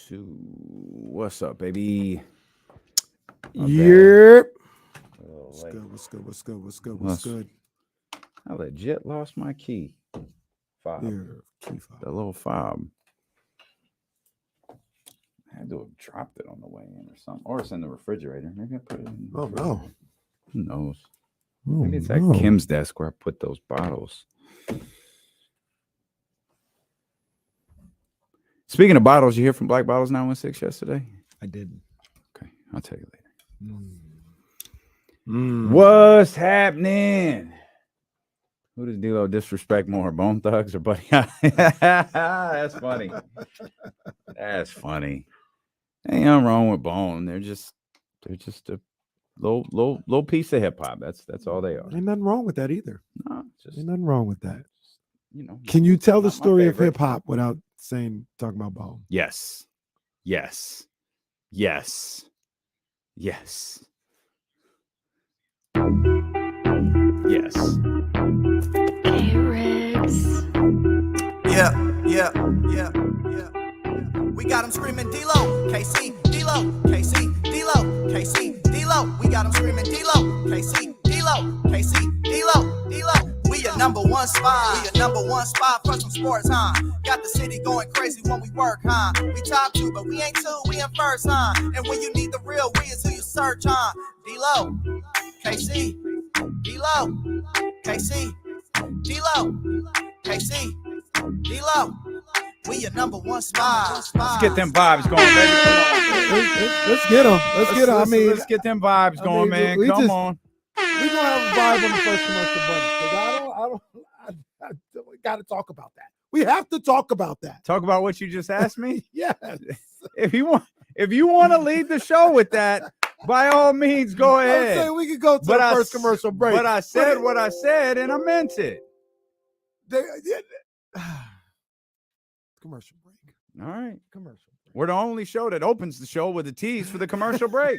2. What's up, baby? Yep. What's good? I legit lost my key. 5. Here, key fob. The little fob. I had to have dropped it on the way in or something. Or it's in the refrigerator. Maybe I put it in the refrigerator. No. Who knows? Oh, Maybe it's at Kim's desk where I put those bottles. Speaking of bottles, you hear from Black Bottles 916 yesterday? I didn't. Okay, I'll tell you later. Mm. What's happening? Who does D-Lo disrespect more, Bone Thugs or Buddy? That's funny. That's funny. Ain't nothing wrong with Bone. They're just a low piece of hip hop. That's all they are. Ain't nothing wrong with that either. No, just, Ain't nothing wrong with that. you know. Can you tell the not my story of favorite. hip hop without talking about Bone? Yes. Yes. Yes. Yes. Yes. Hey, Riggs. Yeah. We got him screaming D-Lo, KC, D-Lo, KC, D-Lo, KC, D-Lo. We got him screaming D-Lo, KC, D-Lo, KC, D-Lo, D-Lo. We a number one spot for some sports, huh? Got the city going crazy when we work, huh? We top 2, but we ain't 2, we in first, huh? And when you need the real, we is who you search, huh? D-Lo, KC, D-Lo, KC, D-Lo, KC, D-Lo. We your number one spot. Let's get them vibes going, baby. Come on. Let's get them. Let's get them. I mean, let's get them vibes going, man. Come on. We're gonna have a vibe on the first commercial break. I got to talk about that. We have to talk about that. Talk about what you just asked me. Yes. If you want to lead the show with that, by all means, go I would ahead. say we could go to the first commercial break. But I said what I said, and I meant it. Commercial break. All right. Commercial break. We're the only show that opens the show with a tease for the commercial break.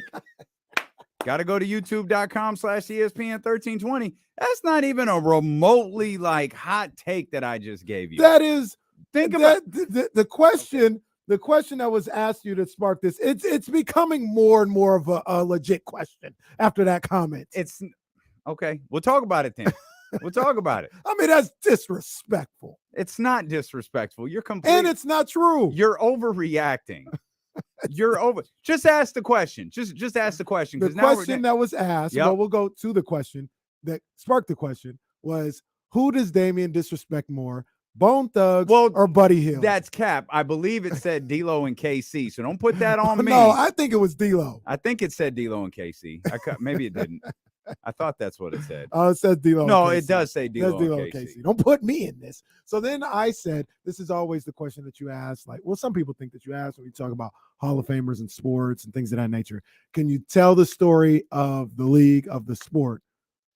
Got to go to youtube.com/ESPN1320. That's not even a remotely hot take that I just gave you. That is, Think about the question. The question that was asked you that sparked this. It's becoming more and more of a legit question after that comment. It's okay. We'll talk about it then. We'll talk about it. I mean, that's disrespectful. It's not disrespectful. You're completely, And it's not true. you're overreacting. You're over. Just ask the question. Just ask the question. The question that was asked, Yep. well, we'll go to the question that sparked the question was, who does Damian disrespect more, Bone Thugs or Buddy Hill? That's cap. I believe it said D-Lo and KC. So don't put that on me. No, I think it was D-Lo. I think it said D-Lo and KC. Maybe it didn't. I thought that's what it said. Oh, it says D-Lo. No, and it does say D-Lo and and KC. Don't put me in this. So then I said, this is always the question that you ask. Some people think that you ask when you talk about Hall of Famers and sports and things of that nature. Can you tell the story of the league, of the sport,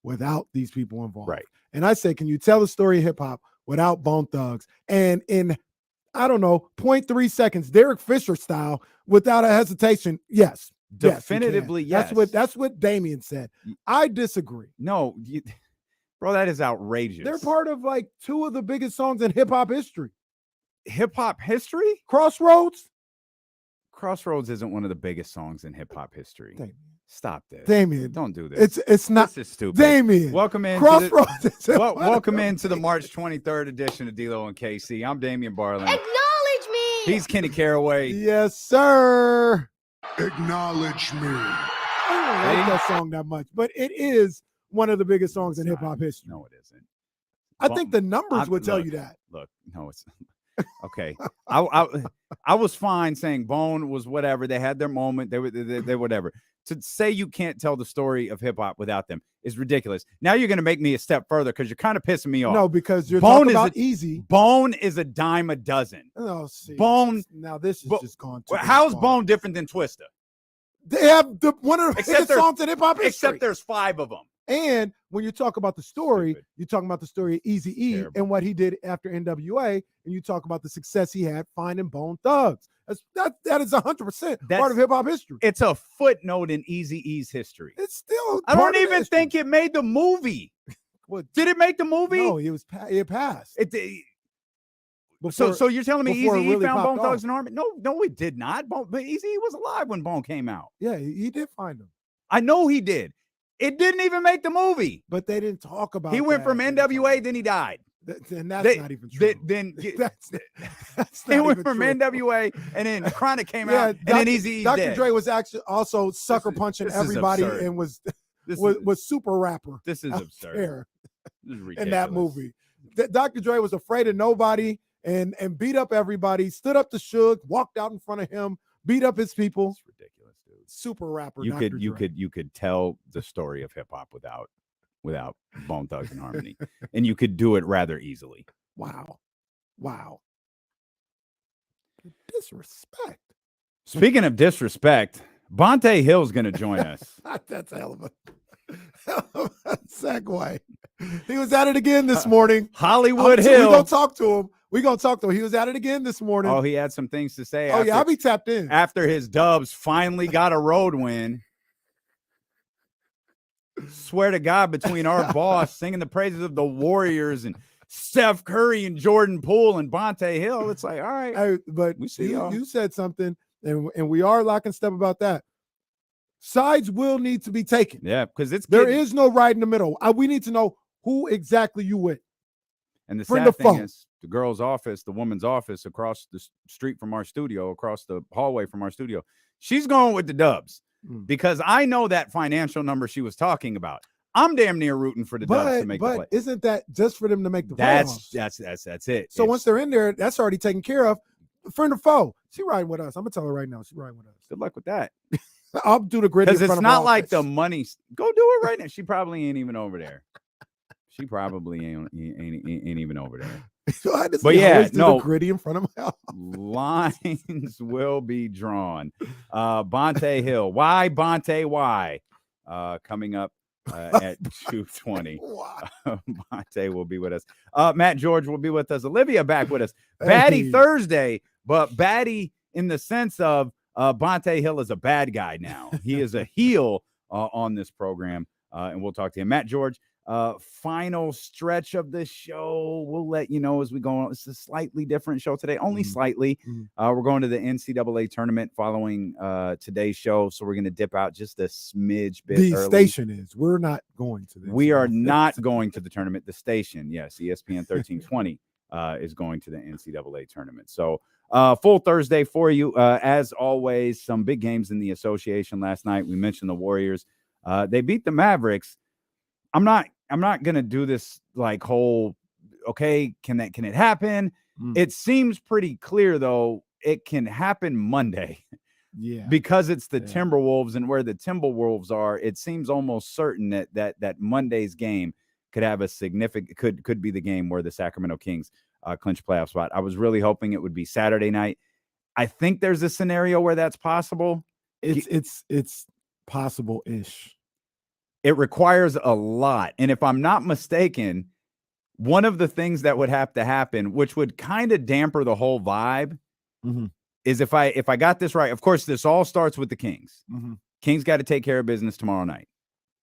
without these people involved? Right. And I said, can you tell the story of hip hop without Bone Thugs? And in, 0.3 seconds, Derek Fisher style, without a hesitation, yes. Definitively, yes. That's what Damian said. I disagree. No, bro, that is outrageous. They're part of 2 of the biggest songs in hip hop history. Hip hop history? Crossroads. Crossroads isn't one of the biggest songs in hip hop history. Damian. Stop this. Damian. Don't do this. It's not. This is stupid. Damian. Welcome in. Crossroads. Welcome into the March 23rd edition of D-Lo and KC. I'm Damian Barlin. Acknowledge me. He's Kenny Caraway. Yes, sir. Acknowledge me. I don't like that song that much, but it is one of the biggest songs in hip hop history. No, it isn't. I think the numbers would tell you that. Look, no, it's okay. I was fine saying Bone was whatever. They had their moment. They whatever. To say you can't tell the story of hip hop without them is ridiculous. Now you're going to make me a step further because you're kind of pissing me off. No, because you're Bone talking about easy. Bone is a dime a dozen. Oh, see. Bone. Now this is just gone too How's far. Bone different than Twista? They have one of the biggest songs in hip hop history. Except there's 5 of them. And when you talk about the story, Stupid. you're talking about the story of Eazy-E Terrible. and what he did after NWA, and you talk about the success he had finding Bone Thugs. That is 100% part of hip hop history. It's a footnote in Eazy-E's history. It's still. I part don't of even think it made the movie. What? Did it make the movie? No, it passed. It before. So you're telling me before it Eazy-E really found popped Bone Thugs off. and Harmony? No, it did not. But Eazy-E was alive when Bone came out. Yeah, he did find him, I know he did. It didn't even make the movie. but they didn't talk about. He went that. from They didn't talk NWA, about then he that. died. And that's not even true. Then that's he not went even from true. NWA, and then Chronic came Yeah, out, and then Eazy-E's Dr. dead. Dre was actually also sucker punching this is everybody absurd. and was This was super rapper. This is out absurd. there This is in ridiculous. that movie. Dr. Dre was afraid of nobody and beat up everybody, stood up to Suge, walked out in front of him, beat up his people. It's ridiculous, dude. Super rapper. You Dr. could Dre. tell the story of hip hop without Bone Thugs and Harmony, and you could do it rather easily. Wow. Disrespect. Speaking of disrespect, Bonta Hill's going to join us. That's a hell of a segue. He was at it again this morning. Hollywood We're Hill. gonna talk to him. He was at it again this morning. Oh, he had some things to say. Oh, yeah, I'll be tapped in. After his Dubs finally got a road win. Swear to God, between our boss singing the praises of the Warriors and Steph Curry and Jordan Poole and Bonta Hill, it's like, all right. Hey, but We see y'all. you said something, and we are lock and step about that. Sides will need to be taken. Yeah, because There is no right in the middle. We need to know who exactly you with. And the Friend sad of thing foe. is, the girl's office, the woman's office across the street from our studio, across the hallway from our studio, she's going with the Dubs because I know that financial number she was talking about. I'm damn near rooting for the Dubs to make the play. But isn't that just for them to make the That's playoffs? that's it. So once they're in there, that's already taken care of. Friend or foe, she riding with us. I'm gonna tell her right now. She riding with us. good luck with that. I'll do the gritty Because in front it's of not her like office. the money. Go do it right now. She probably ain't even over there. She probably ain't even over there. So I just But yeah, always do no. the gritty in front of my office. Lines will be drawn. Bonta Hill. Why Bonta? Why? Coming up at 2:20. Wow. Bonta will be with us. Matt George will be with us. Olivia back with us. Baddie Hey. Thursday, but baddie in the sense of Bonta Hill is a bad guy now. He is a heel on this program, and we'll talk to him. Matt George, final stretch of the show. We'll let you know as we go on. It's a slightly different show today, only slightly. We're going to the NCAA tournament following today's show, so we're going to dip out just a smidge bit The early. station is. We're not going to this. We are not going to the tournament. The station, yes, ESPN 1320 is going to the NCAA tournament. So full Thursday for you. As always, some big games in the association last night. We mentioned the Warriors. They beat the Mavericks. I'm not going to do this like whole, okay, can it happen? It seems pretty clear, though, it can happen Monday. Yeah. Because it's the Timberwolves, and where the Timberwolves are, it seems almost certain that Monday's game could have a significant could be the game where the Sacramento Kings clinch playoff spot. I was really hoping it would be Saturday night. I think there's a scenario where that's possible. It's possible-ish. It requires a lot. And if I'm not mistaken, one of the things that would have to happen, which would kind of damper the whole vibe, is if I got this right. Of course, this all starts with the Kings. Kings got to take care of business tomorrow night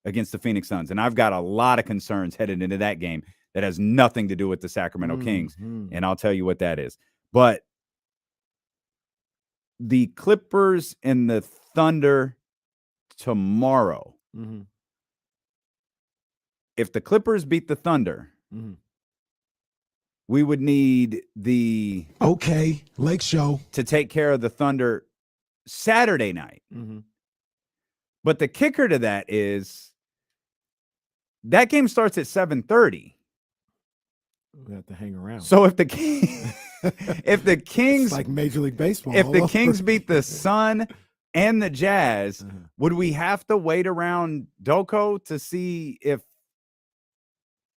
against the Phoenix Suns. And I've got a lot of concerns headed into that game that has nothing to do with the Sacramento Kings. And I'll tell you what that is. But the Clippers and the Thunder tomorrow, if the Clippers beat the Thunder, we would need the Lake Show to take care of the Thunder Saturday night. But the kicker to that is that game starts at 7:30. We have to hang around. So if the Kings It's like Major League Baseball. if all the over. Kings beat the Sun and the Jazz, would we have to wait around Doko to see if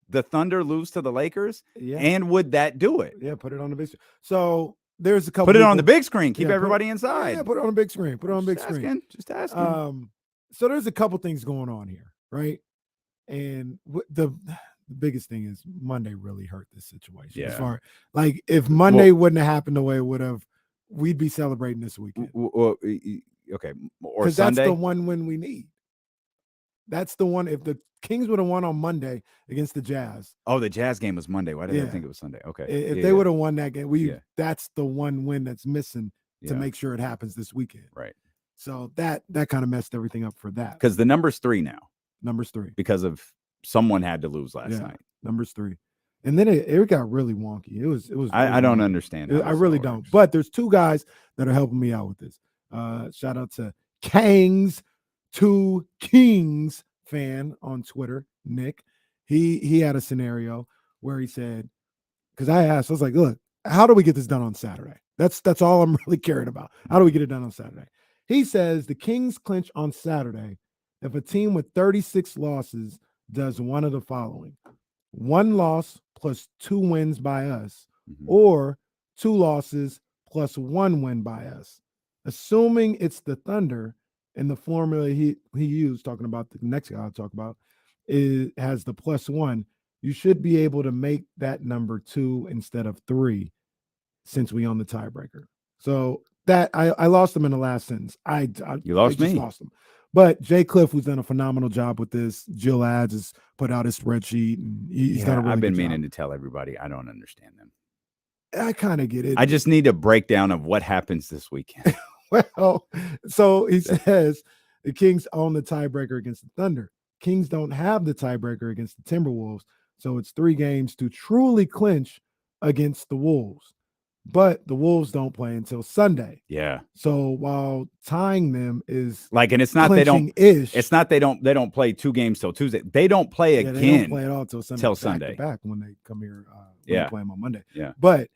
the Thunder lose to the Lakers? Yeah. And would that do it? Yeah, put it on the big screen. So there's a couple. Put it on people- the big screen. Keep Yeah, everybody inside. Yeah, put it on the big screen. Put it on the big Just screen. asking, just asking. So there's a couple things going on here, right? And the biggest thing is Monday really hurt this situation. As Yeah. far like if Monday wouldn't have happened the way it would have, we'd be celebrating this weekend Okay, or because that's Sunday. the one win we need. That's the one. If the Kings would have won on Monday against the Jazz, Oh, the Jazz game was Monday. Why did I Yeah. think it was Sunday? Okay. if Yeah, they yeah. would have won that game, Yeah. that's the one win that's missing to Yeah. make sure it happens this weekend. Right. So that kind of messed everything up for that. Because the number's 3 now Numbers 3. because of someone had to lose last Yeah. night. Numbers 3. And then it got really wonky. It was. I really don't wonky. understand. how I this really all don't. works. But there's 2 guys that are helping me out with this. Shout out to Kangs 2 Kings fan on Twitter, Nick. He had a scenario where he said, because I asked, I was like, look, how do we get this done on Saturday? That's all I'm really caring about. How do we get it done on Saturday? He says the Kings clinch on Saturday if a team with 36 losses does one of the following: 1 loss plus 2 wins by us, Mhm. or 2 losses plus 1 win by us. Assuming it's the Thunder, and the formula he used, talking about the next guy I'll talk about, has the +1. You should be able to make that number 2 instead of 3, since we own the tiebreaker. So that I lost him in the last sentence. You lost I just me. lost him. But Jay Cliff, who's done a phenomenal job with this, Jill Ads has put out his spreadsheet, and he's done a really I've been good meaning job. to tell everybody I don't understand them. I kind of get it. I just need a breakdown of what happens this weekend. Well, so he says the Kings own the tiebreaker against the Thunder. Kings don't have the tiebreaker against the Timberwolves, so it's 3 games to truly clinch against the Wolves. But the Wolves don't play until Sunday. Yeah. So while tying them is Like, and it's not they don't clinching-ish, it's not they don't play 2 games till Tuesday. They don't play yeah, again. they don't play at all till Sunday. till back to Sunday. back when they come here. When Yeah. they play them on Monday. Yeah. But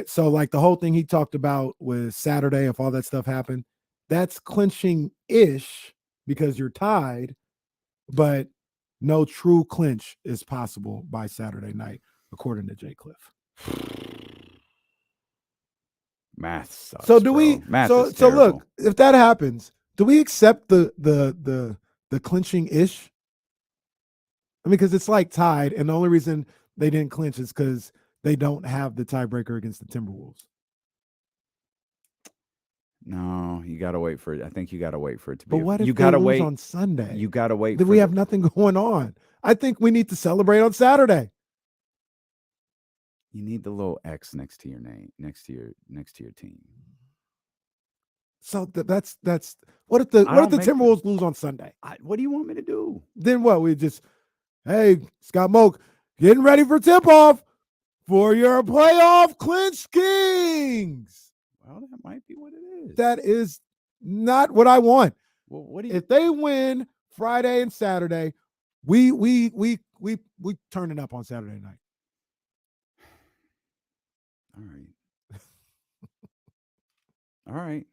so like the whole thing he talked about was Saturday, if all that stuff happened, that's clinching-ish because you're tied, but no true clinch is possible by Saturday night, according to Jay Cliff. Math sucks. So do we? bro. Math So is so terrible. look, if that happens, do we accept the clinching-ish? I mean, because it's like tied, and the only reason they didn't clinch is because they don't have the tiebreaker against the Timberwolves. No, you got to wait for it. I think you got to wait for it to be. But what if you they got to lose wait on Sunday? You got to wait. Then for we the- have nothing going on. I think we need to celebrate on Saturday. You need the little X next to your name, next to your team. So that's what if the I what if don't the make Timberwolves lose on Sunday? What do you want me to do? Then what? We just, hey, Scott Moak, getting ready for tip-off for your playoff clinch Kings. Well, that might be what it is. That is not what I want. Well, what do you? If they win Friday and Saturday, we turn it up on Saturday night. All right. All right.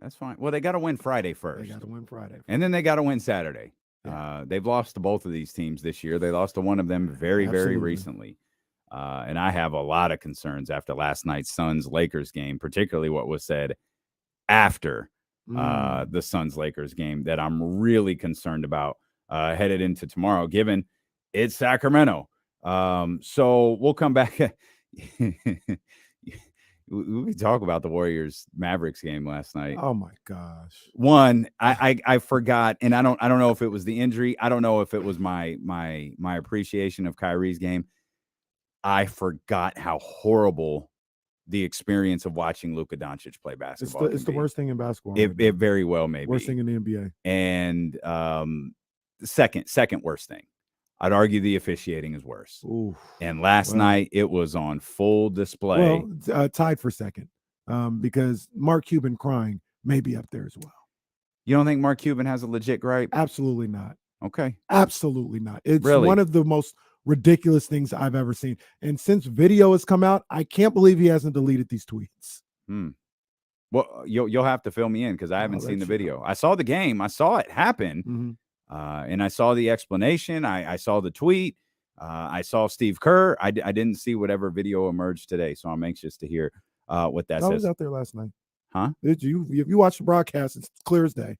That's fine. Well, they got to win Friday first. They got to win Friday. And then they got to win Saturday. Yeah. They've lost to both of these teams this year. They lost to one of them very, very Absolutely. recently. And I have a lot of concerns after last night's Suns-Lakers game, particularly what was said after the Suns-Lakers game that I'm really concerned about headed into tomorrow, given it's Sacramento. So we'll come back. We talk about the Warriors-Mavericks game last night. Oh my gosh! One, I forgot, and I don't know if it was the injury. I don't know if it was my appreciation of Kyrie's game. I forgot how horrible the experience of watching Luka Doncic play basketball. It's the worst thing in basketball. It very well may worst be. thing in the NBA. And the second worst thing, I'd argue the officiating is worse. Ooh. And last night it was on full display. Well, tied for second, because Mark Cuban crying may be up there as well. You don't think Mark Cuban has a legit gripe? Absolutely not. Okay. Absolutely not. It's Really? one of the most ridiculous things I've ever seen. And since video has come out, I can't believe he hasn't deleted these tweets. Well, you'll have to fill me in because I haven't seen the let you video. I saw the game. I saw it happen. Mhm. And I saw the explanation. I saw the tweet. I saw Steve Kerr. I didn't see whatever video emerged today. So I'm anxious to hear what that I was says. out there last night. Huh? Did you? If you watch the broadcast, it's clear as day.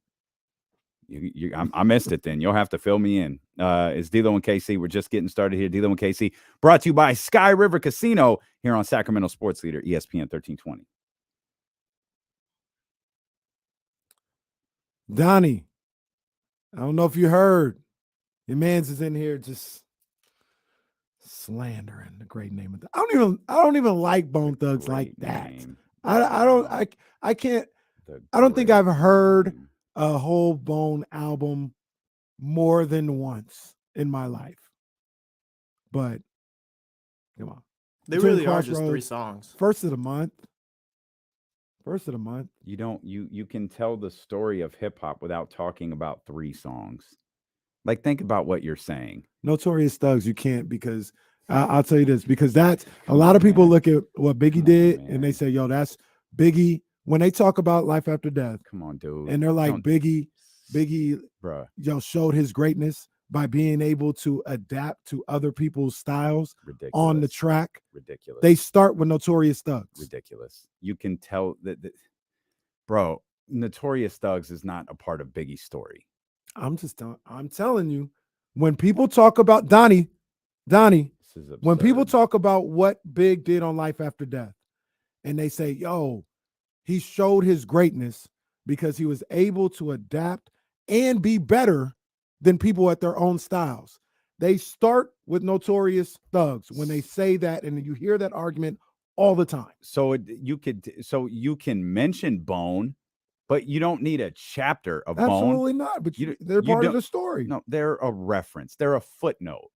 I missed it then. You'll have to fill me in. It's D'Lo and KC. We're just getting started here. D'Lo and KC brought to you by Sky River Casino here on Sacramento Sports Leader, ESPN 1320. Donnie, I don't know if you heard. Your man's is in here just slandering the great name of the. I don't even like Bone Thugs like Great that. name. I can't. The I don't think great I've heard name. a whole Bone album more than once in my life. But come on. They Between really are just 3 Crossroads, songs. First of the month. First of the month. You can tell the story of hip hop without talking about 3 songs. Like, think about what you're saying. Notorious Thugs, you can't, because I'll tell you this, because that's a Come lot on, of people man. look at what Biggie Come on, did and they man. say, yo, that's Biggie. When they talk about life after death, Come on, dude. and they're like, Don't- Biggie, bruh, showed his greatness by being able to adapt to other people's styles ridiculous. on the track. Ridiculous. They start with Notorious Thugs. ridiculous. You can tell that, bro, Notorious Thugs is not a part of Biggie's story. I'm telling you, when people talk about Donnie, This is absurd. when people talk about what Big did on Life After Death, and they say, yo, he showed his greatness because he was able to adapt and be better than people at their own styles. They start with Notorious Thugs when they say that, and you hear that argument all the time. So you can mention Bone, but you don't need a chapter of Bone. Absolutely not. But they're part of the story. No, they're a reference. They're a footnote.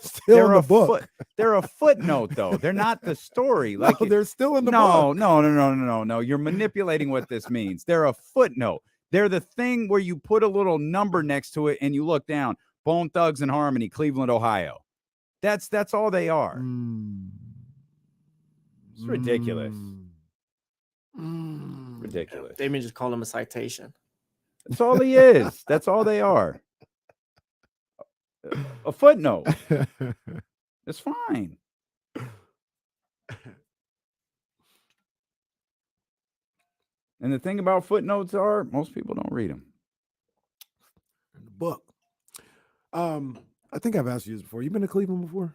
Still in the book. They're a footnote, though. They're not the story. Like they're still in the book. No. You're manipulating what this means. They're a footnote. They're the thing where you put a little number next to it and you look down. Bone Thugs and Harmony, Cleveland, Ohio. That's all they are. It's ridiculous. Ridiculous. They may just call him a citation. That's all he is. That's all they are. A footnote. It's fine. And the thing about footnotes are most people don't read them. In the book. I think I've asked you this before. You been to Cleveland before?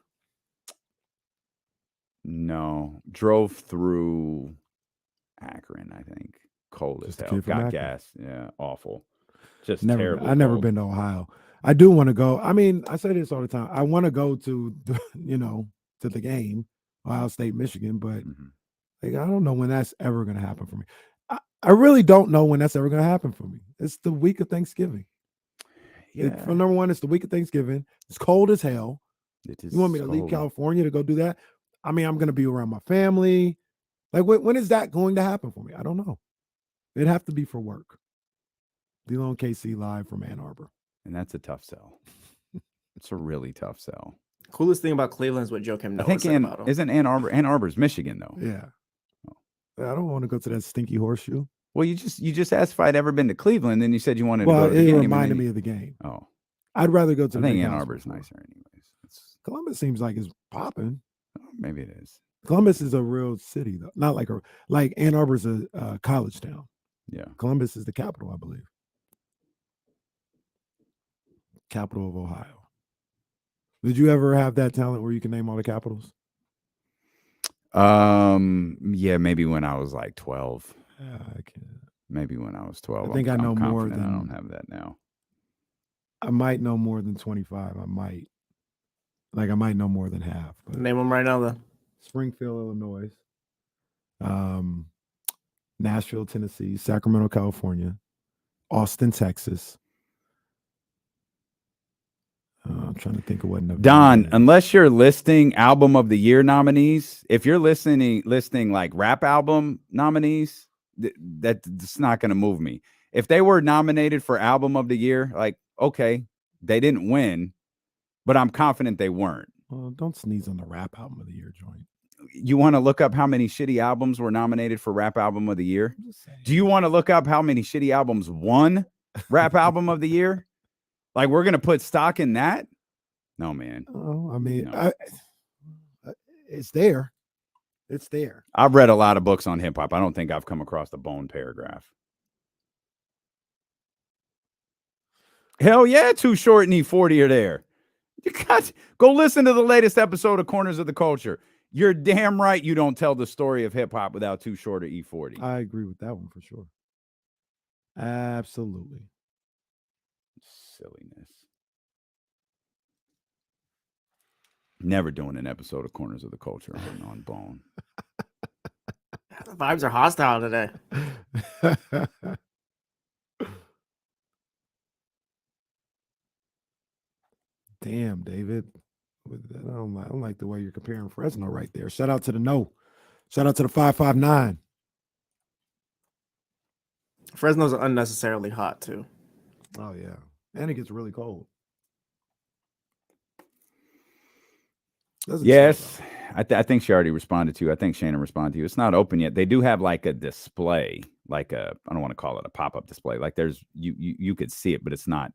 No. Drove through Akron, I think. Cold as Just a hell. kid from Got Akron? gas. Yeah, awful. Just Never. terrible. I've never cold. been to Ohio. I do want to go. I mean, I say this all the time. I want to go to to the game, Ohio State, Michigan, but Mhm. like, I don't know when that's ever going to happen for me. I really don't know when that's ever going to happen for me. It's the week of Thanksgiving. Yeah. For number one, it's the week of Thanksgiving. It's cold as hell. It is You want me to leave so- California to go do that? I mean, I'm going to be around my family. Like, when is that going to happen for me? I don't know. It'd have to be for work. D-Lo and KC live from Ann Arbor. And that's a tough sell. It's a really tough sell. Coolest thing about Cleveland is what Joakim I Noah think said about him. isn't Ann Arbor? Ann Arbor's Michigan, though. Yeah. I don't want to go to that stinky horseshoe. Well, you just asked if I'd ever been to Cleveland, then you said you wanted to Well, go to the it game. reminded me of the game. Oh, I'd rather go to I the think big Ann house Arbor's before. nicer, anyways. Columbus seems like it's popping. Maybe it is. Columbus is a real city, though. Not like Ann Arbor's a college town. Yeah. Columbus is the capital, I believe. Capital of Ohio. Did you ever have that talent where you can name all the capitals? Yeah, maybe when I was like 12. Yeah, I can. Maybe when I was 12. I think I know more confident I than- don't have that now. I might know more than 25. I might know more than half. But Name them right now, then. Springfield, Illinois, Nashville, Tennessee, Sacramento, California, Austin, Texas. I'm trying to think of what Nevada Don, is. unless you're listing album of the year nominees, if you're listing like rap album nominees, that's not going to move me. If they were nominated for album of the year, like, okay, they didn't win, but I'm confident they weren't. Well, don't sneeze on the rap album of the year joint. You want to look up how many shitty albums were nominated for rap album of the year? I'm just saying. Do you want to look up how many shitty albums won rap album of the year? Like, we're going to put stock in that? No, man. Oh, I mean, No. it's there. It's there. I've read a lot of books on hip hop. I don't think I've come across the Bone paragraph. Hell yeah, Too Short and E40 are there. You got go listen to the latest episode of Corners of the Culture. You're damn right you don't tell the story of hip hop without Too Short or E40. I agree with that one for sure. Absolutely. silliness. Never doing an episode of Corners of the Culture on Bone. The vibes are hostile today. Damn, David. I don't like the way you're comparing Fresno right there. Shout out to the no. Shout out to the 559. Fresno's unnecessarily hot too. Oh yeah, and it gets really cold. Doesn't Yes, snow, I think she already responded to you. I think Shannon responded to you. It's not open yet. They do have like a display, like I don't want to call it a pop-up display. Like there's you could see it, but it's not.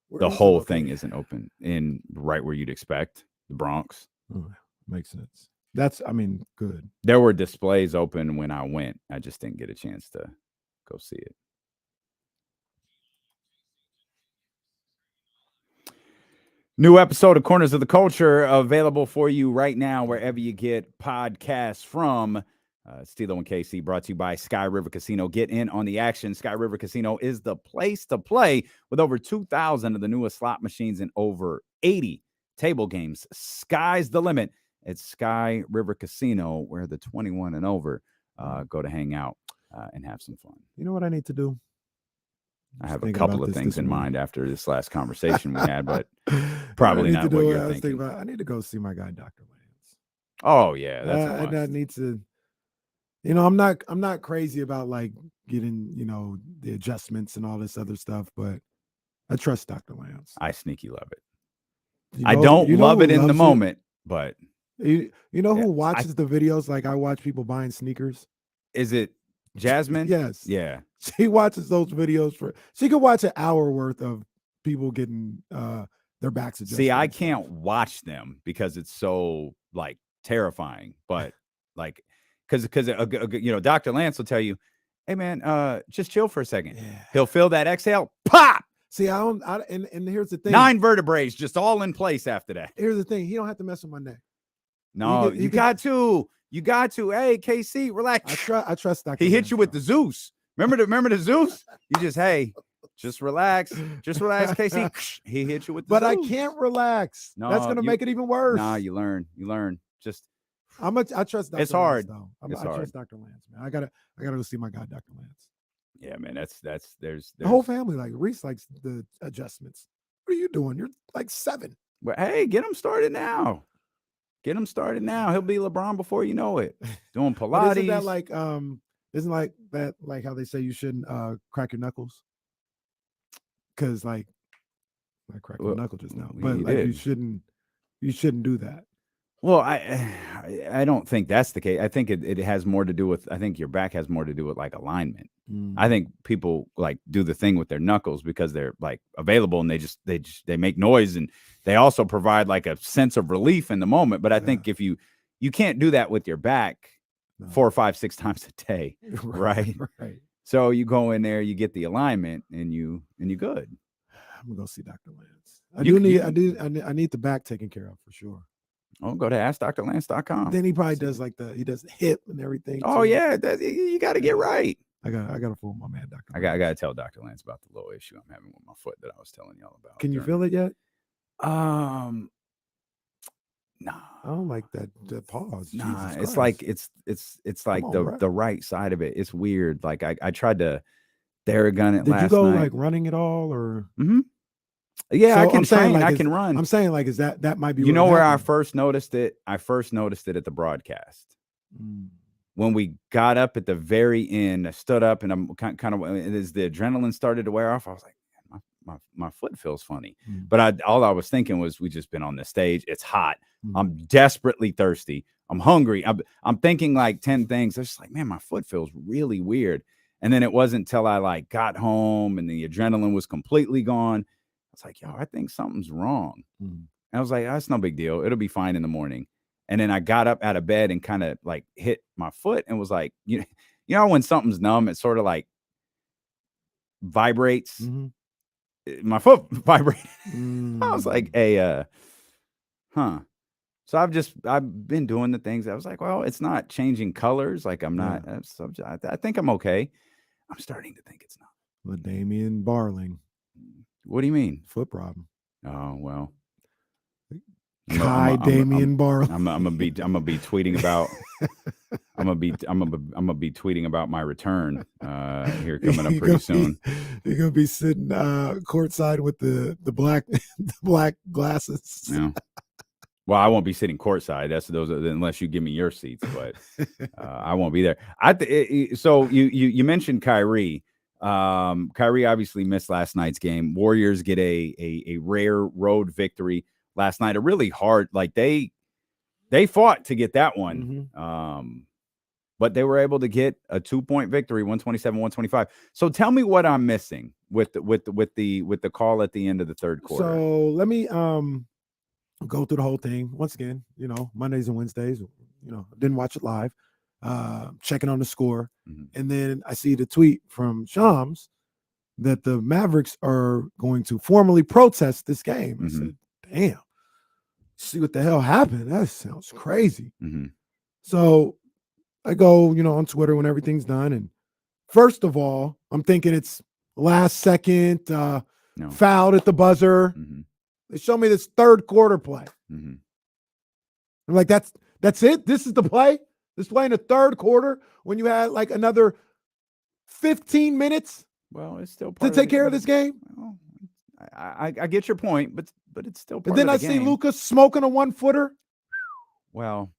Where The is it whole located? thing isn't open in right where you'd expect, the Bronx. Oh, makes sense. That's, I mean, good. There were displays open when I went. I just didn't get a chance to go see it. New episode of Corners of the Culture available for you right now wherever you get podcasts from. Stilo and KC brought to you by Sky River Casino. Get in on the action. Sky River Casino is the place to play with over 2,000 of the newest slot machines and over 80 table games. Sky's the limit. It's Sky River Casino where the 21 and over go to hang out and have some fun. You know what I need to do? I have a couple of things in mind after this last conversation we had, but probably not not what you're thinking. I need to go see my guy, Dr. Lance. Oh yeah, that's I need to. You know, I'm not crazy about like getting, you know, the adjustments and all this other stuff, but I trust Dr. Lance. I sneaky love it. You know, I don't you know love who it in the loves moment, but You know Yeah, who watches the videos like I watch people buying sneakers? is it Jasmine? Yes. Yeah. She watches those videos she could watch an hour worth of people getting their backs adjusted. See, I and stuff. can't watch them because it's so like terrifying, but like because you know, Dr. Lance will tell you, hey man, just chill for a second. Yeah. He'll feel that exhale, pop. See, and here's the thing. 9 vertebrae just all in place after that. Here's the thing. He don't have to mess with my neck. No, you got to. You got to. Hey, KC, relax. I trust Dr. He hit Lance, you with though. the Zeus. Remember the Zeus? You just, hey, just relax. Just relax, KC. He hit you with the But Zeus. I can't relax. No, that's gonna make it even worse. Nah, you learn. Just I trust Dr. It's Lance, hard. though. It's I hard. trust Dr. Lance, man. I gotta go see my guy, Dr. Lance. yeah, man. There's The whole family, like Rhys likes the adjustments. What are you doing? You're like 7. But hey, get him started now. Get him started now. He'll be LeBron before you know it. Doing But Pilates. isn't that like isn't like that like how they say you shouldn't crack your knuckles? Because like I cracked my Well, knuckle just now. you But like did. you shouldn't do that. Well, I don't think that's the case. I think it has more to do with, I think your back has more to do with like alignment. I think people like do the thing with their knuckles because they're like available and they make noise and they also provide like a sense of relief in the moment. But I think if you can't do that with your back No. 4, 5, 6 times a day. Right. Right. So you go in there, you get the alignment and you good. I'm gonna go see Dr. Lance. I need the back taken care of for sure. Oh, go to AskDrLance.com. Then he probably does he does the hip and everything. Oh too. yeah, you got to get right. I gotta fool my man, Dr. I got to tell Dr. Lance about the little issue I'm having with my foot that I was telling y'all about. Can you feel it yet? Nah. I don't like that pause. Nah, Jesus it's Christ. like it's like on, the bro. the right side of it. It's weird. Like I tried to Theragun it Did last you go night. like running at all or? Yeah, So I can I'm saying, train. like, I is- can run. I'm saying like is that might be You what know where I happened. first noticed it? I first noticed it at the broadcast. Mm. When we got up at the very end, I stood up and I'm kind of as the adrenaline started to wear off, I was like, my foot feels funny. Mm. But all I was thinking was we just been on the stage. It's hot. Mm. I'm desperately thirsty. I'm hungry. I'm thinking like 10 things. I was just like, man, my foot feels really weird. And then it wasn't until I like got home and the adrenaline was completely gone. I was like, yo, I think something's wrong. Mm. And I was like, that's no big deal. It'll be fine in the morning. And then I got up out of bed and kind of like hit my foot and was like, you know, when something's numb, it sort of like vibrates. Mhm. My foot vibrated. Mm. I was like, hey, So I've been doing the things. I was like, well, it's not changing colors. Like I'm not. I think I'm okay. I'm starting to think it's not. LaDamian Barling. What do you mean? Foot problem. Oh well. Kai Damian Barlow. I'm gonna be tweeting about. I'm gonna be tweeting about my return here coming up pretty soon. You're gonna be sitting courtside with the black glasses. Yeah. Well, I won't be sitting courtside. Unless you give me your seats, but I won't be there. So you mentioned Kyrie. Kyrie obviously missed last night's game. Warriors get a rare road victory last night. A really hard, like they fought to get that one. Mm-hmm. But they were able to get a 2-point victory, 127-125. So tell me what I'm missing with the call at the end of the third quarter. So let me go through the whole thing once again. Mondays and Wednesdays. Didn't watch it live. Checking on the score, and then I see the tweet from Shams that the Mavericks are going to formally protest this game. I said, "Damn, see what the hell happened? That sounds crazy." So I go, on Twitter when everything's done, and first of all, I'm thinking it's last second fouled at the buzzer. They show me this third quarter play. I'm like, that's it. This is the play. This play in the third quarter when you had like another 15 minutes. Well, it's still to take care of this game. Well, I get your point, but it's still part and then of the I game. see Lucas smoking a 1-footer. Well,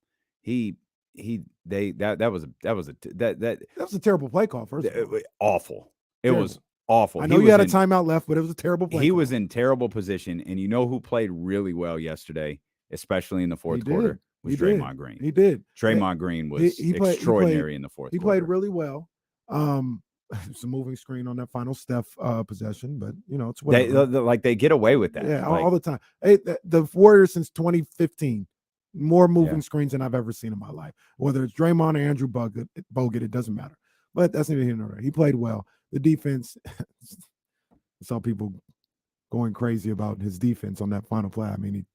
that was a terrible play call. First of all. Awful. It was awful. I know you had a timeout left, but it was a terrible play. He call. was in terrible position, and you know who played really well yesterday, espally in the fourth quarter, was Draymond Green. He did. Draymond Green was extraordinary in the fourth quarter. He played really well. It's a moving screen on that final Steph possession, but it's whatever. They get away with that. Yeah, all the time. Hey, the Warriors since 2015, more moving screens than I've ever seen in my life. Whether it's Draymond or Andrew Bogut, it doesn't matter. But that's neither here nor there. He played well. The defense, I saw people going crazy about his defense on that final play. I mean,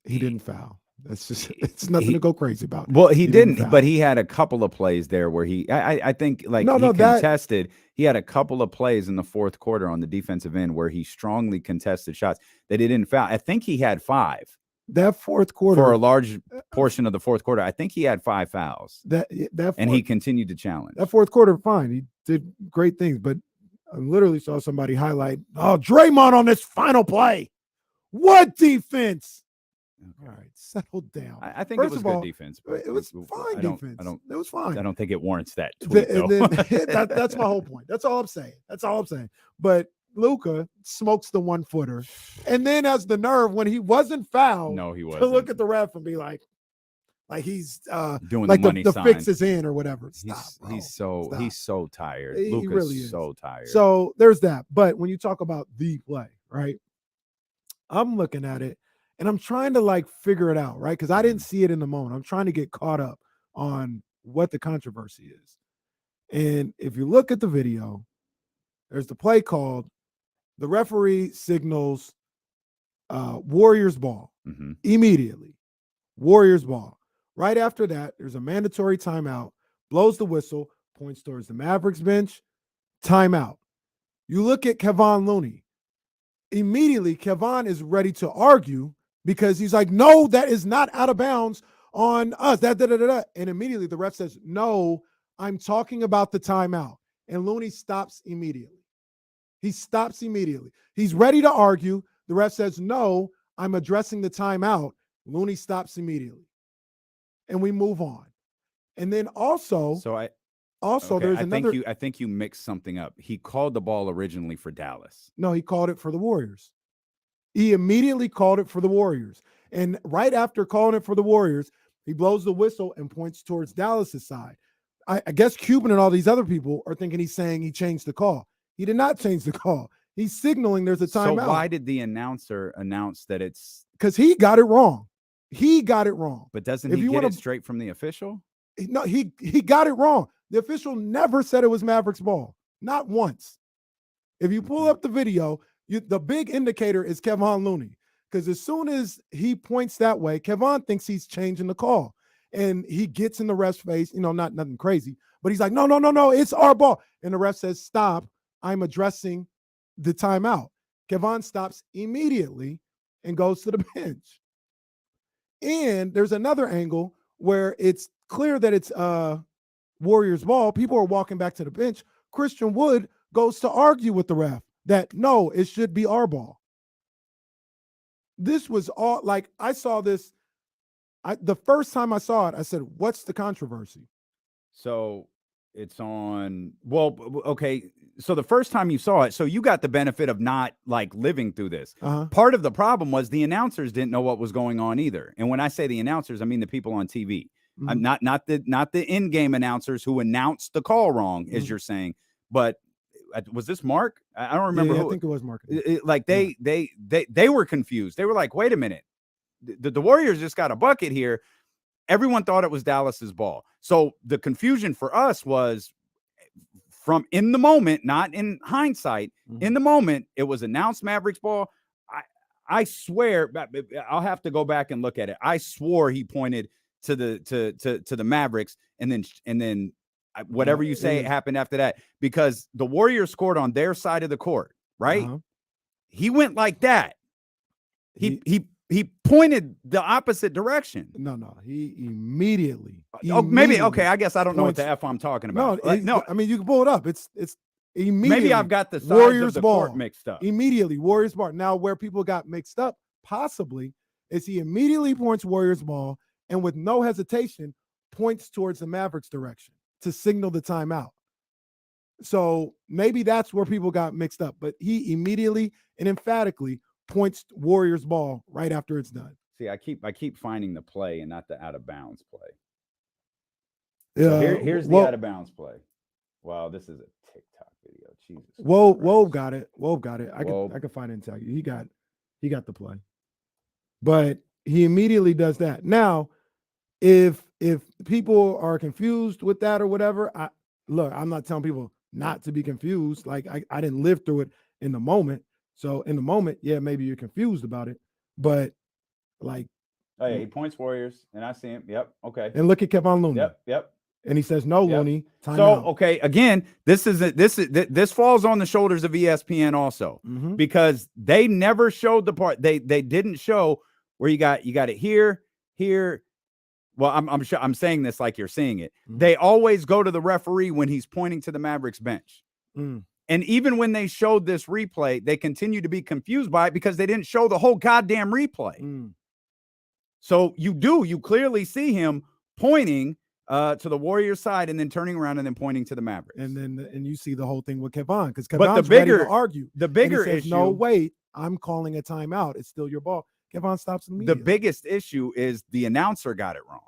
he didn't foul. That's just it's nothing to go crazy about. Well, he didn't, but he had a couple of plays there where I think contested. He had a couple of plays in the fourth quarter on the defensive end where he strongly contested shots that he didn't foul. I think he had 5. That fourth quarter, for a large portion of the fourth quarter, I think he had 5 fouls. And he continued to challenge. That fourth quarter, fine. He did great things, but I literally saw somebody highlight, Draymond on this final play. What defense? Okay. All right, settle down. I think it was good defense. It was fine defense. It was fine. I don't think it warrants that tweet, that's my whole point. That's all I'm saying. But Luka smokes the 1-footer, and then has the nerve when he wasn't fouled. No, he wasn't. To look at the ref and be like he's doing like the money the sign. Fix is in or whatever. He's so tired. He Luka's really is. so tired. So there's that. But when you talk about the play, right? I'm looking at it and I'm trying to figure it out, right? Because I didn't see it in the moment. I'm trying to get caught up on what the controversy is. And if you look at the video, there's the play called. The referee signals Warriors ball immediately. Warriors ball. Right after that, there's a mandatory timeout, blows the whistle, points towards the Mavericks bench, timeout. You look at Kevon Looney. Immediately, Kevon is ready to argue because he's like, no, that is not out of bounds on us. And immediately the ref says, no, I'm talking about the timeout. And Looney stops immediately. He stops immediately. He's ready to argue. The ref says, no, I'm addressing the timeout. Looney stops immediately. And we move on. And then also, there's another. I think you mixed something up. He called the ball originally for Dallas. No, he called it for the Warriors. He immediately called it for the Warriors. And right after calling it for the Warriors, he blows the whistle and points towards Dallas's side. I guess Cuban and all these other people are thinking he's saying he changed the call. He did not change the call. He's signaling there's a timeout. So why did the announcer announce that it's? Because he got it wrong. He got it wrong. But doesn't he get it straight from the official? No, he got it wrong. The official never said it was Mavericks ball. Not once. If you pull up the video, the big indicator is Kevon Looney. Because as soon as he points that way, Kevon thinks he's changing the call. And he gets in the ref's face, not nothing crazy. But he's like, no, it's our ball. And the ref says, stop. I'm addressing the timeout. Kevon stops immediately and goes to the bench. And there's another angle where it's clear that it's Warriors ball. People are walking back to the bench. Christian Wood goes to argue with the ref that no, it should be our ball. This was all like, I saw this. The first time I saw it, I said, what's the controversy? So it's on, well, okay. So the first time you saw it, so you got the benefit of not like living through this. Part of the problem was the announcers didn't know what was going on either. And when I say the announcers, I mean the people on TV. I'm not the in-game announcers who announced the call wrong, as you're saying. But was this Mark? I don't remember. Yeah, I think it was Mark. They were confused. They were like, wait a minute. The Warriors just got a bucket here. Everyone thought it was Dallas's ball. So the confusion for us was from in the moment, not in hindsight. In the moment, it was announced Mavericks ball. I swear, I'll have to go back and look at it. I swore he pointed to the Mavericks, and then whatever you say happened after that, because the Warriors scored on their side of the court, right? He went like that. He pointed the opposite direction. No, he immediately. Maybe okay. I guess I don't know what the F I'm talking about. No, I mean you can pull it up. It's immediately. Maybe I've got the sides Warriors of the ball court mixed up. Immediately Warriors ball. Now where people got mixed up possibly is he immediately points Warriors ball and with no hesitation points towards the Mavericks direction to signal the timeout. So maybe that's where people got mixed up. But he immediately and emphatically points Warriors ball right after it's done. See, I keep finding the play and not the out of bounds play. Yeah, So here's the out of bounds play. Wow, this is a TikTok video. Jesus. Whoa, got it. Whoa, got it. I can find it and tell you. He got the play. But he immediately does that. Now, if people are confused with that or whatever, I'm not telling people not to be confused. Like I didn't live through it in the moment. So in the moment, yeah, maybe you're confused about it, but like, oh yeah, he points Warriors, and I see him. Yep, okay. And look at Kevon Looney. Yep. And he says, "No, Looney." So okay, again, this falls on the shoulders of ESPN also, because they never showed the part. They didn't show where you got it here. Well, I'm saying this like you're seeing it. They always go to the referee when he's pointing to the Mavericks bench. And even when they showed this replay, they continue to be confused by it because they didn't show the whole goddamn replay. So you clearly see him pointing to the Warriors side and then turning around and then pointing to the Mavericks. And you see the whole thing with Kevon, because Kevon's ready to argue. The bigger says, issue. No, wait, I'm calling a timeout. It's still your ball. Kevon stops immediately. The biggest issue is the announcer got it wrong.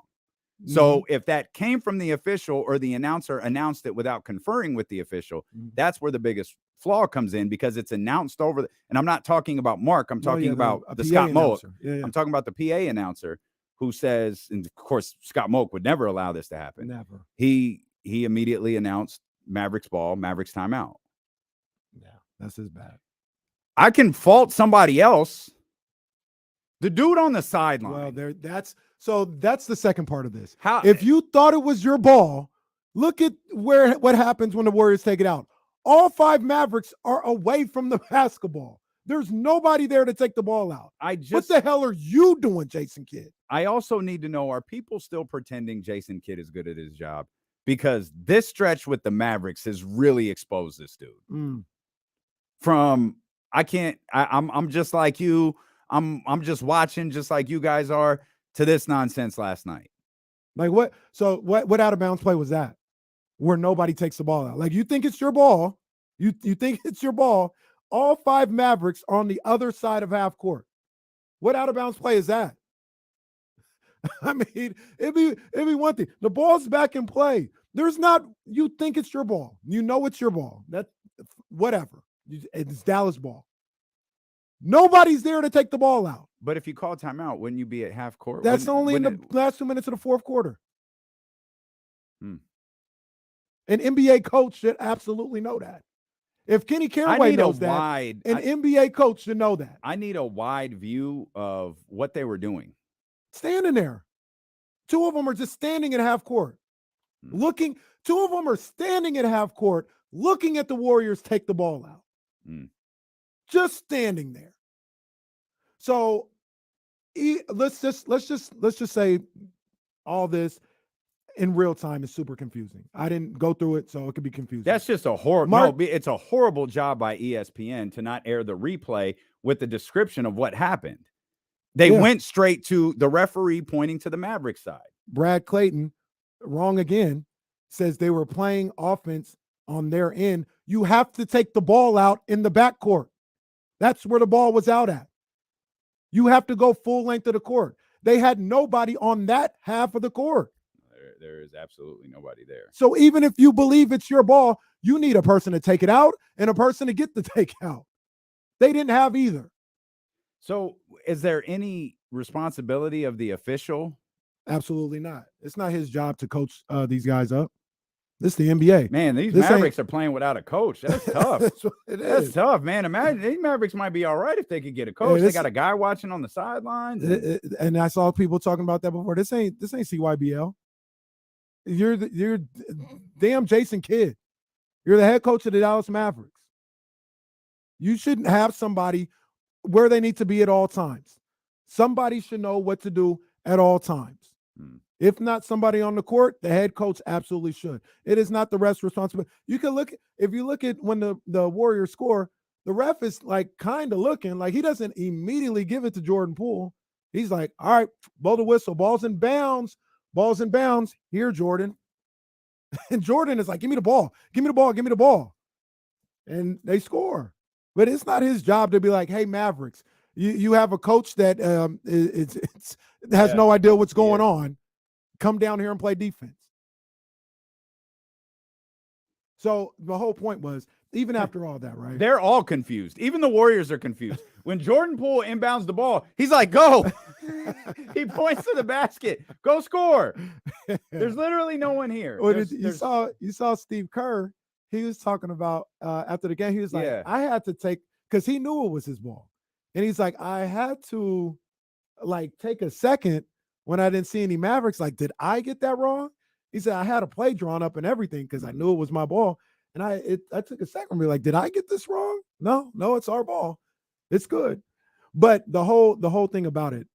So if that came from the official or the announcer announced it without conferring with the official, that's where the biggest flaw comes in, because it's announced over. And I'm not talking about Mark. I'm talking about the Scott Moak. I'm talking about the PA announcer who says, and of course, Scott Moak would never allow this to happen. Never. He immediately announced Mavericks ball, Mavericks timeout. Yeah, that's his bad. I can fault somebody else. The dude on the sideline. Well, that's the second part of this. How, if you thought it was your ball, look at what happens when the Warriors take it out. All 5 Mavericks are away from the basketball. There's nobody there to take the ball out. What the hell are you doing, Jason Kidd? I also need to know, are people still pretending Jason Kidd is good at his job? Because this stretch with the Mavericks has really exposed this dude. I'm just like you. I'm just watching just like you guys are, to this nonsense last night. Like what? So what out of bounds play was that? Where nobody takes the ball out. Like you think it's your ball. You think it's your ball. All 5 Mavericks are on the other side of half court. What out of bounds play is that? I mean, it'd be one thing. The ball's back in play. There's not, you think it's your ball. You know it's your ball. That whatever. It's Dallas ball. Nobody's there to take the ball out. But if you call timeout, wouldn't you be at half court? That's only in the last 2 minutes of the fourth quarter. An NBA coach should absolutely know that. If Kenny Caraway knows that, an NBA coach should know that. I need a wide view of what they were doing. Standing there. 2 of them are just standing at half court. Looking, 2 of them are standing at half court, looking at the Warriors take the ball out. Just standing there. So let's just say all this in real time is super confusing. I didn't go through it, so it could be confusing. That's just a horrible. It's a horrible job by ESPN to not air the replay with the description of what happened. They went straight to the referee pointing to the Mavericks side. Brad Clayton, wrong again, says they were playing offense on their end. You have to take the ball out in the backcourt. That's where the ball was out at. You have to go full length of the court. They had nobody on that half of the court. There is absolutely nobody there. So even if you believe it's your ball, you need a person to take it out and a person to get the take out. They didn't have either. So is there any responsibility of the official? Absolutely not. It's not his job to coach these guys up. This is the NBA. Man, these Mavericks are playing without a coach. That's tough. That's tough, man. Imagine these Mavericks might be all right if they could get a coach. They got a guy watching on the sidelines. And I saw people talking about that before. This ain't CYBL. You're damn Jason Kidd. You're the head coach of the Dallas Mavericks. You shouldn't have somebody where they need to be at all times. Somebody should know what to do at all times. If not somebody on the court, the head coach absolutely should. It is not the ref's responsibility. You can look, if you look at when the Warriors score, the ref is like kind of looking like he doesn't immediately give it to Jordan Poole. He's like, all right, blow the whistle, ball's in bounds. Ball's in bounds. Here, Jordan. And Jordan is like, give me the ball. Give me the ball. Give me the ball. And they score. But it's not his job to be like, hey, Mavericks, you have a coach that has no idea what's going on. Come down here and play defense. So the whole point was, even after all that, right? They're all confused. Even the Warriors are confused. When Jordan Poole inbounds the ball, he's like, go. He points to the basket. Go score. There's literally no one here. Well, you saw Steve Kerr. He was talking about after the game. He was like, I had to take, because he knew it was his ball. And he's like, I had to like take a second when I didn't see any Mavericks. Like, did I get that wrong? He said, I had a play drawn up and everything because I knew it was my ball. And I took a second to be like, did I get this wrong? No, it's our ball. It's good. But the whole thing about it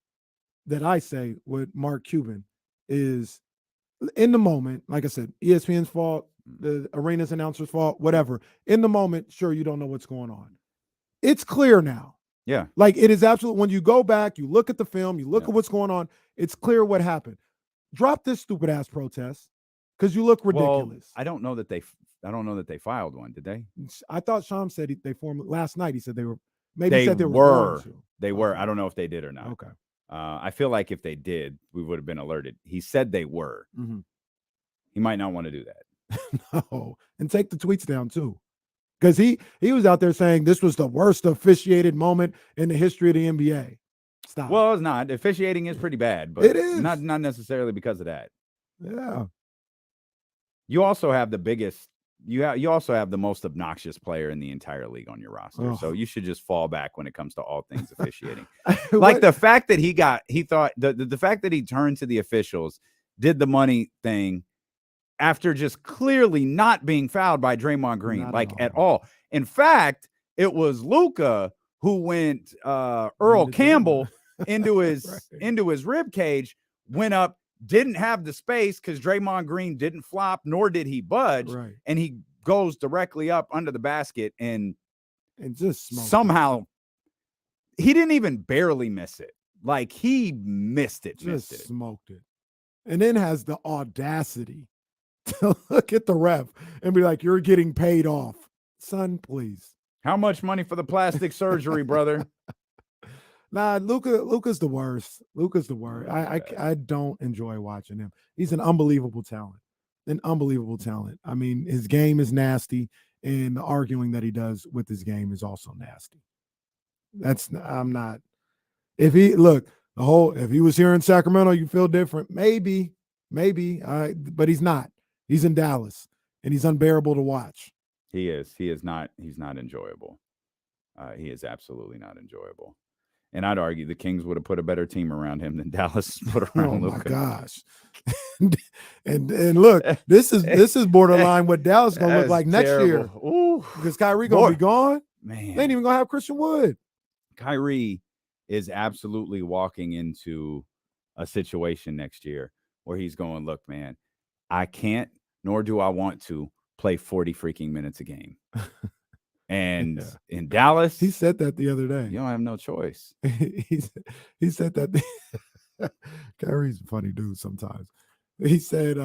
that I say with Mark Cuban is, in the moment, like I said, ESPN's fault, the arena's announcer's fault, whatever. In the moment, sure, you don't know what's going on. It's clear now. Yeah. Like, it is absolute. When you go back, you look at the film, you look at what's going on, it's clear what happened. Drop this stupid ass protest because you look ridiculous. Well, I don't know that they filed one, did they? I thought Sean said they formed last night. He said they were. They were. I don't know if they did or not. Okay. I feel like if they did, we would have been alerted. He said they were. Mm-hmm. He might not want to do that. No, and take the tweets down too, because he was out there saying this was the worst officiated moment in the history of the NBA. Stop. Well, it's not. Officiating is pretty bad, but it is not necessarily because of that. Yeah. You also have the biggest. You also have the most obnoxious player in the entire league on your roster. So you should just fall back when it comes to all things officiating. Like the fact that the fact that he turned to the officials, did the money thing after just clearly not being fouled by Draymond Green, at all. In fact, it was Luka who went Earl Campbell into his rib cage, went up, didn't have the space because Draymond Green didn't flop, nor did he budge. Right. And he goes directly up under the basket and just somehow he didn't even barely miss it. Like, he missed it. Smoked it. And then has the audacity to look at the ref and be like, you're getting paid off. Son, please. How much money for the plastic surgery, brother? Nah, Luka's the worst. Luka's the worst. I don't enjoy watching him. He's an unbelievable talent. I mean, his game is nasty, and the arguing that he does with his game is also nasty. If he was here in Sacramento, you feel different. Maybe, but he's not. He's in Dallas, and he's unbearable to watch. He is. He's not enjoyable. He is absolutely not enjoyable. And I'd argue the Kings would have put a better team around him than Dallas put Oh around my Luka. gosh. and look, this is borderline what Dallas is gonna look That's like next year. terrible. Ooh, Because Kyrie gonna be gone. man. They ain't even gonna have Christian Wood. Kyrie is absolutely walking into a situation next year where he's going, look, man, I can't, nor do I want to play 40 freaking minutes a game. And Yeah. in Dallas, He said that the other day. you don't have no choice. he said that. Kyrie's a funny dude sometimes. He said,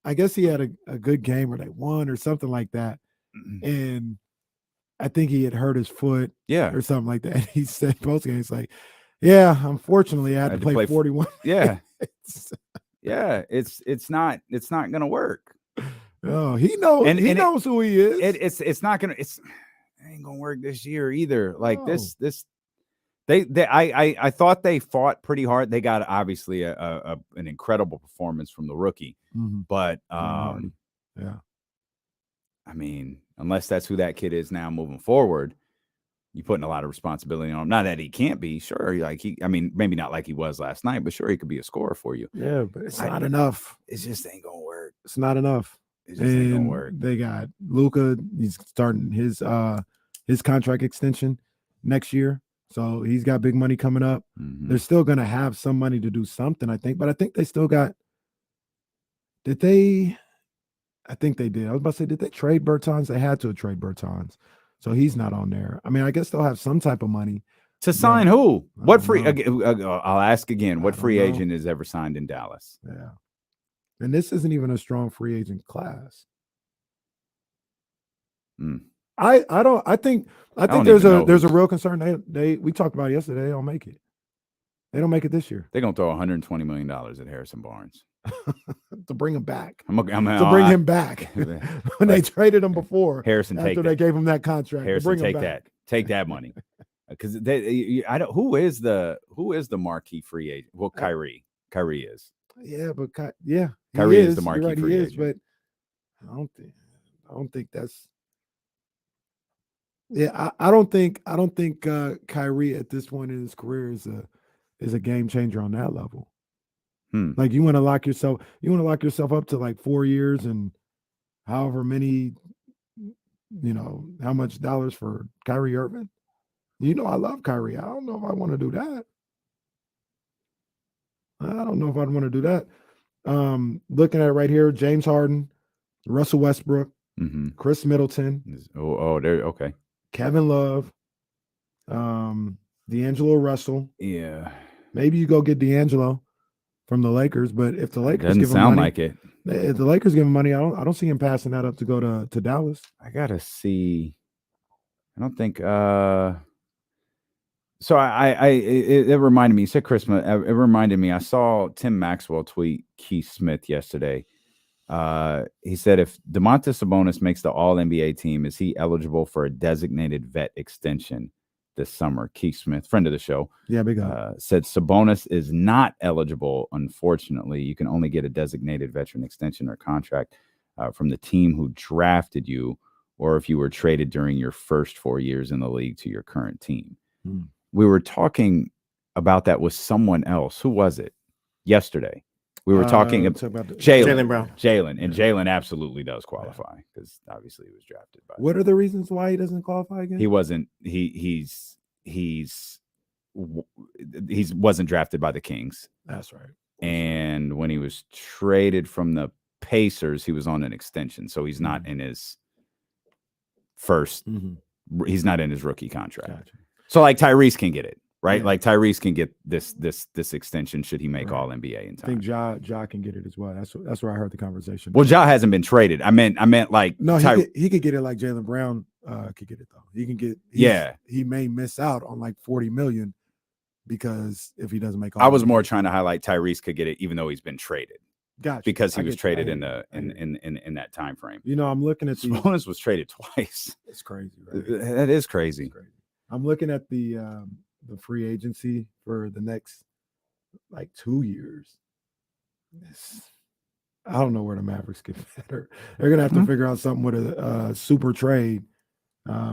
I guess he had a good game or they won or something like that. And I think he had hurt his foot Yeah. or something like that. And he said post game, he's like, yeah, unfortunately, I had to play 41. Yeah. minutes." Yeah. It's not gonna work. Oh, he knows And he knows who he is. It's not gonna it ain't gonna work this year either. Like No. I thought they fought pretty hard. They got obviously an incredible performance from the rookie, Mhm. but Yeah. I mean, unless that's who that kid is now moving forward, you're putting a lot of responsibility on him. Not that he can't be, sure. Like maybe not like he was last night, but sure he could be a scorer for you. Yeah, but it's not enough. It just ain't gonna work. It's not enough. It just ain't gonna And work. they got Luka. He's starting his contract extension next year, so he's got big money coming up. Mhm. They're still gonna have some money to do something, I think. But I think they still got. Did they? I think they did. I was about to say, did they trade Bertans? They had to trade Bertans, so he's not on there. I mean, I guess they'll have some type of money. To sign But who? I What don't free? know. I'll ask again. What I don't free know. agent has ever signed in Dallas? Yeah, and this isn't even a strong free agent class. Mm. I think don't there's even know a who's- real concern. We talked about it yesterday. They don't make it. They don't make it this year They're gonna throw $120 million at Harrison Barnes. to bring him back. I'm To bring him back when they traded him before. Harrison, take After they that. gave him that contract, to Harrison, bring him take back. that. Take that money. Because I don't. Who is the marquee free agent? Well, Kyrie. Kyrie is. Yeah, but he Kyrie is the You're marquee right, free he is, agent. but I don't think that's. Yeah, I don't think Kyrie at this point in his career is a game changer on that level. Like you want to lock yourself up to like 4 years and however many, how much dollars for Kyrie Irving. I love Kyrie. I don't know if I want to do that. I don't know if I'd want to do that. Looking at it right here, James Harden, Russell Westbrook, Mm-hmm. Chris Middleton, They're okay. Kevin Love, D'Angelo Russell. Yeah. Maybe you go get D'Angelo from the Lakers, but if the Lakers Doesn't give him sound money, like it. if the Lakers give him money, I don't see him passing that up to go to Dallas. I gotta see. I don't think. So it reminded me. You said Christmas. It reminded me. I saw Tim Maxwell tweet Keith Smith yesterday. He said, if Domantas Sabonis makes the All-NBA team, is he eligible for a designated vet extension this summer? Keith Smith, friend of the show, Yeah, big up. said Sabonis is not eligible. Unfortunately, you can only get a designated veteran extension or contract from the team who drafted you, or if you were traded during your first 4 years in the league to your current team. We were talking about that with someone else. Who was it? Yesterday. We were talking about Jaylen Brown. Jaylen, and Jaylen absolutely does qualify because obviously he was drafted by. What are the reasons why he doesn't qualify again? He wasn't. Wasn't drafted by the Kings. That's right. And when he was traded from the Pacers, he was on an extension, so he's not in his first. He's not in his rookie contract. Gotcha. So like Tyrese can get it. Right, Yeah. like Tyrese can get this extension should he make Right. All NBA in I time. think Ja can get it as well. That's where I heard the conversation. Well, Ja hasn't been traded. I meant like No, he could get it like Jaylen Brown could get it though. He can get. He may miss out on like $40 million because if he doesn't make. I was more trying to highlight Tyrese could get it even though he's been traded Gotcha. because he I was get you. traded I in hear the you. in that time frame. I'm looking at the. Sabonis was traded twice. It's crazy, right? That is crazy. It's crazy. I'm looking at the free agency for the next like 2 years. I don't know where the Mavericks get better. They're gonna have to figure out something with a super trade.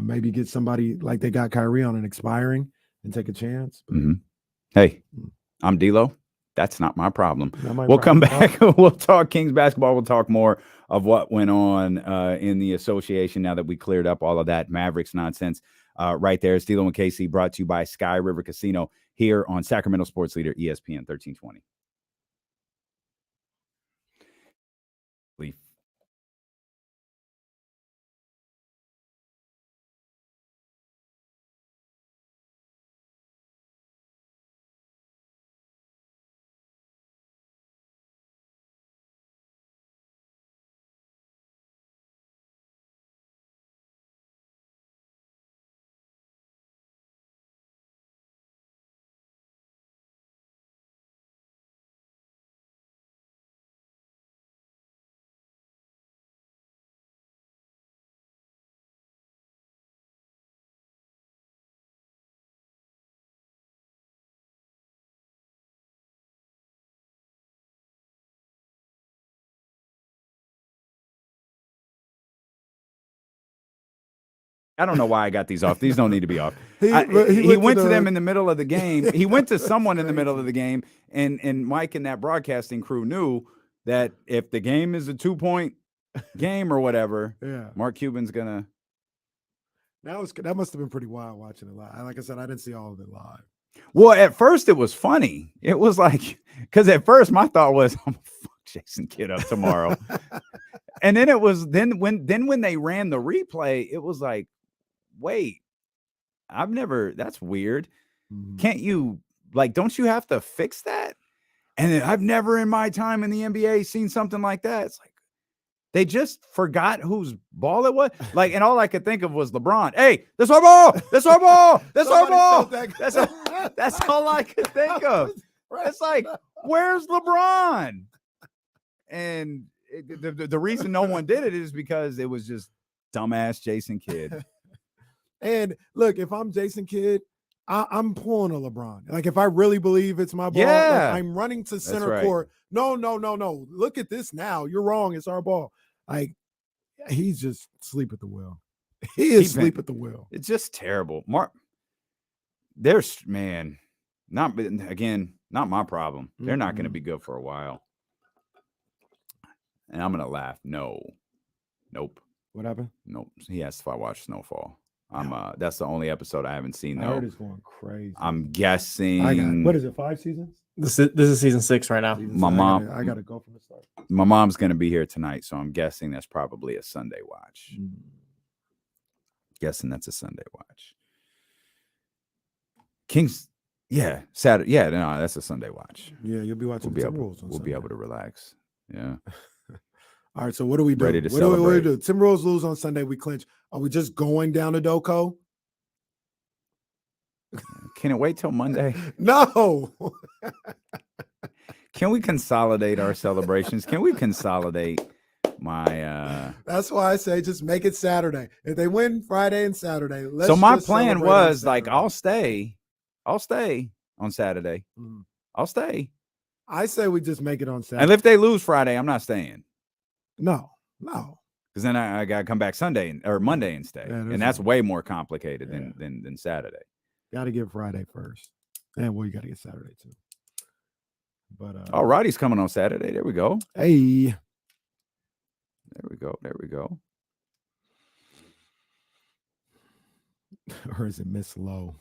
Maybe get somebody like they got Kyrie on an expiring and take a chance. But Mhm. Hey, I'm D'Lo. That's not my problem. not my We'll come problem. back. We'll talk Kings basketball. We'll talk more of what went on in the association now that we cleared up all of that Mavericks nonsense right there. It's D'Lo and KC, brought to you by Sky River Casino here on Sacramento Sports Leader ESPN 1320. I don't know why I got these off. These don't need to be off. He went to them in the middle of the game. He went to someone in the middle of the game, and Mike and that broadcasting crew knew that if the game is a 2-point game or whatever, Yeah. Mark Cuban's gonna. That must have been pretty wild watching it live. Like I said, I didn't see all of it live. Well, at first it was funny. It was like, because at first my thought was, I'm gonna fuck Jason Kidd up tomorrow, and then it was when they ran the replay, it was like, wait, that's weird. Mhm. Can't you, like, don't you have to fix that? And then I've never in my time in the NBA seen something like that. It's like they just forgot whose ball it was. Like, and all I could think of was LeBron. Hey, that's our ball. That's our ball. That's our ball. That's all I could think of. It's like, where's LeBron? And the reason no one did it is because it was just dumbass Jason Kidd. And look, if I'm Jason Kidd, I'm pulling a LeBron. Like, if I really believe it's my ball, Yeah. like, I'm running to center right. court. No. Look at this now. You're wrong. It's our ball. Like, he's just asleep at the wheel. He is asleep at the wheel. It's just terrible. Mark, there's, man, not my problem. They're not going to be good for a while. And I'm going to laugh. Nope. What happened? Nope. He asked if I watched Snowfall. That's the only episode I haven't seen, though. I heard it's going crazy. I'm guessing. What is it, 5 seasons? This is season 6 right now. My mom. I gotta go from the start. My mom's going to be here tonight, so I'm guessing that's probably a Sunday watch. Guessing that's a Sunday watch. Kings, yeah, Saturday. Yeah, no, that's a Sunday watch. Yeah, you'll be watching Timberwolves on We'll Sunday. be able to relax. Yeah. All right, so what do we do? Ready to what do we celebrate. do? Timberwolves lose on Sunday. We clinch. Are we just going down to Doko? Can it wait till Monday? No. Can we consolidate our celebrations? Can we consolidate my That's why I say just make it Saturday. If they win Friday and Saturday, let's so my just plan celebrate on was like Saturday. I'll stay on Saturday. Mhm. I'll stay. I say we just make it on Saturday. And if they lose Friday, I'm not staying. No. Because then I gotta come back Sunday or Monday and stay. Yeah, and that's way more complicated than Saturday. Got to get Friday first. And well, you got to get Saturday too. But Roddy's coming on Saturday. There we go. Hey. There we go. There we go. Or is it Miss Lowe?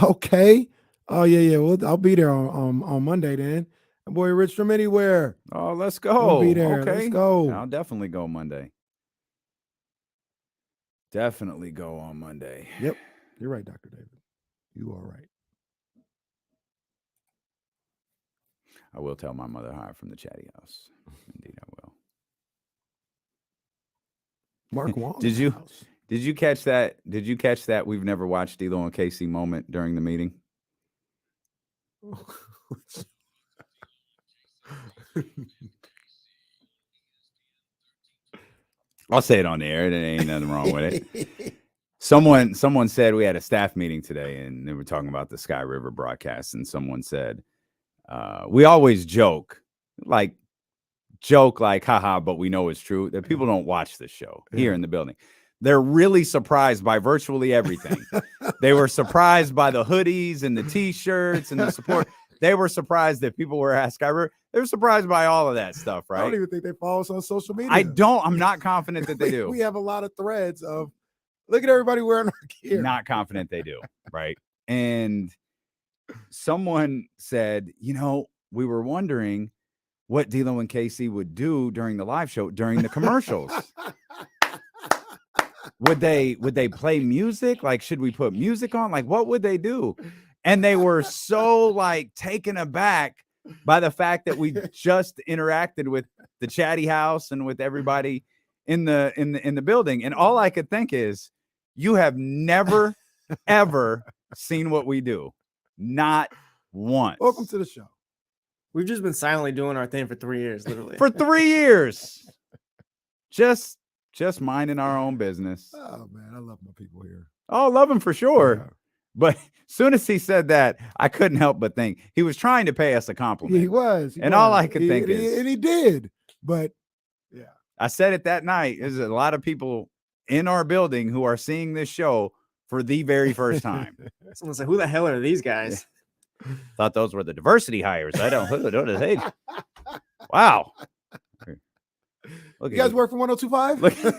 Okay. Oh yeah. Well, I'll be there on Monday then. Boy, Rich from anywhere. Oh, let's go. I'll be there. Okay. Let's go. I'll definitely go Monday. Definitely go on Monday. Yep. You're right, Dr. David. You are right. I will tell my mother hi from the chatty house. Indeed, I will. Mark Wong. Did you catch that? Did you catch that we've never watched D'Lo and Casey moment during the meeting? I'll say it on the air. There ain't nothing wrong with it. Someone said we had a staff meeting today, and they were talking about the Sky River broadcast, and someone said, we always joke like, haha, but we know it's true that people don't watch the show here in the building. they're really surprised by virtually everything. They were surprised by the hoodies and the T-shirts and the support. They were surprised that people were asking. They were surprised by all of that stuff, I don't right? even think they follow us on social media. I'm not confident that they do. We have a lot of threads of look at everybody wearing our gear. Not confident they do, right? And someone said, we were wondering what D'Lo and KC would do during the live show, during the commercials. Would they play music? Like, should we put music on? Like, what would they do? And they were so like taken aback by the fact that we just interacted with the chatty house and with everybody in the building. And all I could think is, you have never ever seen what we do. Not once. Welcome to the show. We've just been silently doing our thing for 3 years, literally. For 3 years. Just minding our own business. Oh man, I love my people here. Oh, love him for sure. Yeah. But as soon as he said that, I couldn't help but think he was trying to pay us a compliment. He was. And all I could think is, and he did. But yeah, I said it that night. There's a lot of people in our building who are seeing this show for the very first time. Someone said, "Who the hell are these guys?" Thought those were the diversity hires. I don't know. Hey, wow. Look, you guys work for 102.5? Look,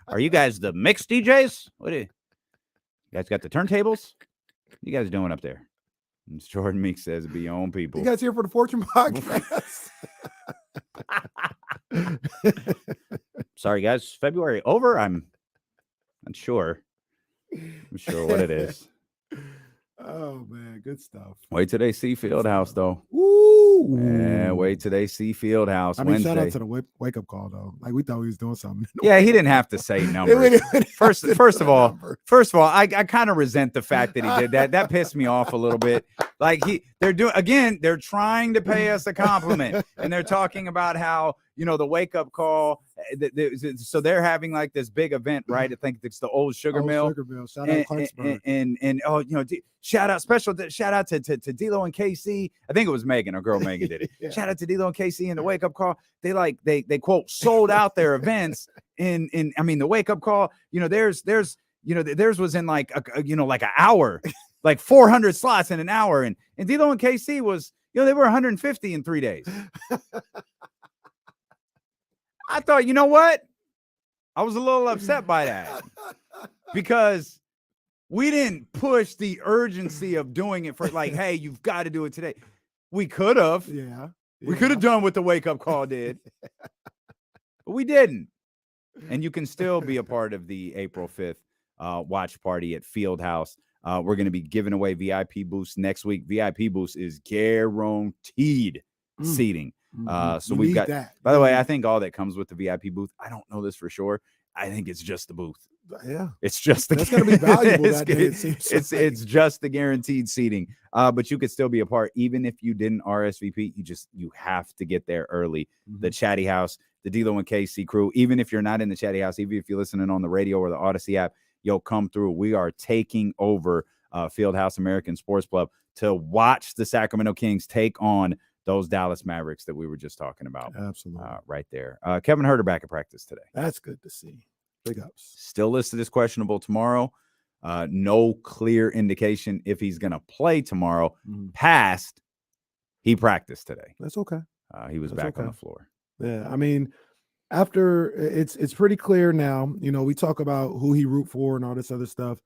are you guys the mixed DJs? What do you guys got the turntables? What you guys doing up there? And Jordan Meek says, "Be your own people." You guys here for the Fortune podcast? Sorry, guys. February over. I'm not sure. I'm sure what it is. Oh man, good stuff. Wait till they see Fieldhouse, though. Woo! Yeah, wait till they see Fieldhouse. I mean, Wednesday. shout out to the wake up call though. Like we thought he was doing something. Yeah, he didn't have to say numbers. First of all, I kind of resent the fact that he did that. That pissed me off a little bit. Like they're trying to pay us a compliment, and they're talking about how the wake up call. So they're having like this big event, right? I think it's the old sugar mill. Shout out Clarksburg. And shout out to D'Lo and KC. I think it was Megan, our girl Megan did it. Yeah. Shout out to D'Lo and KC and the wake up call. They quote sold out their events in the wake up call. Theirs was in like an hour, like 400 slots in an hour, and D'Lo and KC was they were 150 in 3 days. I thought, you know what? I was a little upset by that because we didn't push the urgency of doing it for like, hey, you've got to do it today. We could have. Yeah. We could have done what the wake up call did, but we didn't. And you can still be a part of the April 5th watch party at Fieldhouse. We're going to be giving away VIP booths next week. VIP booths is guaranteed seating. So we've got that. By the way, I think all that comes with the VIP booth. I don't know this for sure. I think it's just the booth. Yeah, it's just the. That's going to be valuable that day. It's just the guaranteed seating. But you could still be a part, even if you didn't RSVP. You have to get there early. Mm-hmm. The Chatty House, the D'Lo and KC crew. Even if you're not in the Chatty House, even if you're listening on the radio or the Odyssey app, you'll come through. We are taking over Fieldhouse American Sports Club to watch the Sacramento Kings take on those Dallas Mavericks that we were just talking about. Absolutely. Right there. Kevin Huerter back at practice today. That's good to see. Big ups. Still listed as questionable tomorrow. No clear indication if he's going to play tomorrow. Past, he practiced today. That's okay. He was back on the floor. Yeah, I mean, after it's pretty clear now. We talk about who he root for and all this other stuff.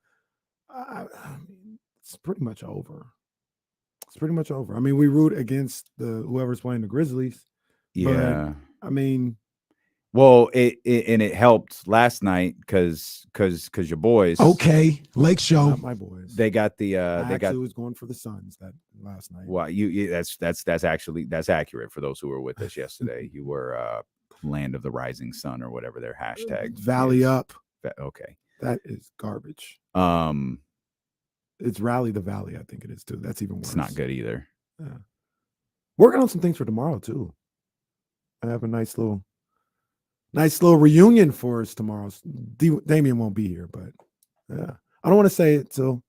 It's pretty much over. It's pretty much over. I mean, we root against whoever's playing the Grizzlies. Yeah. But, I mean, well, it helped last night because your boys. Okay, Lake Show. Not my boys. They got the was going for the Suns that last night. Well, that's accurate for those who were with us yesterday. You were Land of the Rising Sun or whatever their hashtag. Valley is. Up. Okay. That is garbage. It's Rally the Valley, I think it is too. That's even worse. It's not good either. Yeah. Working on some things for tomorrow too. I have a nice little reunion for us tomorrow. Damien won't be here, but yeah, I don't want to say it till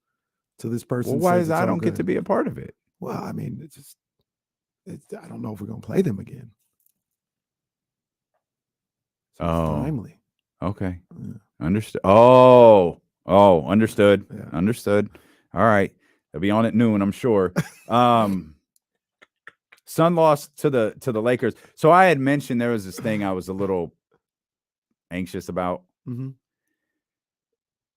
this person. Well, why is I don't get to be a part of it? Well, I mean, I don't know if we're gonna play them again. So it's timely. Okay. Yeah. Understood. Understood. Yeah. Understood. All right. They'll be on at noon, I'm sure. Sun lost to the Lakers. So I had mentioned there was this thing I was a little anxious about. Mm-hmm.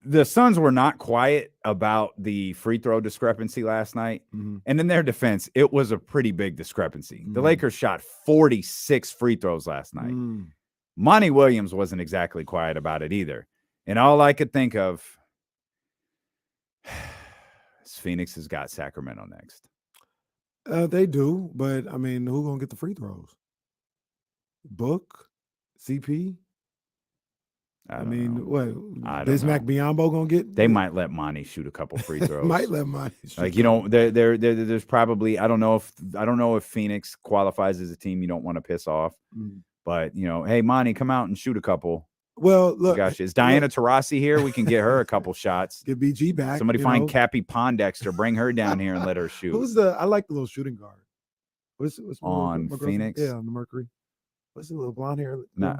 The Suns were not quiet about the free throw discrepancy last night. Mm-hmm. And in their defense, it was a pretty big discrepancy. The Mm. Lakers shot 46 free throws last night. Mm. Monty Williams wasn't exactly quiet about it either. And all I could think of is Phoenix has got Sacramento next. They do, but I mean, who gonna get the free throws? Book, CP. I mean, know. what? I don't Bismack know. Biyombo gonna get? They might let Monty shoot a couple free throws. Might let Monty shoot. Like, you know, there's probably I don't know if Phoenix qualifies as a team you don't want to piss off, but you know, hey Monty, come out and shoot a couple. Well, look, Gosh, is Diana Taurasi here? We can get her a couple shots. Get BG back. Somebody find Cappy Pondexter, bring her down here and let her shoot. Who's I like the little shooting guard. What's on my Phoenix? Yeah, on the Mercury. What's the little blonde hair? No,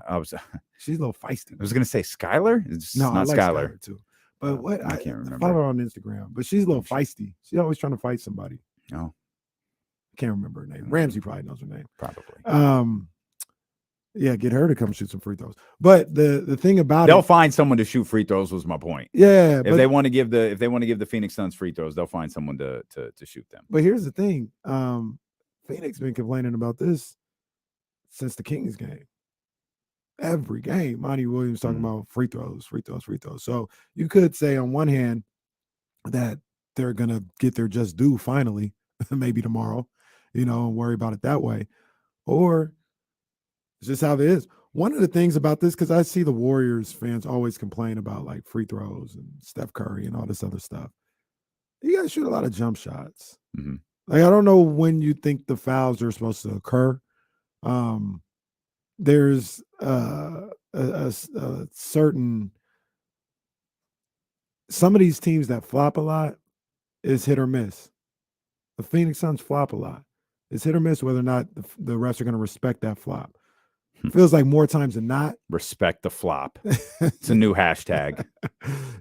she's a little feisty. I was gonna say Skylar. It's No, not I like Skylar too. But what I can't remember. Follow her on Instagram, but she's a little feisty. She's always trying to fight somebody. Oh, I can't remember her name. Ramsey probably knows her name. probably. Yeah, get her to come shoot some free throws. But the thing about They'll find someone to shoot free throws. Was my point. Yeah, If they want to give the Phoenix Suns free throws, they'll find someone to shoot them. But here's the thing: Phoenix been complaining about this since the Kings game. Every game, Monty Williams talking about free throws. So you could say on one hand that they're gonna get their just due finally, maybe tomorrow, you know, and worry about it that way, or it's just how it is. One of the things about this, because I see the Warriors fans always complain about like free throws and Steph Curry and all this other stuff. You guys shoot a lot of jump shots. Mm-hmm. Like, I don't know when you think the fouls are supposed to occur. There's a certain some of these teams that flop a lot is hit or miss. The Phoenix Suns flop a lot. It's hit or miss whether or not the refs are going to respect that flop. Feels like more times than not. Respect the flop. It's a new hashtag.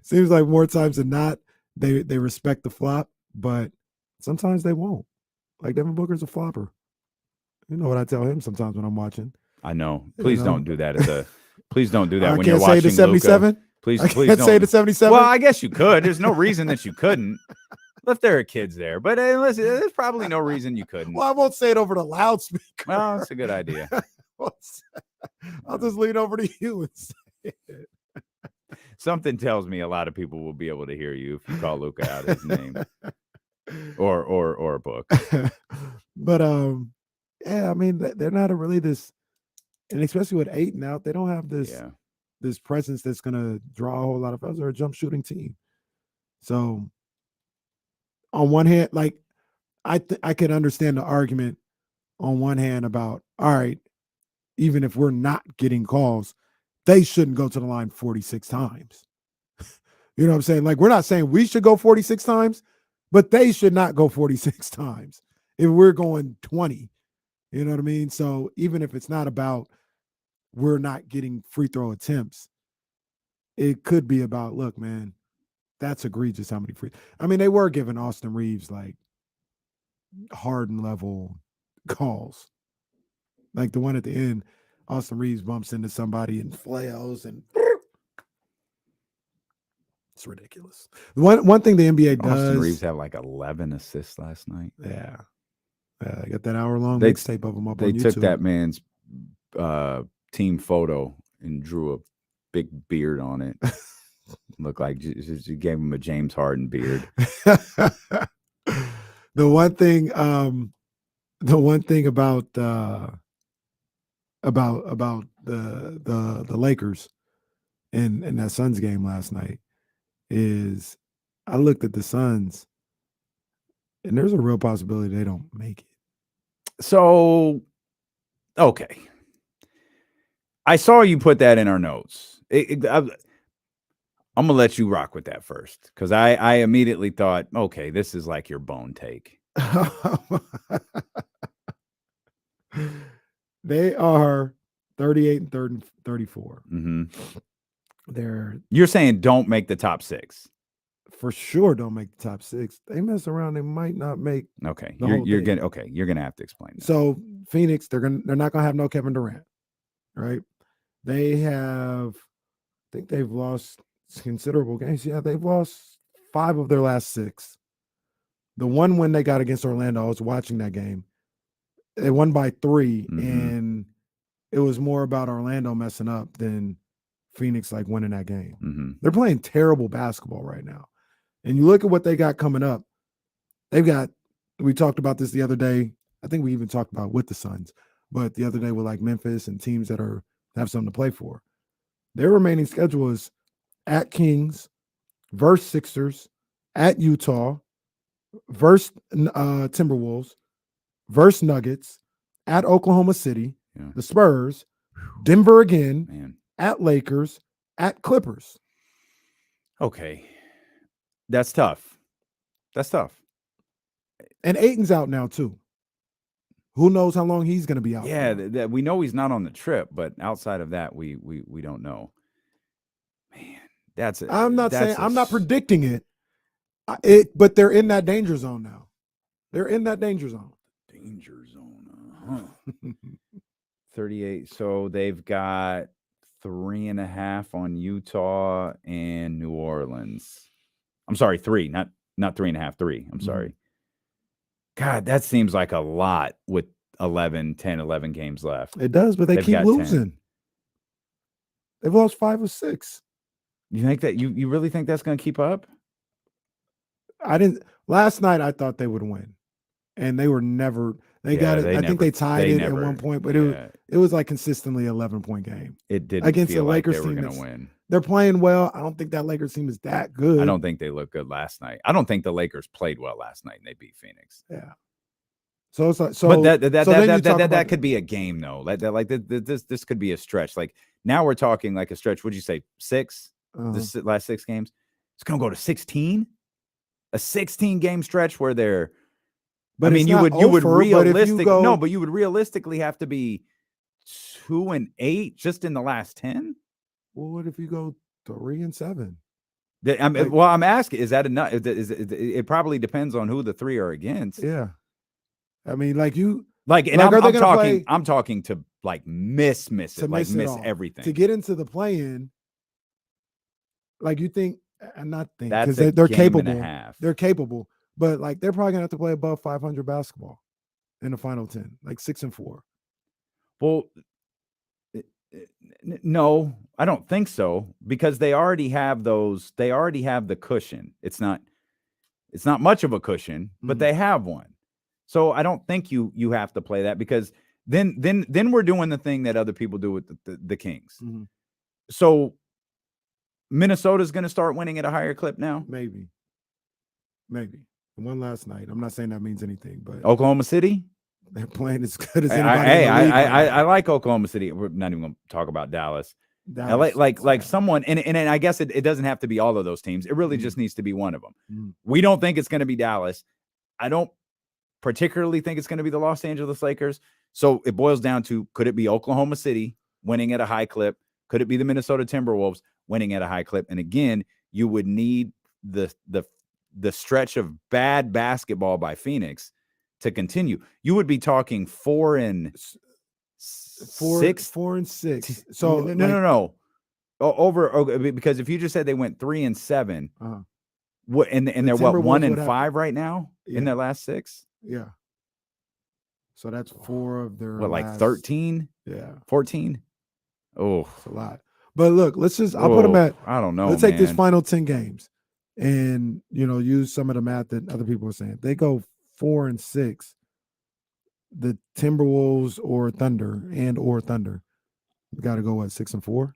Seems like more times than not they respect the flop, but sometimes they won't. Like Devin Booker's a flopper. You know what I tell him sometimes when I'm watching. I know. Please don't do that. Please don't do that when you're watching. watching Say the 77. Please, I please can't don't say the 77. Well, I guess you could. There's no reason that you couldn't. If there are kids there, but listen, there's probably no reason you couldn't. Well, I won't say it over the loudspeaker. Well, that's a good idea. I'll just lean over to you and say it. Something tells me a lot of people will be able to hear you if you call Luka out his name or a book. But yeah, I mean, they're not really this, and especially with Ayton out, they don't have this presence that's gonna draw a whole lot of fouls. They're a jump shooting team. So on one hand, like I could understand the argument on one hand about, all right, even if we're not getting calls, they shouldn't go to the line 46 times. You know what I'm saying? Like, we're not saying we should go 46 times, but they should not go 46 times if we're going 20. You know what I mean? So even if it's not about we're not getting free throw attempts, it could be about, look, man, that's egregious how many free. I mean, they were giving Austin Reeves like Harden level calls. Like the one at the end, Austin Reeves bumps into somebody and flails, and it's ridiculous. One thing the NBA does. Austin Reeves had like 11 assists last night. Yeah. I got that hour-long mixtape of him up on YouTube. They took that man's team photo and drew a big beard on it. Looked like you gave him a James Harden beard. The one thing about the Lakers and that Suns game last night is I looked at the Suns and there's a real possibility they don't make it. So, okay. I saw you put that in our notes. I'm going to let you rock with that first because I immediately thought, okay, this is like your bone take. They are 38 and 34. Mm-hmm. You're saying don't make the top 6. for sure don't make the top 6. They mess around, they might not make. Okay, The whole thing. You're gonna have to explain that. So Phoenix, they're not gonna have no Kevin Durant, right? They have, I think they've lost considerable games. Yeah, they've lost 5 of their last 6. The one win they got against Orlando, I was watching that game. They won by 3, and it was more about Orlando messing up than Phoenix like winning that game. They're playing terrible basketball right now. And you look at what they got coming up. We talked about this the other day. I think we even talked about with the Suns, but the other day with like Memphis and teams that have something to play for. Their remaining schedule is at Kings, versus Sixers, at Utah, versus Timberwolves, versus Nuggets, at Oklahoma City, the Spurs, Denver again, at Lakers, at Clippers. Okay. That's tough. And Ayton's out now too. Who knows how long he's going to be out? Yeah, we know he's not on the trip, but outside of that, we don't know. Man, I'm not predicting it. But they're in that danger zone now. They're in that danger zone. Danger zone. 38. So they've got 3.5 on Utah and New Orleans. I'm sorry, 3, not 3.5, 3. I'm sorry. God, that seems like a lot with 11 games left. It does, but they've keep losing. 10. They've lost 5 or 6. You think that you really think that's going to keep up? Last night I thought they would win. And they were never. They got it. I think they tied it at one point, but it was like consistently 11-point game. It didn't against feel the Lakers like they were team. going to win. They're playing well. I don't think that Lakers team is that good. I don't think they looked good last night. I don't think the Lakers played well last night and they beat Phoenix. Yeah. So it's like but that could be a game though. This could be a stretch. Like now we're talking like a stretch. Would you say 6? This last 6 games? It's going to go to 16. A 16-game stretch where they're. But I mean, you would realistically have to be 2-8 just in the last 10. Well, what if you go 3-7? I'm asking, is that enough? It probably depends on who the 3 are against. Yeah, I mean, I'm talking to like miss everything to get into the play-in. Like you think, and not think because they're capable. They're capable. But like they're probably gonna have to play above 500 basketball in the final 10, like 6-4. Well, no, I don't think so because they already have those. They already have the cushion. It's not much of a cushion, but they have one. So I don't think you have to play that because then we're doing the thing that other people do with the Kings. So Minnesota's going to start winning at a higher clip now. Maybe. One last night. I'm not saying that means anything, but Oklahoma City, they're playing as good as anybody. I like Oklahoma City. We're not even going to talk about Dallas. Like someone, and I guess it doesn't have to be all of those teams. It really just needs to be one of them. We don't think it's going to be Dallas. I don't particularly think it's going to be the Los Angeles Lakers. So it boils down to, could it be Oklahoma City winning at a high clip? Could it be the Minnesota Timberwolves winning at a high clip? And again, you would need the stretch of bad basketball by Phoenix to continue. You would be talking 4 and 6. 4 and 6. So no. Because if you just said they went 3-7, what and they're what 1-5 right now in their last 6? Yeah. So that's 4 of their like 13? Yeah. 14? Oh, it's a lot. But look, I'll put them at, I don't know. Let's take this final 10 games and, use some of the math that other people are saying. They go 4 and 6. The Timberwolves or Thunder got to go at 6-4.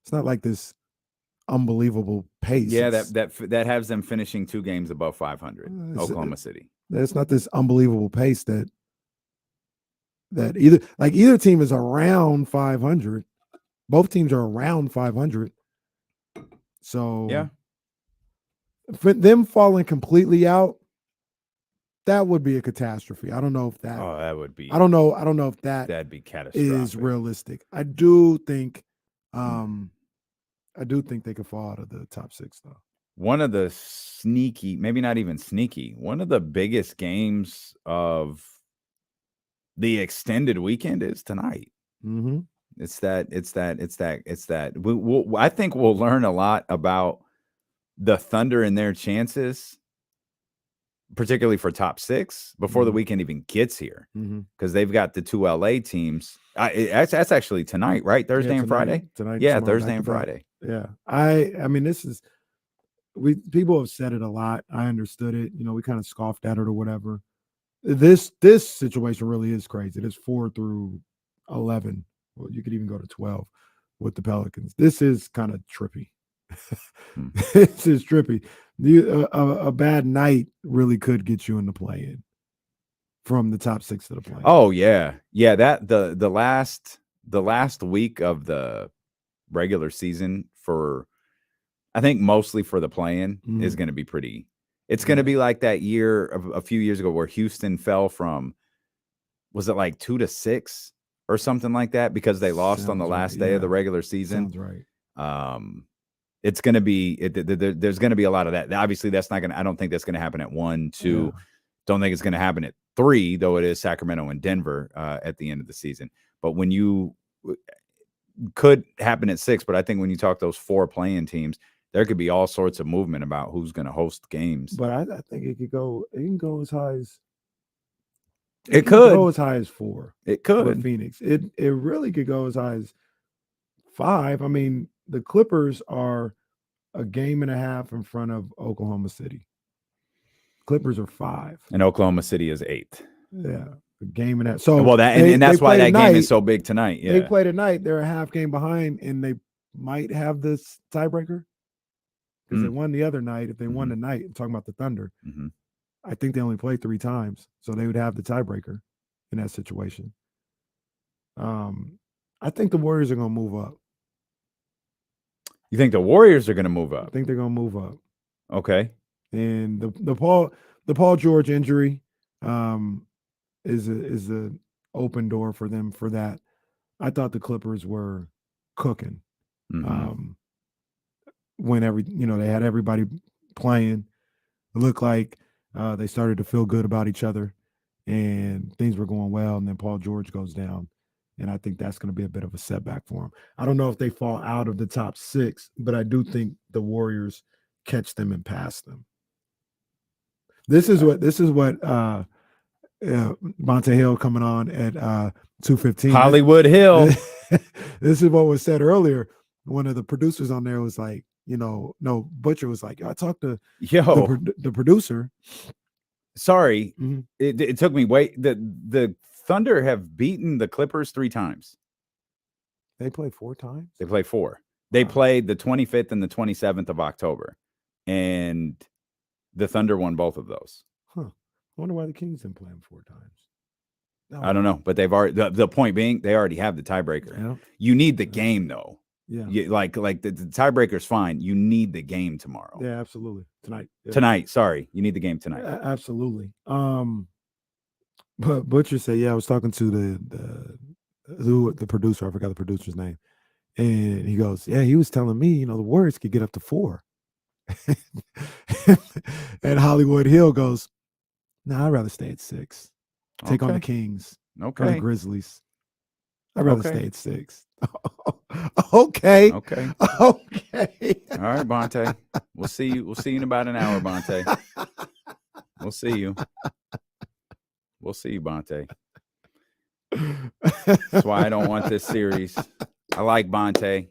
It's not like this unbelievable pace. Yeah, that has them finishing 2 games above 500. Oklahoma City. It's not this unbelievable pace that either team is around 500. Both teams are around 500. So yeah, for them falling completely out, that would be a catastrophe. I don't know if that. Oh, that would be. I don't know if that'd be catastrophic. Is realistic. I do think I do think they could fall out of the top 6 though. One of the sneaky, maybe not even sneaky, one of the biggest games of the extended weekend is tonight. Mm-hmm. It's that. I think we'll learn a lot about the Thunder and their chances, particularly for top 6, before the weekend even gets here, because they've got the 2 LA teams. That's actually tonight, right? Thursday and Friday. Tonight, yeah, tomorrow, Thursday and back-to-back. Friday. Yeah, I mean, this is people have said it a lot. I understood it. We kind of scoffed at it or whatever. This situation really is crazy. It is 4 through 11. Well, you could even go to 12 with the Pelicans. This is kind of trippy. This is trippy. A bad night really could get you in the play-in from the top 6 to the play-in. Oh yeah. That the last week of the regular season for, I think mostly for the play-in, is going to be pretty. It's going to be like that year of a few years ago where Houston fell from, was it like 2 to 6 or something like that, because they lost on the last day of the regular season. Sounds right. It's going to be, there's going to be a lot of that. Obviously, that's not going to, I don't think that's going to happen at 1, 2. Yeah. Don't think it's going to happen at 3, though it is Sacramento and Denver at the end of the season. But when you could happen at 6, but I think when you talk those 4 playing teams, there could be all sorts of movement about who's going to host games. But I think it can go as high as it could go as high as 4. It could. For Phoenix. It really could go as high as 5. I mean, the Clippers are a game and a half in front of Oklahoma City. Clippers are 5. And Oklahoma City is 8. Yeah. A game and a half. So well, and that's why that game is so big tonight. Yeah. They play tonight. They're a half game behind, and they might have this tiebreaker. Because they won the other night. If they won tonight, I'm talking about the Thunder, I think they only played 3 times. So they would have the tiebreaker in that situation. I think the Warriors are going to move up. You think the Warriors are going to move up? I think they're going to move up. Okay. And the Paul George injury is a open door for them for that. I thought the Clippers were cooking. When they had everybody playing, it looked like they started to feel good about each other and things were going well. And then Paul George goes down. And I think that's going to be a bit of a setback for them. I don't know if they fall out of the top 6, but I do think the Warriors catch them and pass them. This is what Bonta Hill coming on at 2:15. Hollywood Hill. This is what was said earlier. One of the producers on there was like, Butcher was like, I talked to the producer. Sorry, it took me the Thunder have beaten the Clippers 3 times. They played 4 times? They played 4. They played the 25th and the 27th of October. And the Thunder won both of those. Huh. I wonder why the Kings didn't play them 4 times. I don't know, but they've already, the point being, they already have the tiebreaker. Yeah. You need the game, though. Yeah. Like the tiebreaker's fine. You need the game tomorrow. Yeah, absolutely. Tonight. Yeah. Tonight. Sorry. You need the game tonight. Absolutely. But Butcher said, I was talking to the producer. I forgot the producer's name. And he goes, he was telling me, the Warriors could get up to 4. And Hollywood Hill goes, I'd rather stay at 6. Take on the Kings. Okay. Or the Grizzlies. I'd rather stay at 6. Okay. All right, Bonta. We'll see you in about an hour, Bonta. We'll see you. We'll see you, Bonta. That's why I don't want this series. I like Bonta.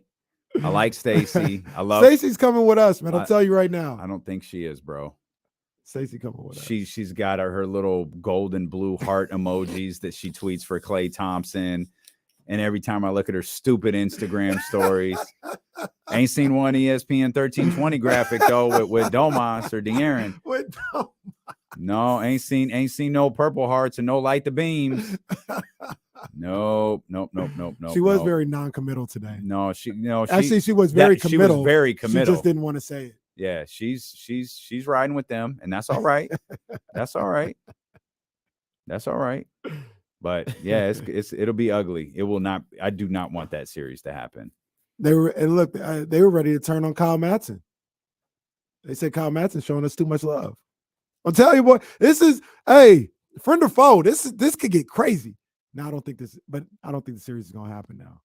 I like Stacey. I love Stacey's coming with us, man. I'll tell you right now. I don't think she is, bro. Stacey coming with us. She's got her little gold and blue heart emojis that she tweets for Klay Thompson. And every time I look at her stupid Instagram stories, ain't seen one ESPN 1320 graphic though with Domas or De'Aaron. No, ain't seen no purple hearts and no light the beams. Nope. She was very non-committal today. She was very committal. She was very committal. She just didn't want to say it. Yeah, she's riding with them, and that's all right. That's all right. But yeah, it'll be ugly. It will not. I do not want that series to happen. They were ready to turn on Kyle Matson. They said Kyle Matson showing us too much love. I'll tell you what, this is friend or foe. This could get crazy. Now I don't think the series is gonna happen now.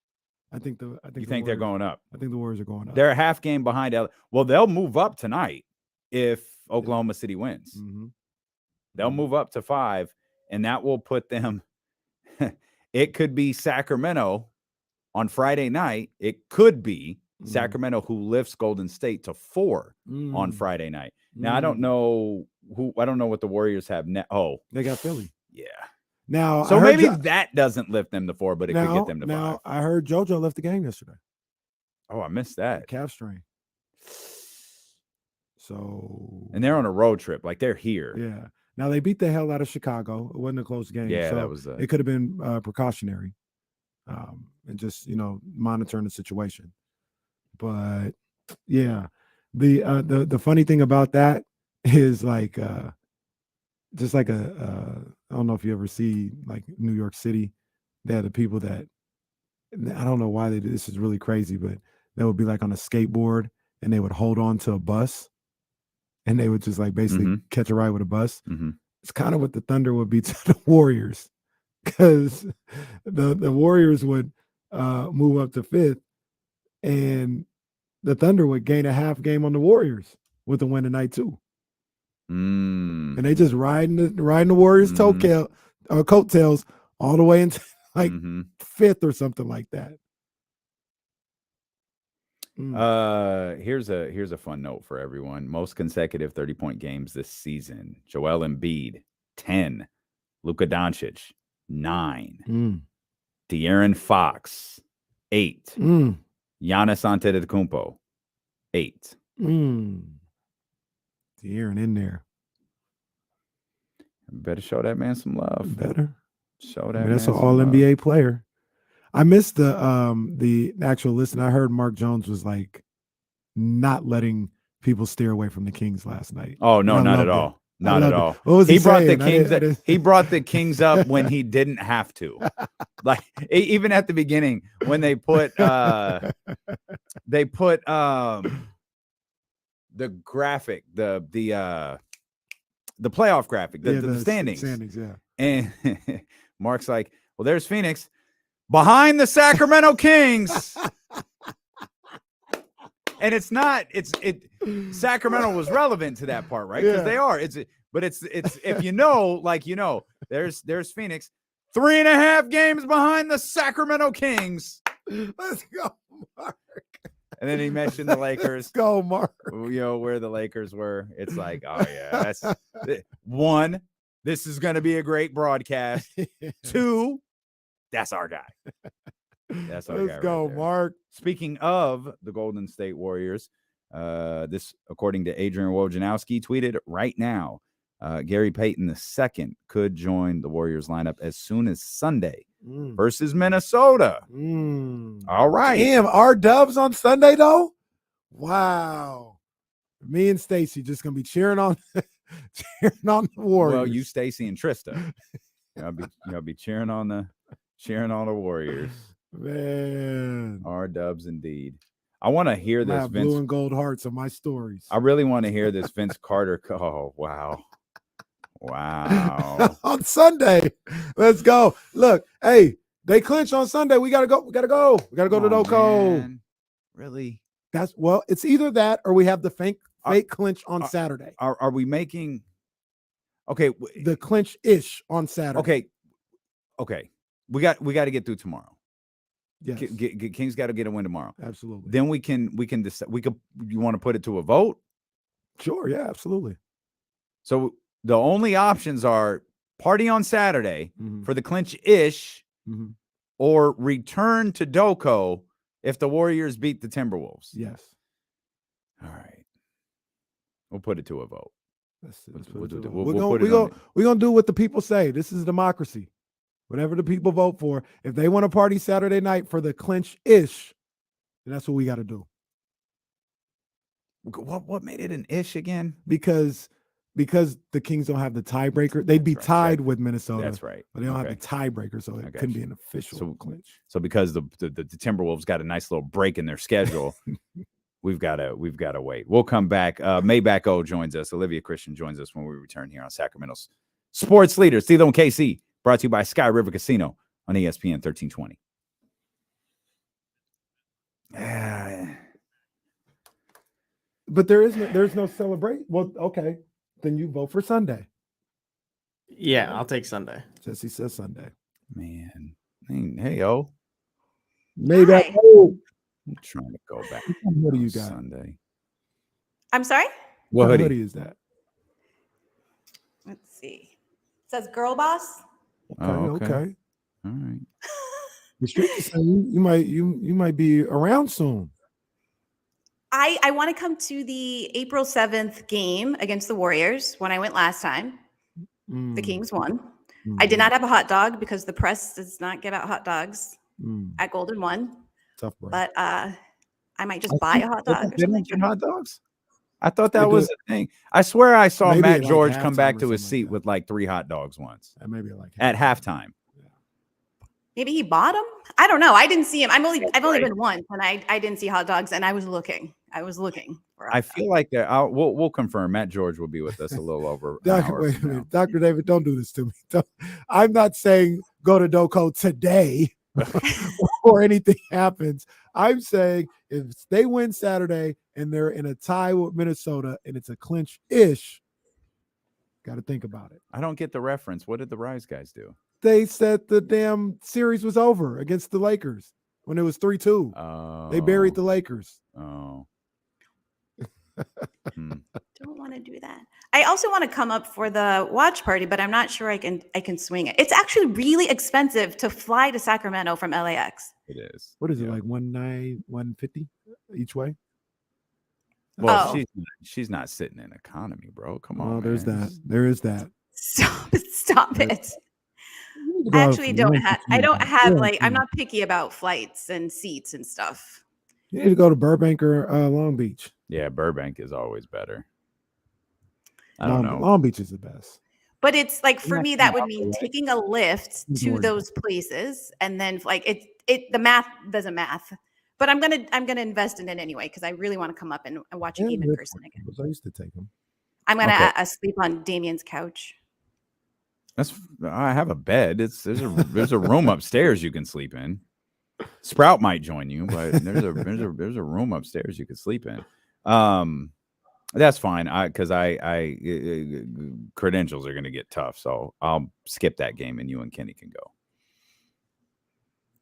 I think they're going up? I think the Warriors are going up. They're a half game behind. Well, they'll move up tonight if Oklahoma City wins. Mm-hmm. They'll move up to 5, and that will put them. It could be Sacramento on Friday night. It could be Sacramento who lifts Golden State to 4 on Friday night. Now I don't know what the Warriors have now. Oh, they got Philly. Yeah. Now, so maybe that doesn't lift them to 4, but it could get them to 5. Now, I heard JoJo left the game yesterday. Oh, I missed that. Calf strain. So. And they're on a road trip. Like, they're here. Yeah. Now, they beat the hell out of Chicago. It wasn't a close game. Yeah, so that was. It could have been precautionary, and just monitoring the situation. But yeah, the funny thing about that is like. Just like I don't know if you ever see like New York City, they have the people that, I don't know why they do this, is really crazy, but they would be like on a skateboard and they would hold on to a bus and they would just like basically catch a ride with a bus. Mm-hmm. It's kind of what the Thunder would be to the Warriors, because the Warriors would move up to 5th and the Thunder would gain a half game on the Warriors with a win tonight too. And they just riding the Warriors' coattails all the way into like 5th or something like that. Here's a fun note for everyone. Most consecutive 30-point games this season: Joel Embiid 10, Luka Doncic 9, De'Aaron Fox 8, Giannis Antetokounmpo 8. De'Aaron in there. Better show that man some love. Better show that. That's an all NBA player. I missed the actual listen. I heard Mark Jones was like not letting people steer away from the Kings last night. Oh no, not at all. Not at all. What was he brought saying? The Kings. He brought the Kings up when he didn't have to. Like even at the beginning when they put the graphic, the playoff graphic, the standings. Standings, yeah. And Mark's like, well, there's Phoenix behind the Sacramento Kings. And Sacramento was relevant to that part, right? Because they are. It's if there's Phoenix 3.5 games behind the Sacramento Kings. Let's go, Mark. And then he mentioned the Lakers. Let's go, Mark. Where the Lakers were. It's like, oh yeah, that's 1. This is going to be a great broadcast. 2, that's our guy. That's our guy. Let's go, right there. Mark. Speaking of the Golden State Warriors, this, according to Adrian Wojnarowski, tweeted right now, Gary Payton II could join the Warriors lineup as soon as Sunday versus Minnesota. All right. Damn, our Dubs on Sunday, though? Wow. Me and Stacy just going to be cheering on the Warriors. Well, you, Stacy, and Trista. I'll be cheering on the Warriors. Man. Our Dubs indeed. I want to hear this, Vince. Blue and gold hearts are my stories. I really want to hear this Vince Carter. Oh, wow. Wow. On Sunday. Let's go. Look, hey, they clinch on Sunday. We gotta go. We gotta go to Doco. Man. Really? It's either that or we have the fake clinch on Saturday. Are we making the clinch-ish on Saturday? Okay. We got to get through tomorrow. Yes. Kings got to get a win tomorrow. Absolutely. Then we can decide. You want to put it to a vote? Sure. Yeah, absolutely. So the only options are party on Saturday for the clinch-ish or return to Doco if the Warriors beat the Timberwolves. Yes. All right. We'll put it to a vote. We're going to do what the people say. This is democracy. Whatever the people vote for. If they want to party Saturday night for the clinch-ish, then that's what we got to do. What made it an ish again? Because because the Kings don't have the tiebreaker, they'd be That's right. tied with Minnesota. That's right. But they don't Okay. have the tiebreaker, so I it got couldn't you. be an official So- clinch. So because the Timberwolves got a nice little break in their schedule, we've got to wait. We'll come back. Maybach O joins us. Olivia Christian joins us when we return here on Sacramento's Sports Leader, Steve and KC, brought to you by Sky River Casino on ESPN 1320. But there's no celebrate. Well, okay. Then you vote for Sunday. Yeah, I'll take Sunday. Jesse says Sunday. Man. Hey, yo. Maybe Hi. I'm trying to go back. What do you on got? Sunday. I'm sorry? What What hoodie? hoodie is that? Let's see. It says Girl Boss. Oh, okay. Okay. All right. The street is saying you might be around soon. I want to come to the April 7th game against the Warriors when I went last time. The Kings won. I did not have a hot dog because the press does not give out hot dogs at Golden One. Tough break. But I might just buy a hot dog or They don't something. get hot dogs? I thought They that do. was a thing. I swear I saw Maybe Matt at, like, George come halftime back or to his something seat like that. with like 3 hot dogs once Maybe like at halftime. Maybe he bought them. I don't know. I didn't see him. I've only right. been once, and I didn't see hot dogs, and I was looking. For I hot feel like we'll confirm. Matt George will be with us a little over an Doc, hour wait a from now. minute. Dr. David, don't do this to me. I'm not saying go to Doco today or anything happens. I'm saying if they win Saturday and they're in a tie with Minnesota and it's a clinch-ish, got to think about it. I don't get the reference. What did the Rise guys do? They said the damn series was over against the Lakers when it was 3-2. Oh, They buried the Lakers. Oh. Don't want to do that. I also want to come up for the watch party, but I'm not sure I can swing it. It's actually really expensive to fly to Sacramento from LAX. It is. What is it, Yeah. like 150 each way? Well, Oh. she's not sitting in economy, bro. Come on. Oh, there's man. that. There is that. Stop it. You need to I go actually from don't one have. to I two. don't have Yeah, like. I'm yeah. not picky about flights and seats and stuff. You need to go to Burbank or Long Beach. Yeah, Burbank is always better. I don't know. Long Beach is the best. But it's like for Not me too that would out mean the way. taking a lift Don't to worry those places, and then like the math doesn't math. But I'm gonna invest in it anyway because I really want to come up and watch a game in they're person again. I used to take them. I'm gonna Okay. sleep on Damien's couch. I have a bed. There's a room upstairs you can sleep in. Sprout might join you, but there's a room upstairs you can sleep in. That's fine. Because credentials are gonna get tough, so I'll skip that game and you and Kenny can go.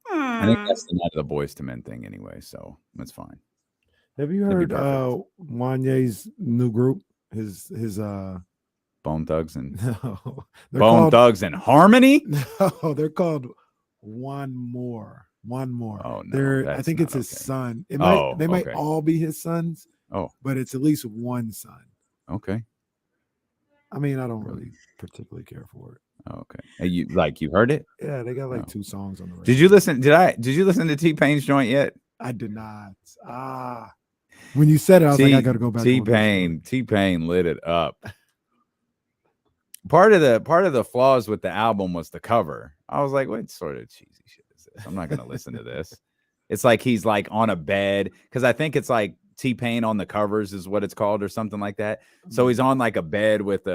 I think that's the night of the boys to men thing anyway, so that's fine. Have you That'd be heard Wanye's new group? His Bone Thugs and no, they're Bone called, Thugs and Harmony. No, they're called One More. Oh no, They're I that's think not it's his okay. son. Oh, They might okay. all be his sons. Oh. But it's at least one son. Okay. I mean, I don't really particularly care for it. Okay. And you heard it? Yeah, they got like Oh. 2 songs on the radio. Did you listen? Did you listen to T-Pain's joint yet? I did not. When you said it, I was like, I gotta go back. T-Pain lit it up. Part of the flaws with the album was the cover. I was like, what sort of cheesy shit is this? I'm not gonna listen to this. It's like he's like on a bed because I think it's like T-Pain on the covers is what it's called or something like that. So he's on like a bed with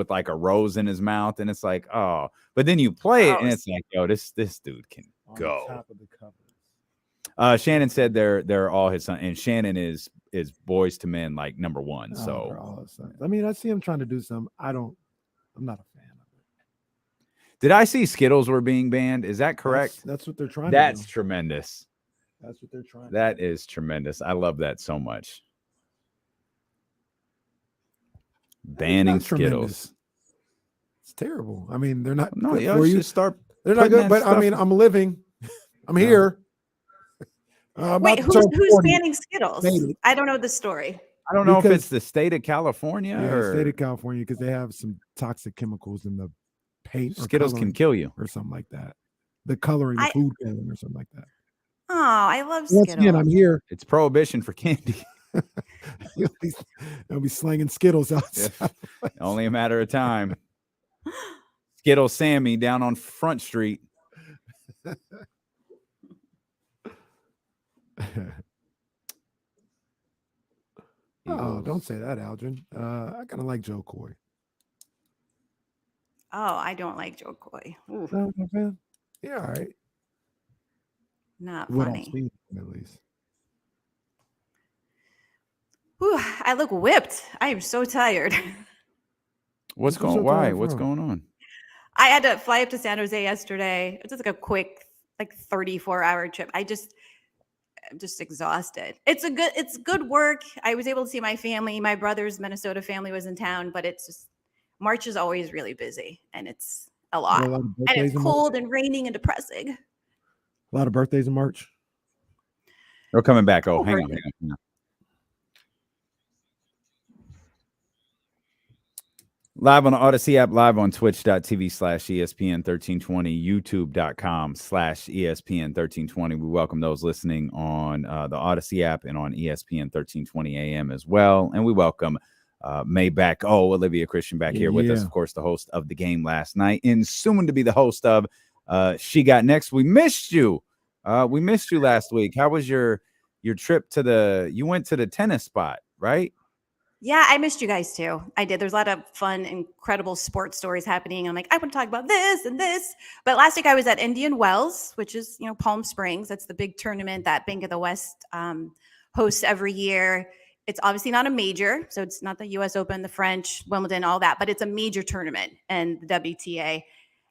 like a rose in his mouth, and it's like, oh, but then you play it and it's like, yo, this dude can On go. the top of the covers. Shannon said they're all his son, and Shannon is Boys to Men like number 1. Oh, So they're all his sons. I mean, I see him trying to do some. I'm not a fan of it. did I see Skittles were being banned? Is that correct? That's what they're trying That's to do. tremendous. That's what they're trying That is tremendous. I love that so much. Banning That's Skittles. tremendous. It's terrible. I mean, they're not No, good y'all for you. should start. They're not putting good, that but I stuff- mean, I'm living. I'm here. I'm Wait, about to turn who's 40. banning Skittles? Made it. I don't know the story. I don't know if because- it's the state of California Yeah, or state of California, because they have some toxic chemicals in the paint. or Skittles can coloring kill you. or something like that. The coloring, the I- food coloring, or something like that. Oh, I love Once Skittles. again, I'm here. It's prohibition for candy. They'll be slinging Skittles outside. Only a matter of time. Skittle Sammy down on Front Street. Oh, don't say that, Aldrin. I kind of like Joe Coy. Oh, I don't like Joe Coy. Ooh, No, man. Yeah, all right. not What I've funny. seen, at least. Ooh, I look whipped. I am so tired. What's What's going? so Why? tired What's from? going on? I had to fly up to San Jose yesterday. It was just like a quick, like 34-hour trip. I'm just exhausted. It's good work. I was able to see my family. My brother's Minnesota family was in town, but it's just March is always really busy and it's a lot. There are a lot of And birthdays it's in March. cold and raining and depressing. A lot of birthdays in March. We're coming back. Oh, Oh, hang on. birthday. Live on the Odyssey app, live on twitch.tv/ESPN1320, youtube.com/ESPN1320. We welcome those listening on the Odyssey app and on ESPN 1320 AM as well. And we welcome May back. Oh, Olivia Christian back here with us, Yeah. of course, the host of the game last night and soon to be the host of She Got Next. We missed you. We missed you last week. How was your trip to you went to the tennis spot, right? Yeah, I missed you guys too. I did. There's a lot of fun, incredible sports stories happening. I'm like, I want to talk about this and this. But last week I was at Indian Wells, which is, Palm Springs. That's the big tournament that Bank of the West hosts every year. It's obviously not a major, so it's not the U.S. Open, the French, Wimbledon, all that, but it's a major tournament and the WTA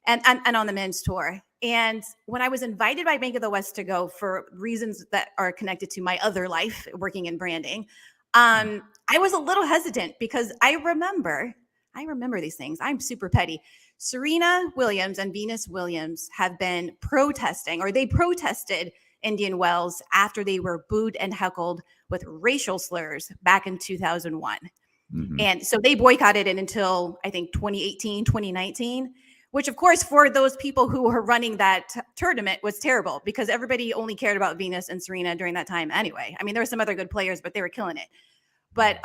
and on the men's tour. And when I was invited by Bank of the West to go for reasons that are connected to my other life, working in branding, I was a little hesitant because I remember these things. I'm super petty. Serena Williams and Venus Williams have been protesting, or they protested Indian Wells after they were booed and heckled with racial slurs back in 2001. Mhm. And so they boycotted it until I think 2018, 2019, which of course for those people who were running that tournament was terrible because everybody only cared about Venus and Serena during that time anyway. I mean, there were some other good players, but they were killing it. But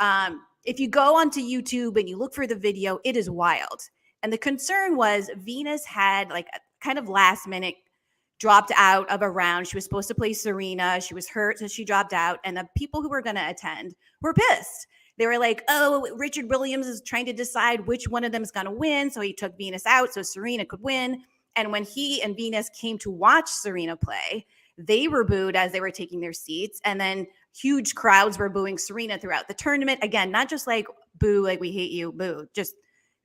if you go onto YouTube and you look for the video, it is wild. And the concern was Venus had like a kind of last minute dropped out of a round. She was supposed to play Serena. She was hurt, so she dropped out. And the people who were going to attend were pissed. They were like, oh, Richard Williams is trying to decide which one of them is going to win. So he took Venus out so Serena could win. And when he and Venus came to watch Serena play, they were booed as they were taking their seats. And then huge crowds were booing Serena throughout the tournament. Again, not just like boo, like we hate you, boo, just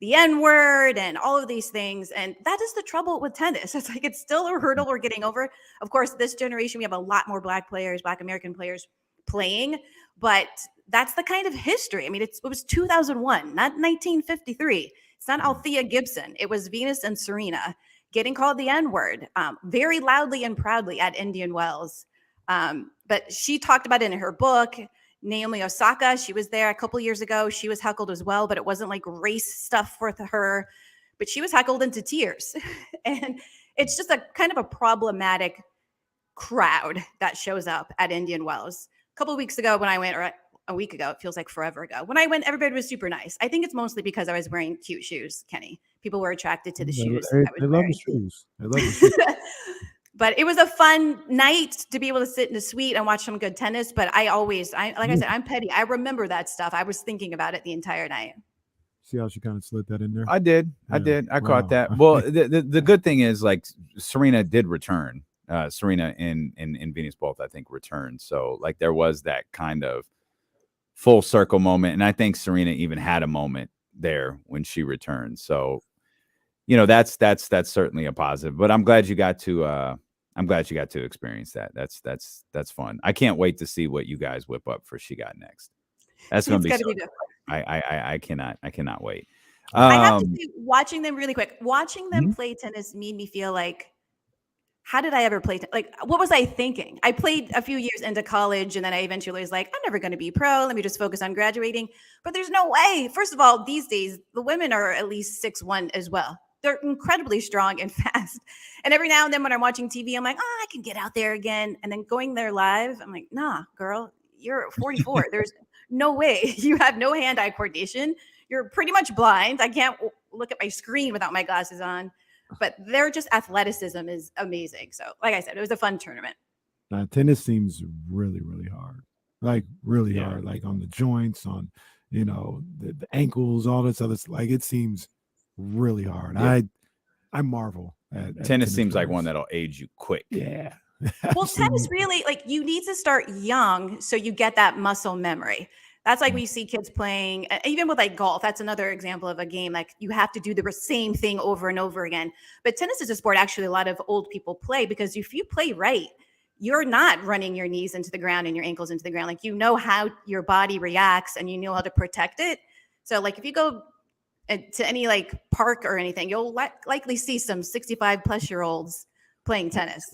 the N-word and all of these things. And that is the trouble with tennis. It's like, it's still a hurdle we're getting over. Of course, this generation, we have a lot more Black American players playing, but that's the kind of history. I mean, it was 2001, not 1953. It's not Althea Gibson. It was Venus and Serena getting called the N-word very loudly and proudly at Indian Wells. But she talked about it in her book. Naomi Osaka, she was there a couple years ago. She was heckled as well, but it wasn't like race stuff with her. But she was heckled into tears. And it's just a kind of a problematic crowd that shows up at Indian Wells. A couple of weeks ago when I went, or a week ago, it feels like forever ago. When I went, everybody was super nice. I think it's mostly because I was wearing cute shoes, Kenny. People were attracted to the shoes. They love the shoes. They love the shoes. But it was a fun night to be able to sit in the suite and watch some good tennis. But I said, I'm petty. I remember that stuff. I was thinking about it the entire night. See how she kind of slid that in there? I did. Yeah. I caught Wow. that. Well, the good thing is like Serena did return. Serena and Venus both, I think, returned. So like there was that kind of full circle moment. And I think Serena even had a moment there when she returned. So, that's certainly a positive. But I'm glad you got to experience that. That's fun. I can't wait to see what you guys whip up for She Got Next. That's gonna be different. I cannot wait. I have to say, watching them really quick, watching them play tennis made me feel like, how did I ever play? Like, what was I thinking? I played a few years into college, and then I eventually was like, I'm never going to be pro. Let me just focus on graduating. But there's no way. First of all, these days, the women are at least 6'1" as well. They're incredibly strong and fast. And every now and then when I'm watching TV, I'm like, I can get out there again. And then going there live, I'm like, nah, girl, you're 44. There's no way you have no hand-eye coordination. You're pretty much blind. I can't look at my screen without my glasses on. But their just athleticism is amazing. So, like I said, it was a fun tournament. Now, tennis seems really, really hard. Like really hard. Like on the joints, on the ankles, all this other. Like it seems really hard. Yeah. I marvel at tennis seems like players. one that'll age you quick. Yeah. Well, tennis really, like, you need to start young so you get that muscle memory. That's like we see kids playing, even with like golf. That's another example of a game. Like you have to do the same thing over and over again. But tennis is a sport actually a lot of old people play, because if you play right, you're not running your knees into the ground and your ankles into the ground. Like, you know how your body reacts and you know how to protect it. So like if you go to any like park or anything, you'll likely see some 65 plus year olds playing tennis.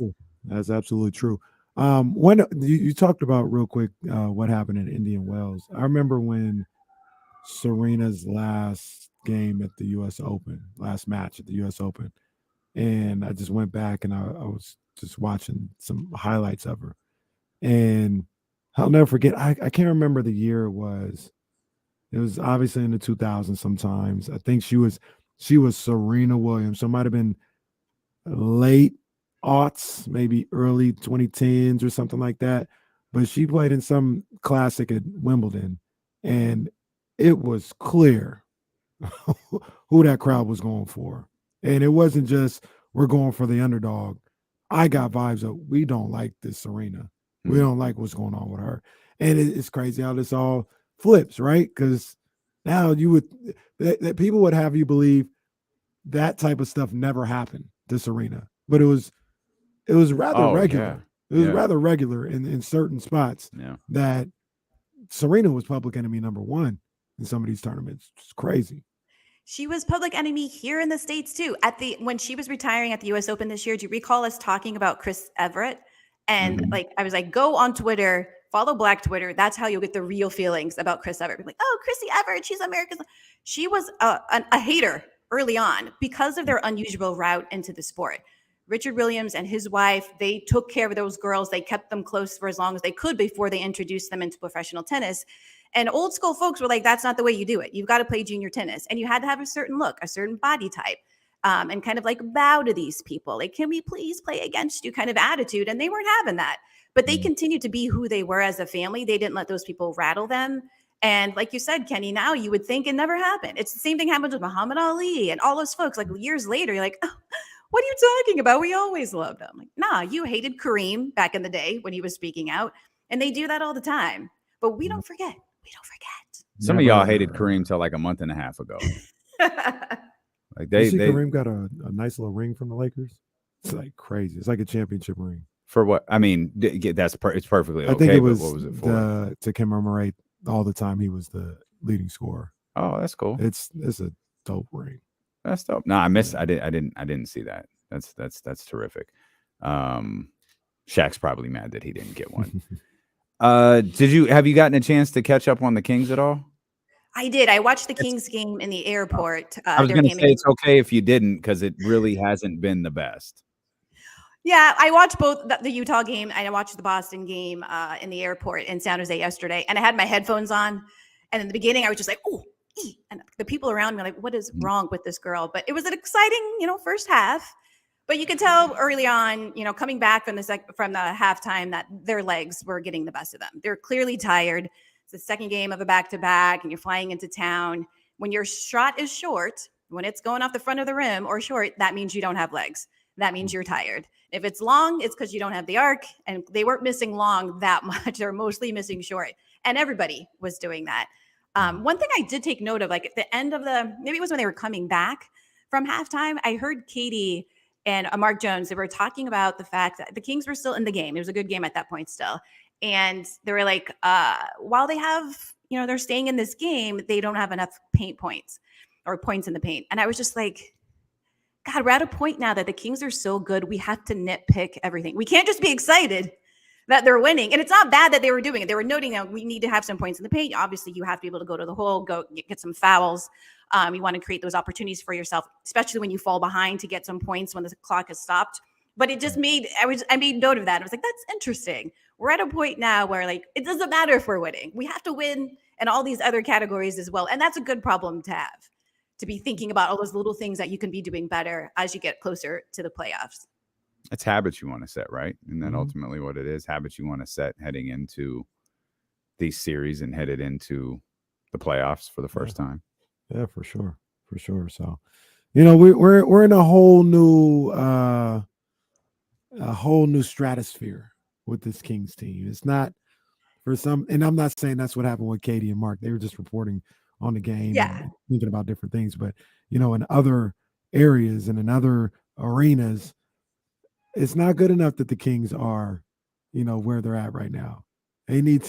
That's absolutely true. When you talked about real quick what happened in Indian Wells. I remember when Serena's last game at the U.S. Open, last match at the U.S. Open, and I just went back and I was just watching some highlights of her, and I'll never forget. I can't remember the year it was. It was obviously in the 2000s. Sometimes I think she was Serena Williams. So it might have been late aughts, maybe early 2010s or something like that. But she played in some classic at Wimbledon, and it was clear who that crowd was going for. And it wasn't just we're going for the underdog. I got vibes of we don't like this Serena. We don't like what's going on with her. And it's crazy how this all flips, right? Because now that people would have you believe that type of stuff never happened to Serena, but it was rather regular. Yeah. It was rather regular in certain spots that Serena was public enemy number one in some of these tournaments. It's crazy. She was public enemy here in the States too. When she was retiring at the US Open this year, do you recall us talking about Chris Everett? And like, I was like, go on Twitter, follow Black Twitter. That's how you'll get the real feelings about Chris Everett. Like, oh, Chrissy Everett, she's America's. She was a hater early on because of their unusual route into the sport. Richard Williams and his wife, they took care of those girls. They kept them close for as long as they could before they introduced them into professional tennis. And old school folks were like, that's not the way you do it. You've got to play junior tennis. And you had to have a certain look, a certain body type, and kind of like bow to these people. Like, can we please play against you kind of attitude? And they weren't having that. But they continued to be who they were as a family. They didn't let those people rattle them. And like you said, Kenny, now you would think it never happened. It's the same thing happened with Muhammad Ali and all those folks. Like years later, you're like, oh, what are you talking about? We always loved him. Like, nah, you hated Kareem back in the day when he was speaking out. And they do that all the time. But we don't forget. We don't forget. Some of y'all hated Kareem till like a month and a half ago. Like Kareem got a nice little ring from the Lakers. It's like crazy. It's like a championship ring. For what? I mean, it's perfectly okay. I think it was, what was it for? To commemorate all the time he was the leading scorer. Oh, that's cool. It's a dope ring. That's dope. No, I missed. I didn't see that. That's terrific. Shaq's probably mad that he didn't get one. Have you gotten a chance to catch up on the Kings at all? I did. I watched the Kings game in the airport. I was going to say it's okay if you didn't, because it really hasn't been the best. Yeah, I watched both the Utah game and I watched the Boston game in the airport in San Jose yesterday. And I had my headphones on. And in the beginning, I was just like, oh, and the people around me were like, what is wrong with this girl? But it was an exciting, first half. But you could tell early on, coming back from the halftime, that their legs were getting the best of them. They're clearly tired. It's the second game of a back-to-back, and you're flying into town. When your shot is short, when it's going off the front of the rim or short, that means you don't have legs. That means you're tired. If it's long, it's because you don't have the arc, and they weren't missing long that much. They're mostly missing short, and everybody was doing that. One thing I did take note of, like at the end of maybe it was when they were coming back from halftime, I heard Katie and Mark Jones, they were talking about the fact that the Kings were still in the game. It was a good game at that point still. And they were like, while they have, they're staying in this game, they don't have enough paint points or points in the paint. And I was just like, God, we're at a point now that the Kings are so good, we have to nitpick everything. We can't just be excited that they're winning. And it's not bad that they were doing it. They were noting that we need to have some points in the paint. Obviously, you have to be able to go to the hole, go get some fouls. You want to create those opportunities for yourself, especially when you fall behind to get some points when the clock has stopped. But it just I made note of that. I was like, that's interesting. We're at a point now where like it doesn't matter if we're winning. We have to win in all these other categories as well. And that's a good problem to have, to be thinking about all those little things that you can be doing better as you get closer to the playoffs. It's habits you want to set, right? And then ultimately what it is, habits you want to set heading into these series and headed into the playoffs for the first time. Yeah, for sure. For sure. So, you know, we're in a whole new stratosphere with this Kings team. It's not for some, and I'm not saying that's what happened with Katie and Mark. They were just reporting on the game and thinking about different things. But, you know, in other areas and in other arenas, it's not good enough that the Kings are, you know, where they're at right now. They need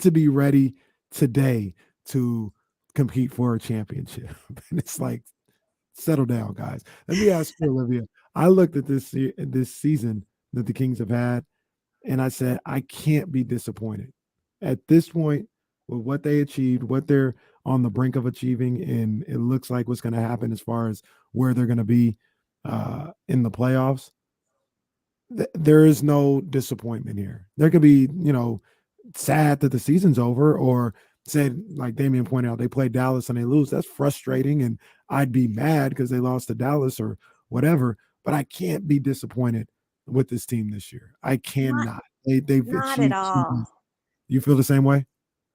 to be ready today to compete for a championship. And it's like, settle down, guys. Let me ask you, Olivia. I looked at this season that the Kings have had, and I said, I can't be disappointed at this point with what they achieved, what they're on the brink of achieving, and it looks like what's going to happen as far as where they're going to be in the playoffs. There is no disappointment here. There could be, you know, sad that the season's over, or say, like Damian pointed out, they play Dallas and they lose. That's frustrating, and I'd be mad because they lost to Dallas or whatever. But I can't be disappointed with this team this year. I cannot. They've not achieved at all. You feel the same way?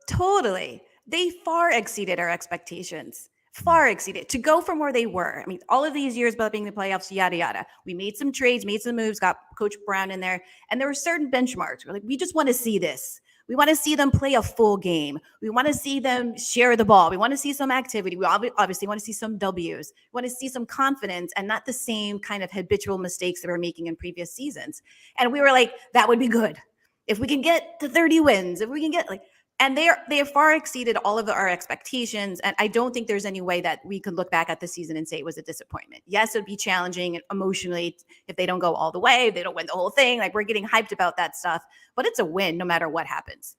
Totally. They far exceeded our expectations. Far exceeded. To go from where they were. I mean, all of these years about being in the playoffs, yada, yada. We made some trades, made some moves, got Coach Brown in there. And there were certain benchmarks. We're like, we just want to see this. We want to see them play a full game. We want to see them share the ball. We want to see some activity. We obviously want to see some W's. We want to see some confidence and not the same kind of habitual mistakes that we're making in previous seasons. And we were like, that would be good. If we can get to 30 wins, if we can get like, and they have far exceeded all of our expectations. And I don't think there's any way that we could look back at the season and say it was a disappointment. Yes, it would be challenging emotionally if they don't go all the way, if they don't win the whole thing. Like, we're getting hyped about that stuff, but it's a win no matter what happens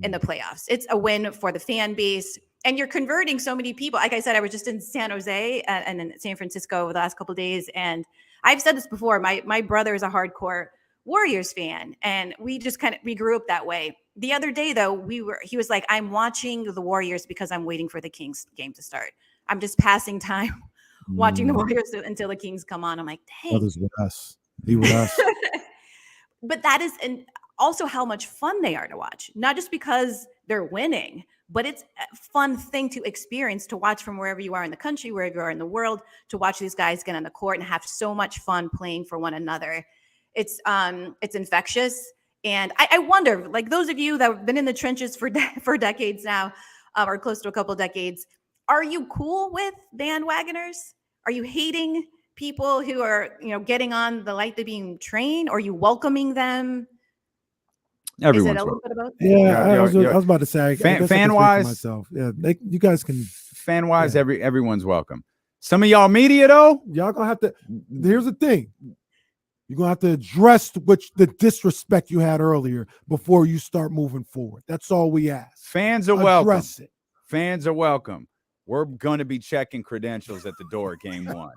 in the playoffs. It's a win for the fan base. And you're converting so many people. Like I said, I was just in San Jose and in San Francisco the last couple of days. And I've said this before, my brother is a hardcore Warriors fan, and we grew up that way. The other day, though, he was like, I'm watching the Warriors because I'm waiting for the Kings game to start. I'm just passing time watching the Warriors until the Kings come on. I'm like, dang. Brothers with us. He with us. But that is, and also how much fun they are to watch. Not just because they're winning, but it's a fun thing to experience, to watch from wherever you are in the country, wherever you are in the world, to watch these guys get on the court and have so much fun playing for one another. It's infectious. And I wonder, like those of you that have been in the trenches for decades now, or close to a couple of decades, are you cool with bandwagoners? Are you hating people who are, getting on the light of being trained? Or are you welcoming them? Everyone's Is it a little bit about? Yeah, I was about to say, fan wise, myself. Yeah, you guys can. Fan wise, everyone's welcome. Some of y'all media though, y'all gonna have to. Here's the thing. You're going to have to address the disrespect you had earlier before you start moving forward. That's all we ask. Fans are welcome. Address it. Fans are welcome. We're going to be checking credentials at the door at game 1.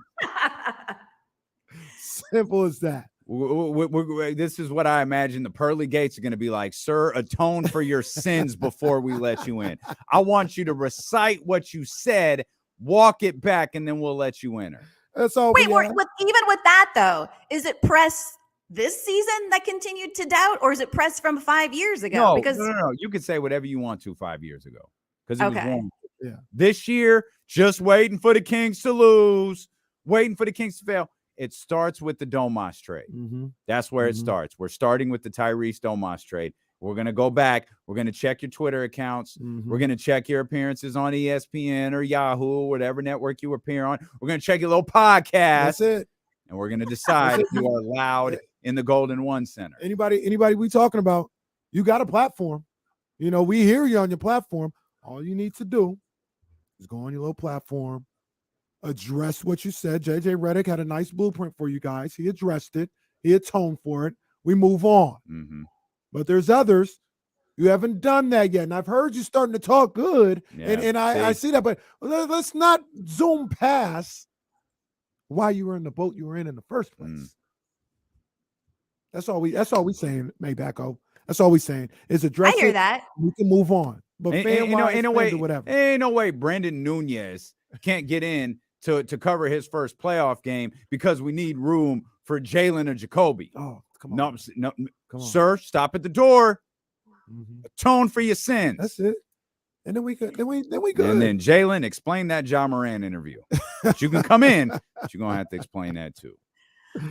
Simple as that. This is what I imagine the pearly gates are going to be like. Sir, atone for your sins before we let you in. I want you to recite what you said, walk it back, and then we'll let you enter. That's all. Wait, even with that though, is it press this season that continued to doubt, or is it press from 5 years ago? No. You could say whatever you want to 5 years ago because it was wrong. Yeah. This year, just waiting for the Kings to lose, waiting for the Kings to fail. It starts with the Domas trade. Mm-hmm. That's where it starts. We're starting with the Tyrese Domas trade. We're going to go back. We're going to check your Twitter accounts. Mm-hmm. We're going to check your appearances on ESPN or Yahoo, or whatever network you appear on. We're going to check your little podcast. That's it. And we're going to decide if you are allowed in the Golden One Center. Anybody we talking about, you got a platform. We hear you on your platform. All you need to do is go on your little platform, address what you said. JJ Redick had a nice blueprint for you guys. He addressed it. He atoned for it. We move on. Mm-hmm. But there's others who haven't done that yet. And I've heard you starting to talk good. Yeah, and I see that. But let's not zoom past why you were in the boat you were in the first place. That's all we saying, Maybacko. That's all we're saying. Is address I hear it. that. We can move on. But Ain't no way, whatever. ain't no way Brandon Nunez can't get in to cover his first playoff game because we need room for Jalen or Jacoby. Oh, come on. No, Come on. sir, stop at the door. Mhm. Atone for your sins. That's it. And then we good. Then we good. And then Jalen, explain that John Moran interview. But you can come in, but you're gonna have to explain that too.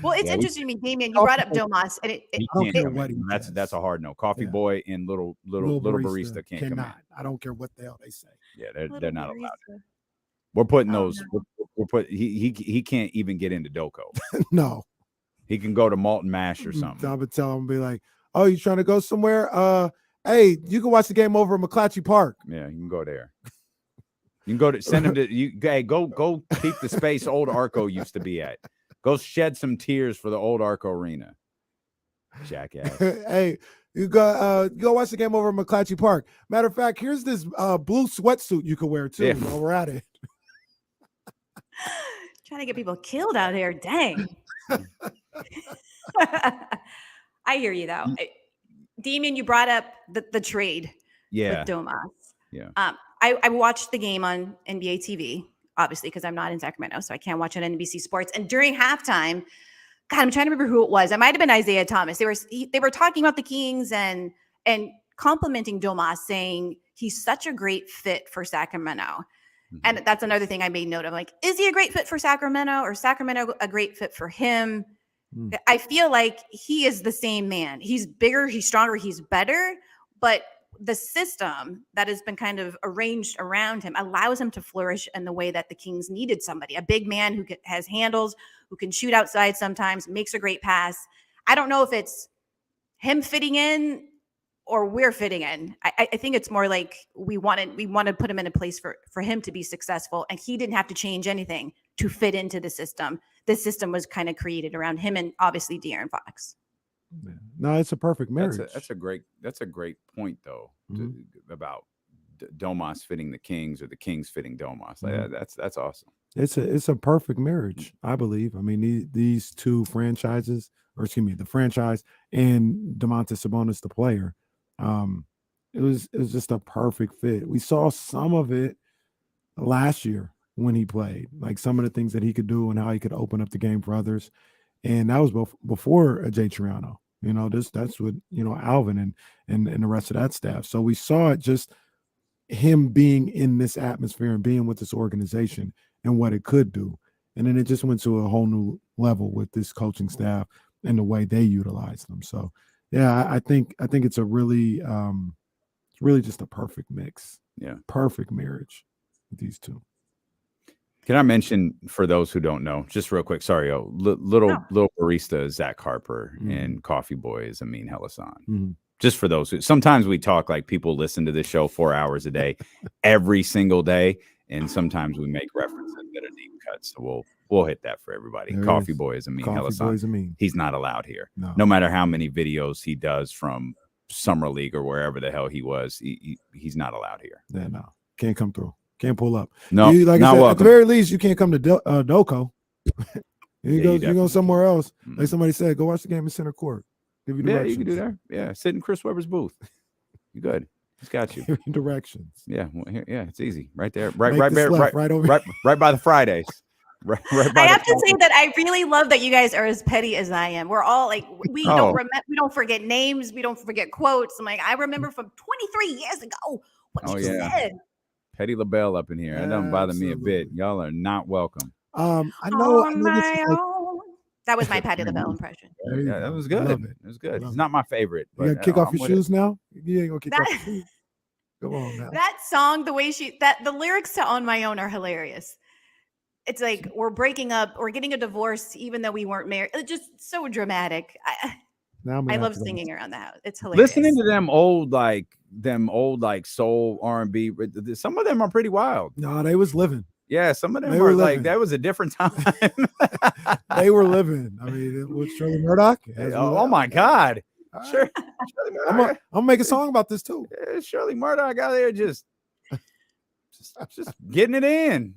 Well, it's interesting to me, Damien. You brought up Domas, and He don't can't care come what in. he That's says. a hard no. Coffee Yeah. boy and little barista can't come in. cannot. I don't care what the hell they say. Yeah, they're not allowed. Barista. We're putting Oh, those. no. We're put. He can't even get into Doko. No. He can go to Malt and Mash or I'm something. gonna tell him, be like, "Oh, you trying to go somewhere? Hey, you can watch the game over at McClatchy Park." Yeah, you can go there. You can go to send him to you. Hey, go keep the space old Arco used to be at. Go shed some tears for the old Arco Arena. Jackass. Hey, you go watch the game over at McClatchy Park. Matter of fact, here's this blue sweatsuit you can wear too Yeah. while we're at it. Trying to get people killed out here. Dang. I hear you though. Damien, you brought up the trade Yeah. with Domas. Yeah. I watched the game on NBA TV, obviously, because I'm not in Sacramento, so I can't watch it on NBC Sports. And during halftime, God, I'm trying to remember who it was. It might have been Isaiah Thomas. They were talking about the Kings and complimenting Domas, saying he's such a great fit for Sacramento. Mm-hmm. And that's another thing I made note of. Like, is he a great fit for Sacramento, or Sacramento a great fit for him? I feel like he is the same man. He's bigger, he's stronger, he's better, but the system that has been kind of arranged around him allows him to flourish in the way that the Kings needed somebody, a big man who has handles, who can shoot outside sometimes, makes a great pass. I don't know if it's him fitting in or we're fitting in. I think it's more like we want to put him in a place for him to be successful, and he didn't have to change anything to fit into the system. This system was kind of created around him and obviously De'Aaron Fox. Yeah. No, it's a perfect marriage. That's a great point though about Domas fitting the Kings or the Kings fitting Domas. Like, that's awesome. It's a perfect marriage, I believe. I mean, these two franchises, or excuse me, the franchise and Domantas Sabonis, the player. It was just a perfect fit. We saw some of it last year when he played, like some of the things that he could do and how he could open up the game for others. And that was before Jay Triano. You know, that's what, you know, Alvin and the rest of that staff. So we saw it, just him being in this atmosphere and being with this organization and what it could do. And then it just went to a whole new level with this coaching staff and the way they utilize them. So yeah, I think it's a really just a perfect mix. Yeah. Perfect marriage with these two. Can I mention, for those who don't know, just real quick, sorry, little barista Zach Harper and Coffee Boy is Amin Hellasan. Just for those who, sometimes we talk like people listen to this show 4 hours a day, every single day, and sometimes we make references that are deep cuts. So we'll hit that for everybody. There Coffee Boy is Amin Coffee Hellasan. Boy's Amin. He's not allowed here. No matter how many videos he does from Summer League or wherever the hell he was, he's not allowed here. Yeah, no, can't come through. Can't pull up. No, like not I said, welcome. at the very least, you can't come to Doko. You go definitely somewhere else. can. Like somebody said, go watch the game in center court. Give you Yeah, directions. you can do that. Yeah, sit in Chris Webber's booth. You good? He's got you. Give you directions. Yeah, well, yeah, it's easy. Right there, right Make this there, left, right over. right by the Fridays. Right by I the have to say Fridays. that I really love that you guys are as petty as I am. We're all like, we don't forget names, we don't forget quotes. I'm like, I remember from 23 years ago what you said. Petty LaBelle up in here. That doesn't bother me a bit. Absolutely. Y'all are not welcome. I know. On this is my like- own. That was my Patty LaBelle impression. There you Yeah, that go. was good. Love it. It was good. Love It's it. not my favorite. You gotta but, kick off I'm your with it. shoes now. You ain't gonna kick off That- your shoes. Come on now. That song, the way the lyrics to On My Own are hilarious. It's like we're breaking up, we're getting a divorce, even though we weren't married. It's just so dramatic. Now I'm I gonna love have to go singing around the house. It's hilarious. Listening to them old soul R&B, some of them are pretty wild. No, they was living. Yeah, some of them They were were like, living. that was a different time. They were living. I mean, it was Shirley Murdoch. Oh my God. All right. Sure. Shirley Murdoch. I'm gonna make a song about this too. Shirley Murdoch out there just getting it in.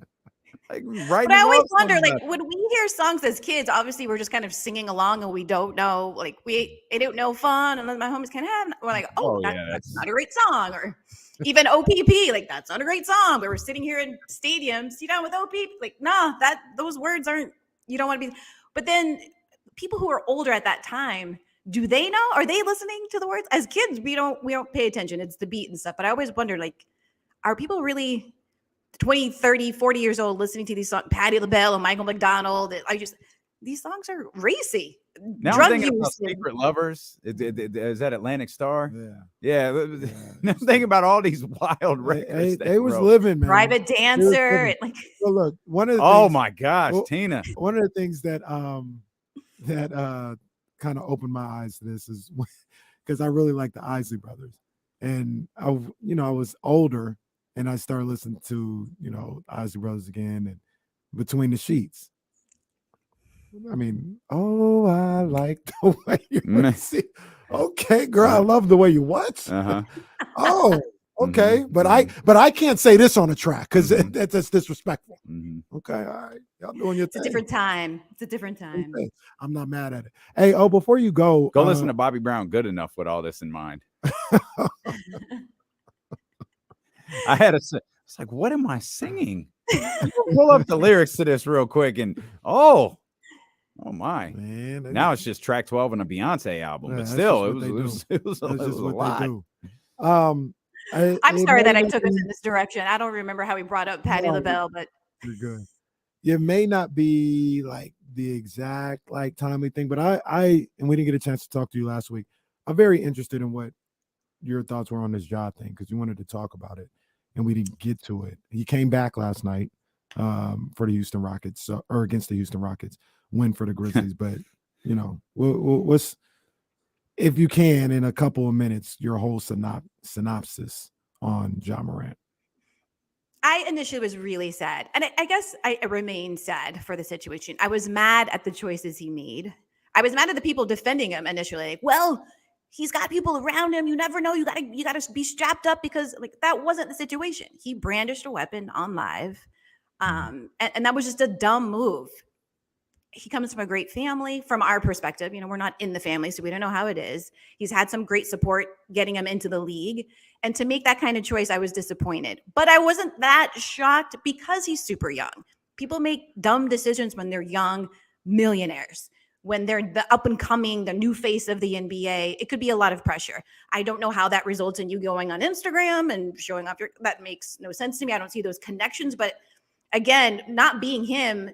Like writing But I always love songs wonder, like, about it. when we hear songs as kids, obviously we're just kind of singing along and we don't know, like, it ain't no fun. And then my homies can have, we're like, oh, Oh, that's yeah, not a great song. Or even OPP, like, that's not a great song. But we're sitting here in stadiums, with OPP. Like, nah, those words aren't, you don't want to be. But then people who are older at that time, do they know? Are they listening to the words? As kids, we don't pay attention. It's the beat and stuff. But I always wonder, like, are people really 20, 30, 40 years old listening to these songs, Patti LaBelle and Michael McDonald? These songs are racy. Now Drug I'm thinking about use. Secret Lovers. Is that Atlantic Star? Yeah. Yeah. I'm thinking about all these wild records. They was living, man. Private Dancer. And like, Well, look, one of the Oh things, my gosh, well, Tina. one of the things that kind of opened my eyes to this is because I really like the Isley Brothers, and I was older and I started listening to Isley Brothers again and Between the Sheets. I mean, oh, I like the way you see. Okay, girl, I love the way you what? Uh-huh. Oh, okay, Mhm. but I can't say this on a track because Mhm. that's disrespectful. Mhm. Okay, all right, y'all doing your it's a thing. different time. It's a different time. Okay, I'm not mad at it. Hey, before you go, Listen to Bobby Brown good enough with all this in mind. I had it's like, what am I singing? Pull up the lyrics to this real quick and oh my. man. Now it's just track 12 on a Beyonce album, Yeah, but that's still just it what was they it was a That's just what lot. they do. I'm sorry that I took us in this direction. I don't remember how we brought up Patti No, LaBelle, but You're good. It may not be like the exact like timely thing, but I and we didn't get a chance to talk to you last week. I'm very interested in what your thoughts were on this Ja thing because you wanted to talk about it and we didn't get to it. He came back last night for the Houston Rockets or against the Houston Rockets, win for the Grizzlies. But what's, if you can, in a couple of minutes, your whole synopsis on Ja Morant? I initially was really sad. And I guess I remain sad for the situation. I was mad at the choices he made. I was mad at the people defending him initially. Like, well, he's got people around him. You never know. You gotta be strapped up because like that wasn't the situation. He brandished a weapon on live. And that was just a dumb move. He comes from a great family from our perspective. We're not in the family, so we don't know how it is. He's had some great support getting him into the league. And to make that kind of choice, I was disappointed. But I wasn't that shocked because he's super young. People make dumb decisions when they're young millionaires. When they're the up and coming, the new face of the NBA, it could be a lot of pressure. I don't know how that results in you going on Instagram and showing off that makes no sense to me. I don't see those connections. But again, not being him,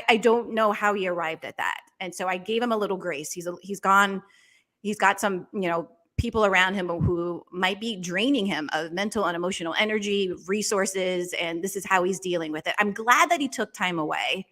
I don't know how he arrived at that. And so I gave him a little grace. He's got some, people around him who might be draining him of mental and emotional energy, resources, and this is how he's dealing with it. I'm glad that he took time away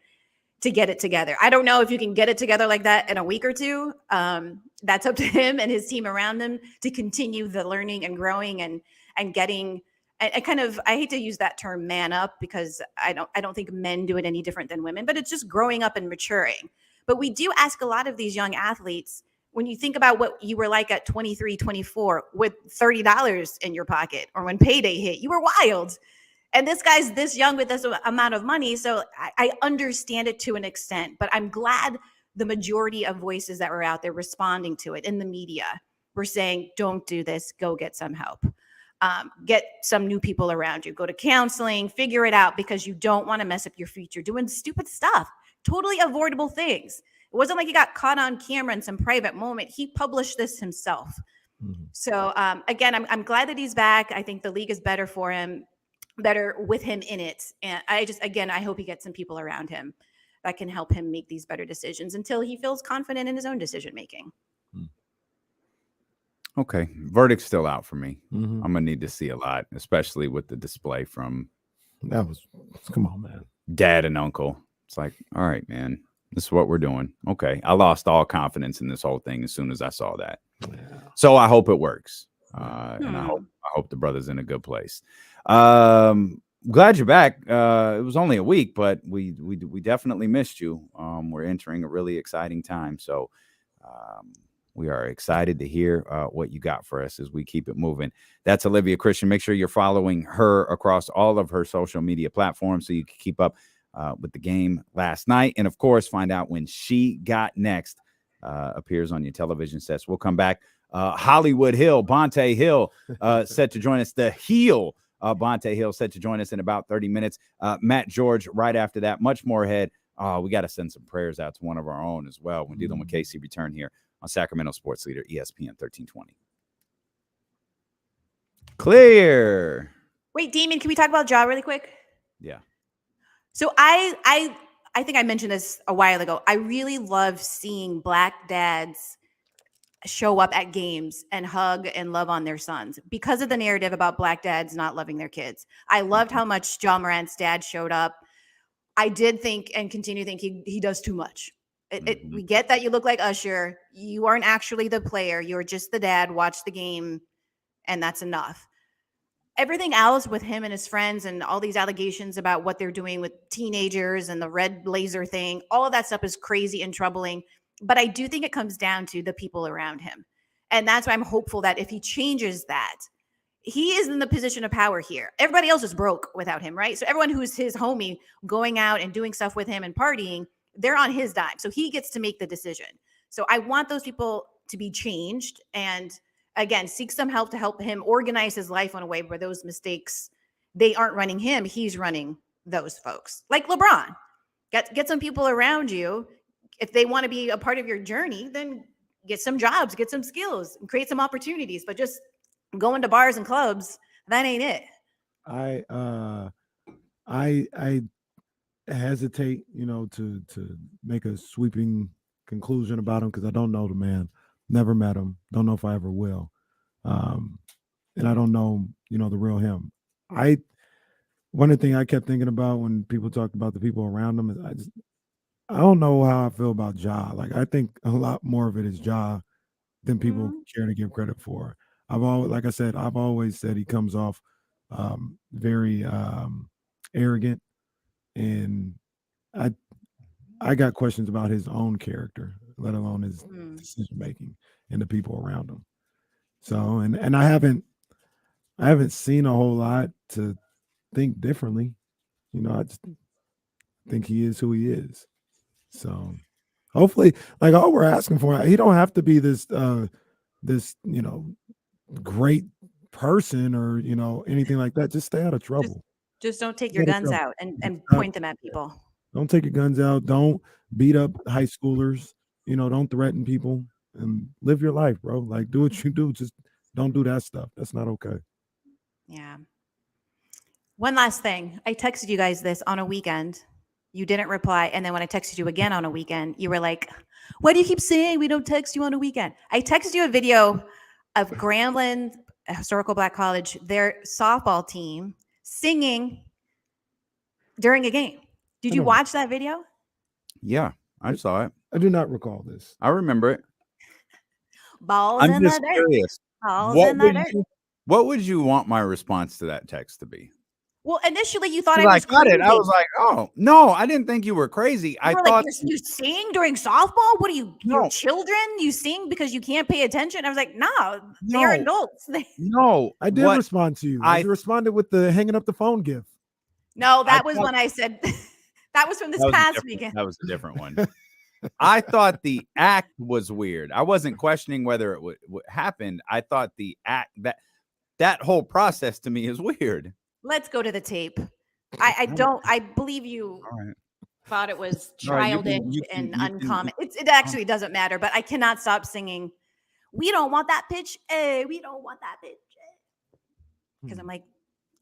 to get it together. I don't know if you can get it together like that in a week or two. That's up to him and his team around him to continue the learning and growing and getting. I hate to use that term man up because I don't think men do it any different than women, but it's just growing up and maturing. But we do ask a lot of these young athletes, when you think about what you were like at 23, 24 with $30 in your pocket or when payday hit, you were wild. And this guy's this young with this amount of money. So I understand it to an extent, but I'm glad the majority of voices that were out there responding to it in the media were saying, don't do this, go get some help. Get some new people around you, go to counseling, figure it out because you don't want to mess up your future doing stupid stuff, totally avoidable things. It wasn't like he got caught on camera in some private moment. He published this himself. Mm-hmm. So again, I'm glad that he's back. I think the league is better for him, better with him in it. And I hope he gets some people around him that can help him make these better decisions until he feels confident in his own decision making. Okay. Verdict's still out for me. Mm-hmm. I'm going to need to see a lot, especially with the display from come on, man. Dad and uncle. It's like, all right, man, this is what we're doing. Okay. I lost all confidence in this whole thing as soon as I saw that. Yeah. So I hope it works. And I hope the brother's in a good place. Glad you're back. It was only a week, but we definitely missed you. We're entering a really exciting time. So, we are excited to hear what you got for us as we keep it moving. That's Olivia Christian. Make sure you're following her across all of her social media platforms so you can keep up with the game last night. And, of course, find out when She Got Next appears on your television sets. We'll come back. Hollywood Hill, Bonta Hill, set to join us. The heel, Bonta Hill, set to join us in about 30 minutes. Matt George right after that. Much more ahead. We got to send some prayers out to one of our own as well when dealing with KC return here on Sacramento Sports Leader, ESPN 1320. Clear. Wait, Damon, can we talk about Ja really quick? Yeah. So I think I mentioned this a while ago. I really love seeing Black dads show up at games and hug and love on their sons because of the narrative about Black dads not loving their kids. I loved how much John Morant's dad showed up. I did think and continue to think he does too much. We get that you look like Usher. You aren't actually the player. You're just the dad. Watch the game, and that's enough. Everything else with him and his friends and all these allegations about what they're doing with teenagers and the red laser thing, all of that stuff is crazy and troubling. But I do think it comes down to the people around him. And that's why I'm hopeful that if he changes that, he is in the position of power here. Everybody else is broke without him, right? So everyone who's his homie going out and doing stuff with him and partying, they're on his dime. So he gets to make the decision. So I want those people to be changed and, again, seek some help to help him organize his life in a way where those mistakes, they aren't running him. He's running those folks. Like LeBron. Get some people around you. If they want to be a part of your journey, then get some jobs, get some skills, and create some opportunities. But just going to bars and clubs, that ain't it. I hesitate, to make a sweeping conclusion about him because I don't know the man, never met him, don't know if I ever will, and I don't know, the real him. One of the things I kept thinking about when people talked about the people around him is I don't know how I feel about Ja. Like I think a lot more of it is Ja than people care to give credit for. I've always said he comes off very arrogant, and I got questions about his own character, let alone his decision making and the people around him. So, and I haven't seen a whole lot to think differently. I just think he is who he is. So, hopefully, like all we're asking for, he don't have to be this great person or anything like that. Just stay out of trouble. Just don't take your guns out and point them at people. Don't take your guns out. Don't beat up high schoolers. Don't threaten people and live your life, bro. Like do what you do. Just don't do that stuff. That's not okay. Yeah. One last thing. I texted you guys this on a weekend. You didn't reply. And then when I texted you again on a weekend, you were like, why do you keep saying we don't text you on a weekend? I texted you a video of Grambling Historical Black College, their softball team singing during a game. Did you watch that video? Yeah, I saw it. I do not recall this. I remember it. Balls I'm in just the dirt. curious. Balls in the dirt. What would you want my response to that text to be? Well, initially you thought I was got crazy. it. I was like, oh no, I didn't think you were crazy. I thought you sing during softball. What are you? Your children? You sing because you can't pay attention? I was like, no, they're adults. No, I did respond to you. I responded with the hanging up the phone gift. No, that was when I said that was from this past weekend. That was a different one. I thought the act was weird. I wasn't questioning whether it would happen. I thought the act that whole process to me is weird. Let's go to the tape. I believe you thought it was childish and uncommon. It actually doesn't matter, but I cannot stop singing. We don't want that pitch. We don't want that pitch. Because I'm like,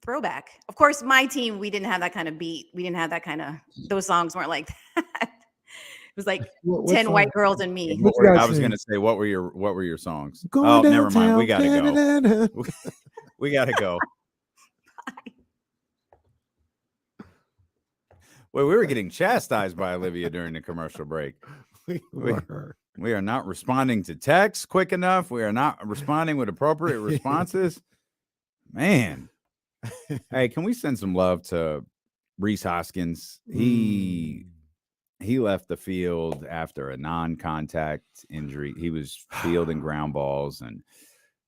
throwback. Of course, my team, we didn't have that kind of beat. We didn't have that kind of, those songs weren't like that. It was like 10 song? White girls and me. I was going to say, what were your songs? Oh, never mind. We got to go. We got to go. Well, we were getting chastised by Olivia during the commercial break. We are not responding to texts quick enough. We are not responding with appropriate responses. Man. Hey, can we send some love to Rhys Hoskins? He left the field after a non-contact injury. He was fielding ground balls and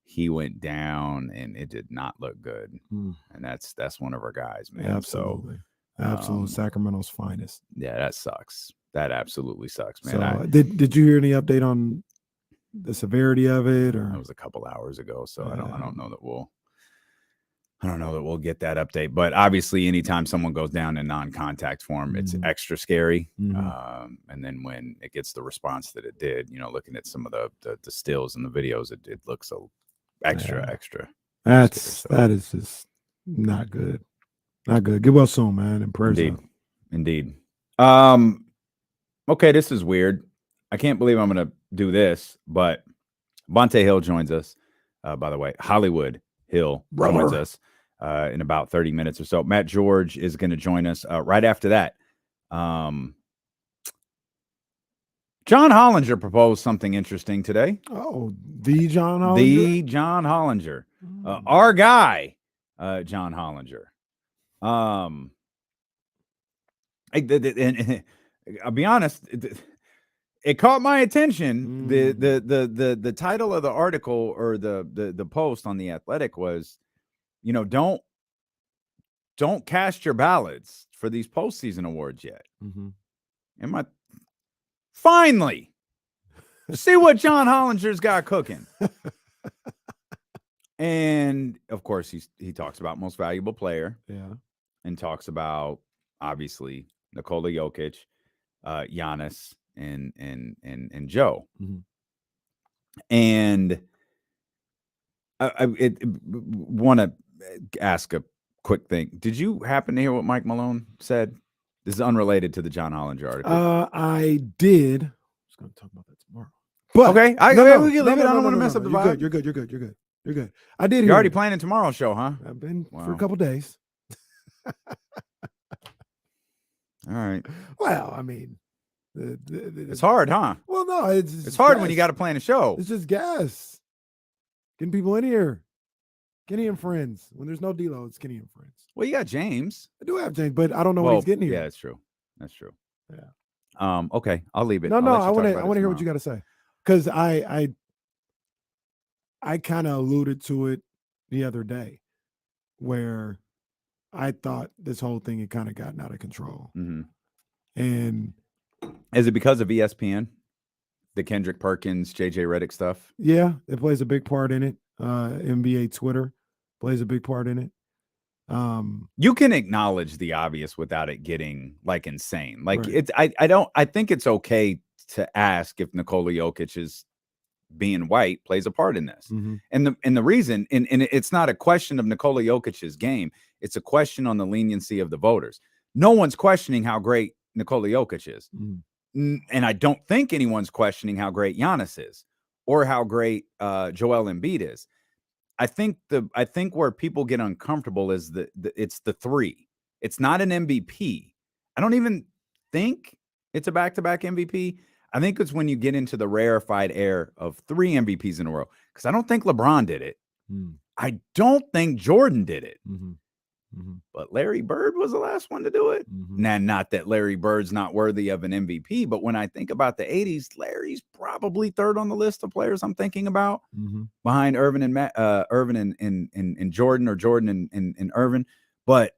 he went down and it did not look good. And that's one of our guys, man. Absolutely. Absolute Sacramento's finest. Yeah, that sucks. That absolutely sucks, man. So did you hear any update on the severity of it? Or That was a couple hours ago, so I Yeah. don't know that we'll get that update. But obviously, anytime someone goes down in non-contact form, it's Mhm. extra scary. Mhm. And then when it gets the response that it did, looking at some of the stills and the videos, it looks so extra. that is just not good. Not good. Get well soon, man. And prayers up. Indeed. Okay, this is weird. I can't believe I'm gonna do this, but Bonta Hill joins us. By the way, Hollywood Hill joins us in about 30 minutes or so. Matt George is going to join us right after that. John Hollinger proposed something interesting today. Oh, the John Hollinger? The John Hollinger. Our guy, John Hollinger. And I'll be honest, it caught my attention. The title of the article or the post on The Athletic was, don't cast your ballots for these postseason awards yet. Mm-hmm. Finally see what John Hollinger's got cooking. And of course, he talks about most valuable player. Yeah. And talks about obviously Nikola Jokic, Giannis, and Joe. Mm-hmm. And I want to ask a quick thing. Did you happen to hear what Mike Malone said? This is unrelated to the John Hollinger article. I did. I was going to talk about that tomorrow. But okay, we can leave it. I don't want to mess up the vibe. You're good. I did. You're already planning tomorrow's show, huh? I've been for a couple days. All right. Well, I mean, it's hard, huh? Well, no, it's hard gas. when you got to plan a show. It's just gas. Getting people in here. Kenny and friends. When there's no D-Lo, it's Kenny and friends. Well, you got James. I do have James, but I don't know when he's getting here. Yeah, that's true. That's true. Yeah. Okay, I'll leave it. No, I want to hear what you got to say, because I kind of alluded to it the other day, where I thought this whole thing had kind of gotten out of control. Mm-hmm. And is it because of ESPN, the Kendrick Perkins, JJ Redick stuff? Yeah, it plays a big part in it. NBA Twitter plays a big part in it. You can acknowledge the obvious without it getting like insane. Like right. I think it's okay to ask if Nikola Jokic is being white plays a part in this. Mm-hmm. And the reason, and it's not a question of Nikola Jokic's game. It's a question on the leniency of the voters. No one's questioning how great Nikola Jokic is. Mm-hmm. And I don't think anyone's questioning how great Giannis is or how great Joel Embiid is. I think where people get uncomfortable is it's the three. It's not an MVP. I don't even think it's a back-to-back MVP. I think it's when you get into the rarefied air of 3 MVPs in a row, because I don't think LeBron did it. I don't think Jordan did it. But Larry Bird was the last one to do it. Now, not that Larry Bird's not worthy of an MVP, but when I think about the 80s, Larry's probably third on the list of players I'm thinking about, behind Irvin and Jordan, or Jordan and Irvin. But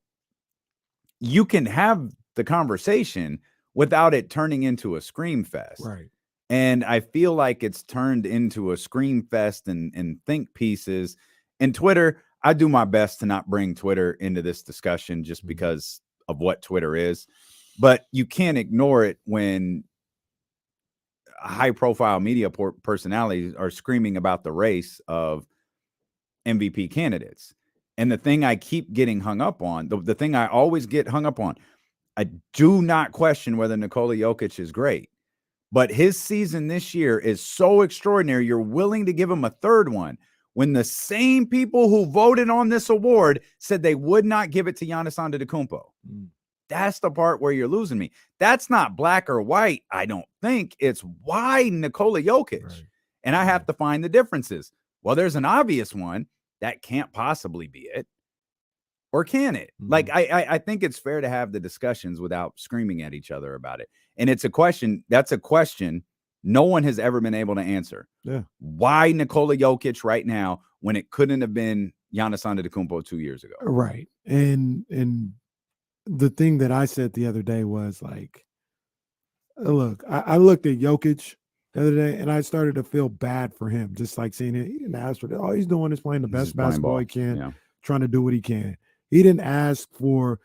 you can have the conversation without it turning into a scream fest. Right. And I feel like it's turned into a scream fest and think pieces. And Twitter, I do my best to not bring Twitter into this discussion just because of what Twitter is. But you can't ignore it when high-profile media personalities are screaming about the race of MVP candidates. And the thing I keep getting hung up on, the thing I always get hung up on, I do not question whether Nikola Jokic is great. But his season this year is so extraordinary, you're willing to give him a third one, when the same people who voted on this award said they would not give it to Giannis Antetokounmpo. That's the part where you're losing me. That's not black or white, I don't think. It's why Nikola Jokic. Right. And I have to find the differences. Well, there's an obvious one. That can't possibly be it. Or can it? Like, I think it's fair to have the discussions without screaming at each other about it. And it's a question. That's a question no one has ever been able to answer. Yeah. Why Nikola Jokic right now when it couldn't have been Giannis Antetokounmpo 2 years ago? Right. And the thing that I said the other day was like, look, I looked at Jokic the other day and I started to feel bad for him, just like seeing it. He didn't ask for it. All he's doing is playing the He's best just playing basketball ball. he can, Yeah. trying to do what he can. He didn't ask for,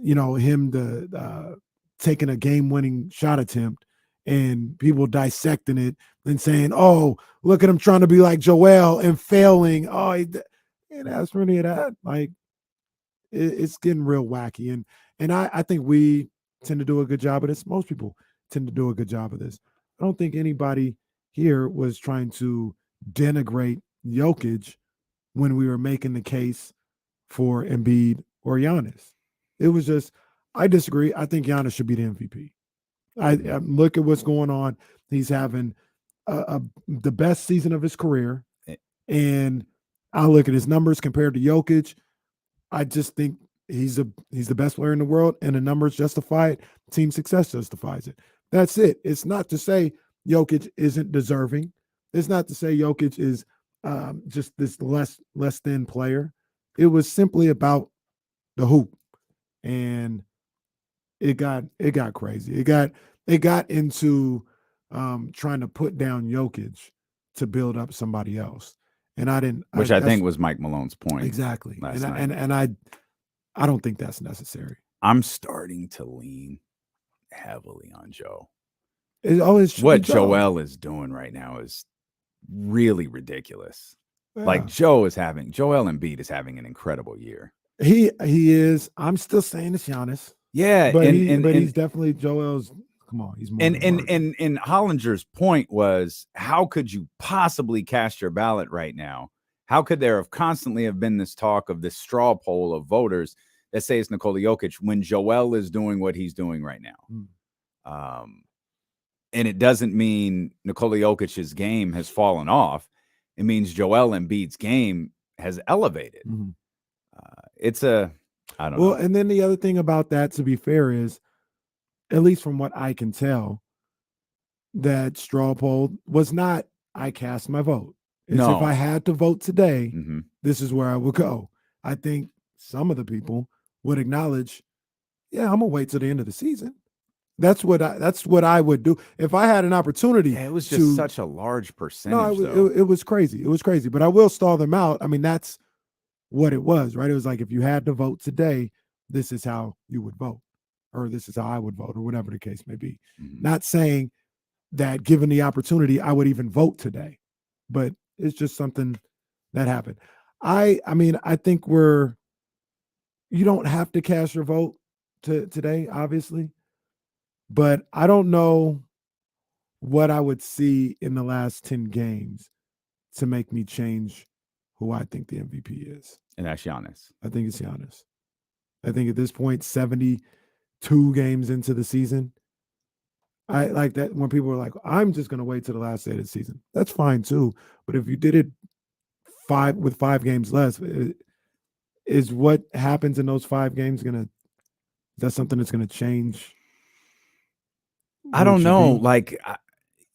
him to taking a game-winning shot attempt and people dissecting it and saying, "Oh, look at him trying to be like Joel and failing." Oh, he didn't ask for any of that. Like, it's getting real wacky, and I think we tend to do a good job of this. Most people tend to do a good job of this. I don't think anybody here was trying to denigrate Jokic when we were making the case for Embiid or Giannis. It was just, I disagree. I think Giannis should be the MVP. I look at what's going on. He's having the best season of his career, and I look at his numbers compared to Jokic. I just think he's the best player in the world, and the numbers justify it. Team success justifies it. That's it. It's not to say Jokic isn't deserving. It's not to say Jokic is just this less than player. It was simply about the hoop, and it got crazy. It got into trying to put down Jokic to build up somebody else, and I didn't. Which I think was Mike Malone's point. Exactly, last night. and I don't think that's necessary. I'm starting to lean heavily on Joe. What Joel is doing right now is really ridiculous. Yeah. Like Joel Embiid is having an incredible year. He is. I'm still saying it's Giannis. Yeah, but he's definitely Joel's. Come on, he's more. And Hollinger's point was, how could you possibly cast your ballot right now? How could there have constantly have been this talk of this straw poll of voters that say it's Nikola Jokic when Joel is doing what he's doing right now? And it doesn't mean Nikola Jokic's game has fallen off. It means Joel Embiid's game has elevated. Mm-hmm. I don't know. Well, and then the other thing about that, to be fair, is, at least from what I can tell, that straw poll was not, I cast my vote. It's if I had to vote today, this is where I would go. I think some of the people would acknowledge, yeah, I'm gonna wait till the end of the season. That's what I would do if I had an opportunity. Yeah, it was just such a large percentage. No, it was crazy. It was crazy. But I will stall them out. I mean, that's what it was, right? It was like, if you had to vote today, this is how you would vote, or this is how I would vote, or whatever the case may be. Not saying that given the opportunity, I would even vote today, but it's just something that happened. I mean, I think you don't have to cast your vote today, obviously, but I don't know what I would see in the last 10 games to make me change who I think the MVP is. And that's Giannis. I think it's Giannis. I think at this point, 72 games into the season, I like that when people are like, I'm just going to wait till the last day of the season. That's fine too. But if you did it with 5 games less, is what happens in those 5 games is that something that's going to change? I don't know. Like,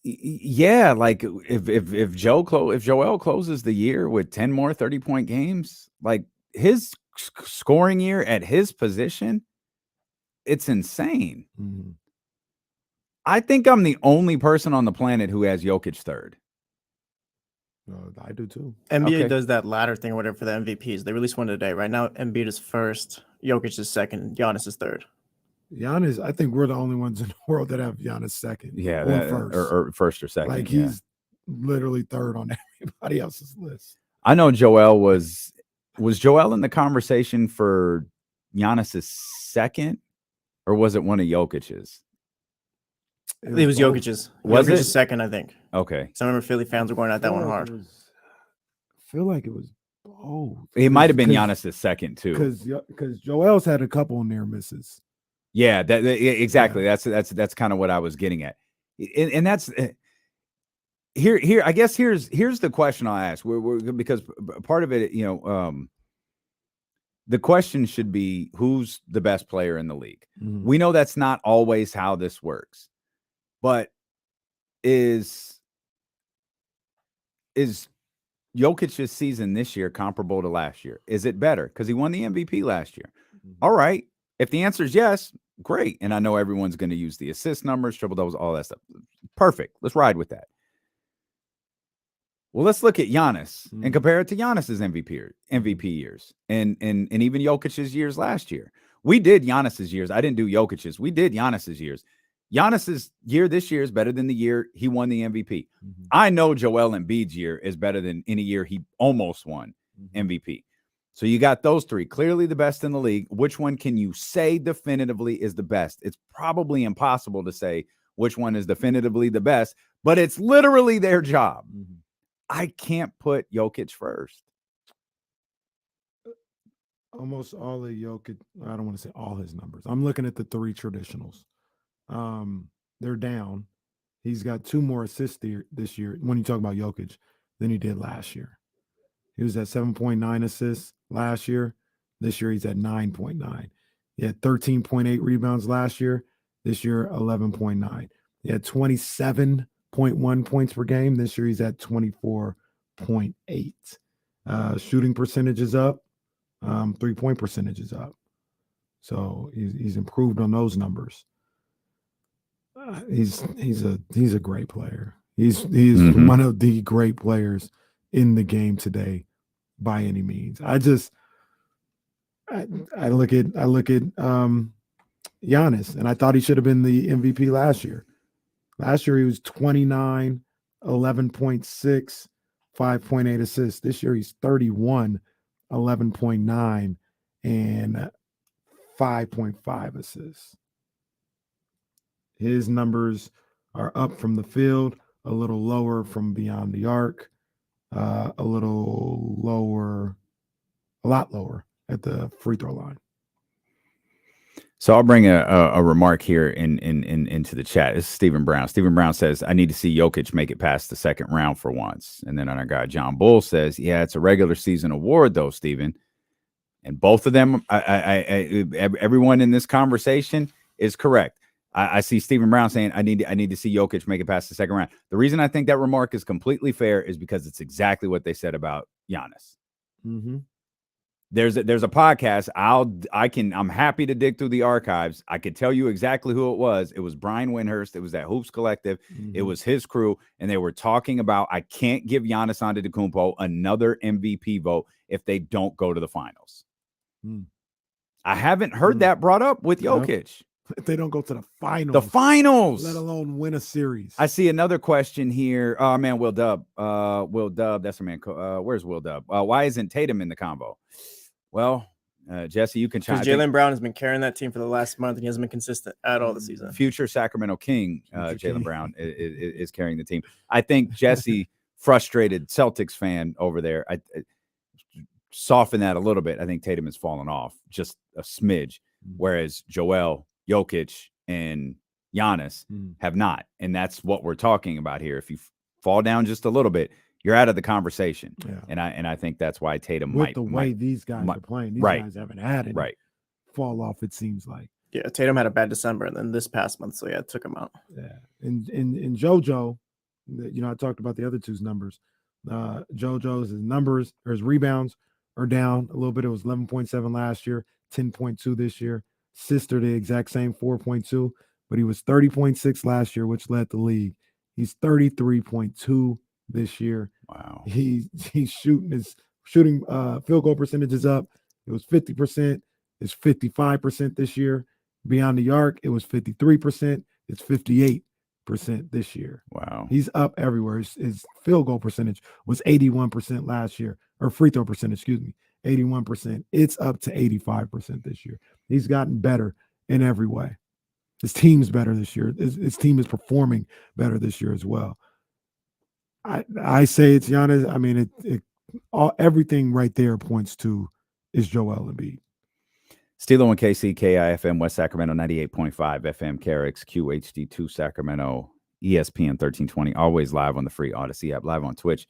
yeah, like if Joel closes the year with 10 more 30-point games, like his scoring year at his position, it's insane. Mm-hmm. I think I'm the only person on the planet who has Jokic third. I do too. NBA does that ladder thing or whatever for the MVPs. They released one today. Right now, Embiid is first, Jokic is second, Giannis is third. Giannis, I think we're the only ones in the world that have Giannis second. Yeah, first. Or first or second. Like, he's literally third on everybody else's list. I know Joel was Joel in the conversation for Giannis's second, or was it one of Jokic's? It was Jokic's. Was Jokic's it second, I think. Okay. So I remember Philly fans were going at that one hard. I feel like it was both. It might have been Giannis's second too, because Joel's had a couple near misses. Yeah, exactly. Yeah. That's kind of what I was getting at, and that's here. I guess here's the question I'll ask. Because part of it, the question should be, who's the best player in the league? Mm-hmm. We know that's not always how this works, but is Jokic's season this year comparable to last year? Is it better? Because he won the MVP last year. Mm-hmm. All right. If the answer is yes, great. And I know everyone's going to use the assist numbers, triple doubles, all that stuff. Perfect. Let's ride with that. Well, let's look at Giannis and compare it to Giannis's MVP years and even Jokic's years last year. We did Giannis's years. I didn't do Jokic's. We did Giannis's years. Giannis's year this year is better than the year he won the MVP. I know Joel Embiid's year is better than any year he almost won MVP. So you got those three, clearly the best in the league. Which one can you say definitively is the best? It's probably impossible to say which one is definitively the best, but it's literally their job. I can't put Jokic first. Almost all of Jokic, I don't want to say all his numbers. I'm looking at the three traditionals. They're down. He's got 2 more assists this year when you talk about Jokic than he did last year. He was at 7.9 assists last year. This year he's at 9.9. He had 13.8 rebounds last year. This year 11.9. He had 27.1 points per game. This year he's at 24.8. Shooting percentage is up. 3-point percentage is up. So he's improved on those numbers. He's a great player. He's one of the great players in the game today by any means. I look at Giannis, and I thought he should have been the MVP last year. Last year he was 29, 11.6, 5.8 assists. This year he's 31, 11.9, and 5.5 assists. His numbers are up from the field, a little lower from beyond the arc, a lot lower at the free throw line. So I'll bring a remark here into the chat. This is Stephen Brown. Stephen Brown says, I need to see Jokic make it past the second round for once. And then our guy John Bull says, yeah, it's a regular season award though, Stephen. And both of them, everyone in this conversation is correct. I see Stephen Brown saying, I need to see Jokic make it past the second round. The reason I think that remark is completely fair is because it's exactly what they said about Giannis. There's a podcast. I'm happy to dig through the archives. I could tell you exactly who it was. It was Brian Windhurst. It was that Hoops Collective. It was his crew. And they were talking about, I can't give Giannis Antetokounmpo another MVP vote if they don't go to the finals. I haven't heard that brought up with Jokic. If they don't go to the finals. Let alone win a series. I see another question here. Oh, man, Will Dub. That's a man. Where's Will Dub? Why isn't Tatum in the combo? Well, Jesse, you can chime in. Because Jaylen Brown has been carrying that team for the last month, and he hasn't been consistent at all this season. Future Sacramento King, Jaylen Brown is carrying the team. I think Jesse, frustrated Celtics fan over there, I soften that a little bit. I think Tatum has fallen off just a smidge, whereas Joel, Jokic, and Giannis have not. And that's what we're talking about here. If you fall down just a little bit, you're out of the conversation. Yeah. And I think that's why Tatum these guys are playing. These guys haven't had it. Fall off, it seems like. Yeah, Tatum had a bad December and then this past month, so it took him out. Yeah. And JoJo, I talked about the other two's numbers. JoJo's numbers or his rebounds are down a little bit. It was 11.7 last year, 10.2 this year. Sister, the exact same 4.2, but he was 30.6 last year, which led the league. He's 33.2 this year. Wow. He's shooting field goal percentage is up. It was 50%. It's 55% this year. Beyond the arc, it was 53%. It's 58% this year. Wow. He's up everywhere. His field goal percentage was 81% last year, or free throw percentage, 81%. It's up to 85% this year. He's gotten better in every way. His team's better this year. His team is performing better this year as well. I say it's Giannis. I mean, everything right there points to is Joel Embiid. Stilo and KC, KIFM, West Sacramento, 98.5 FM, KRX, QHD2, Sacramento, ESPN 1320, always live on the free Odyssey app, live on Twitch,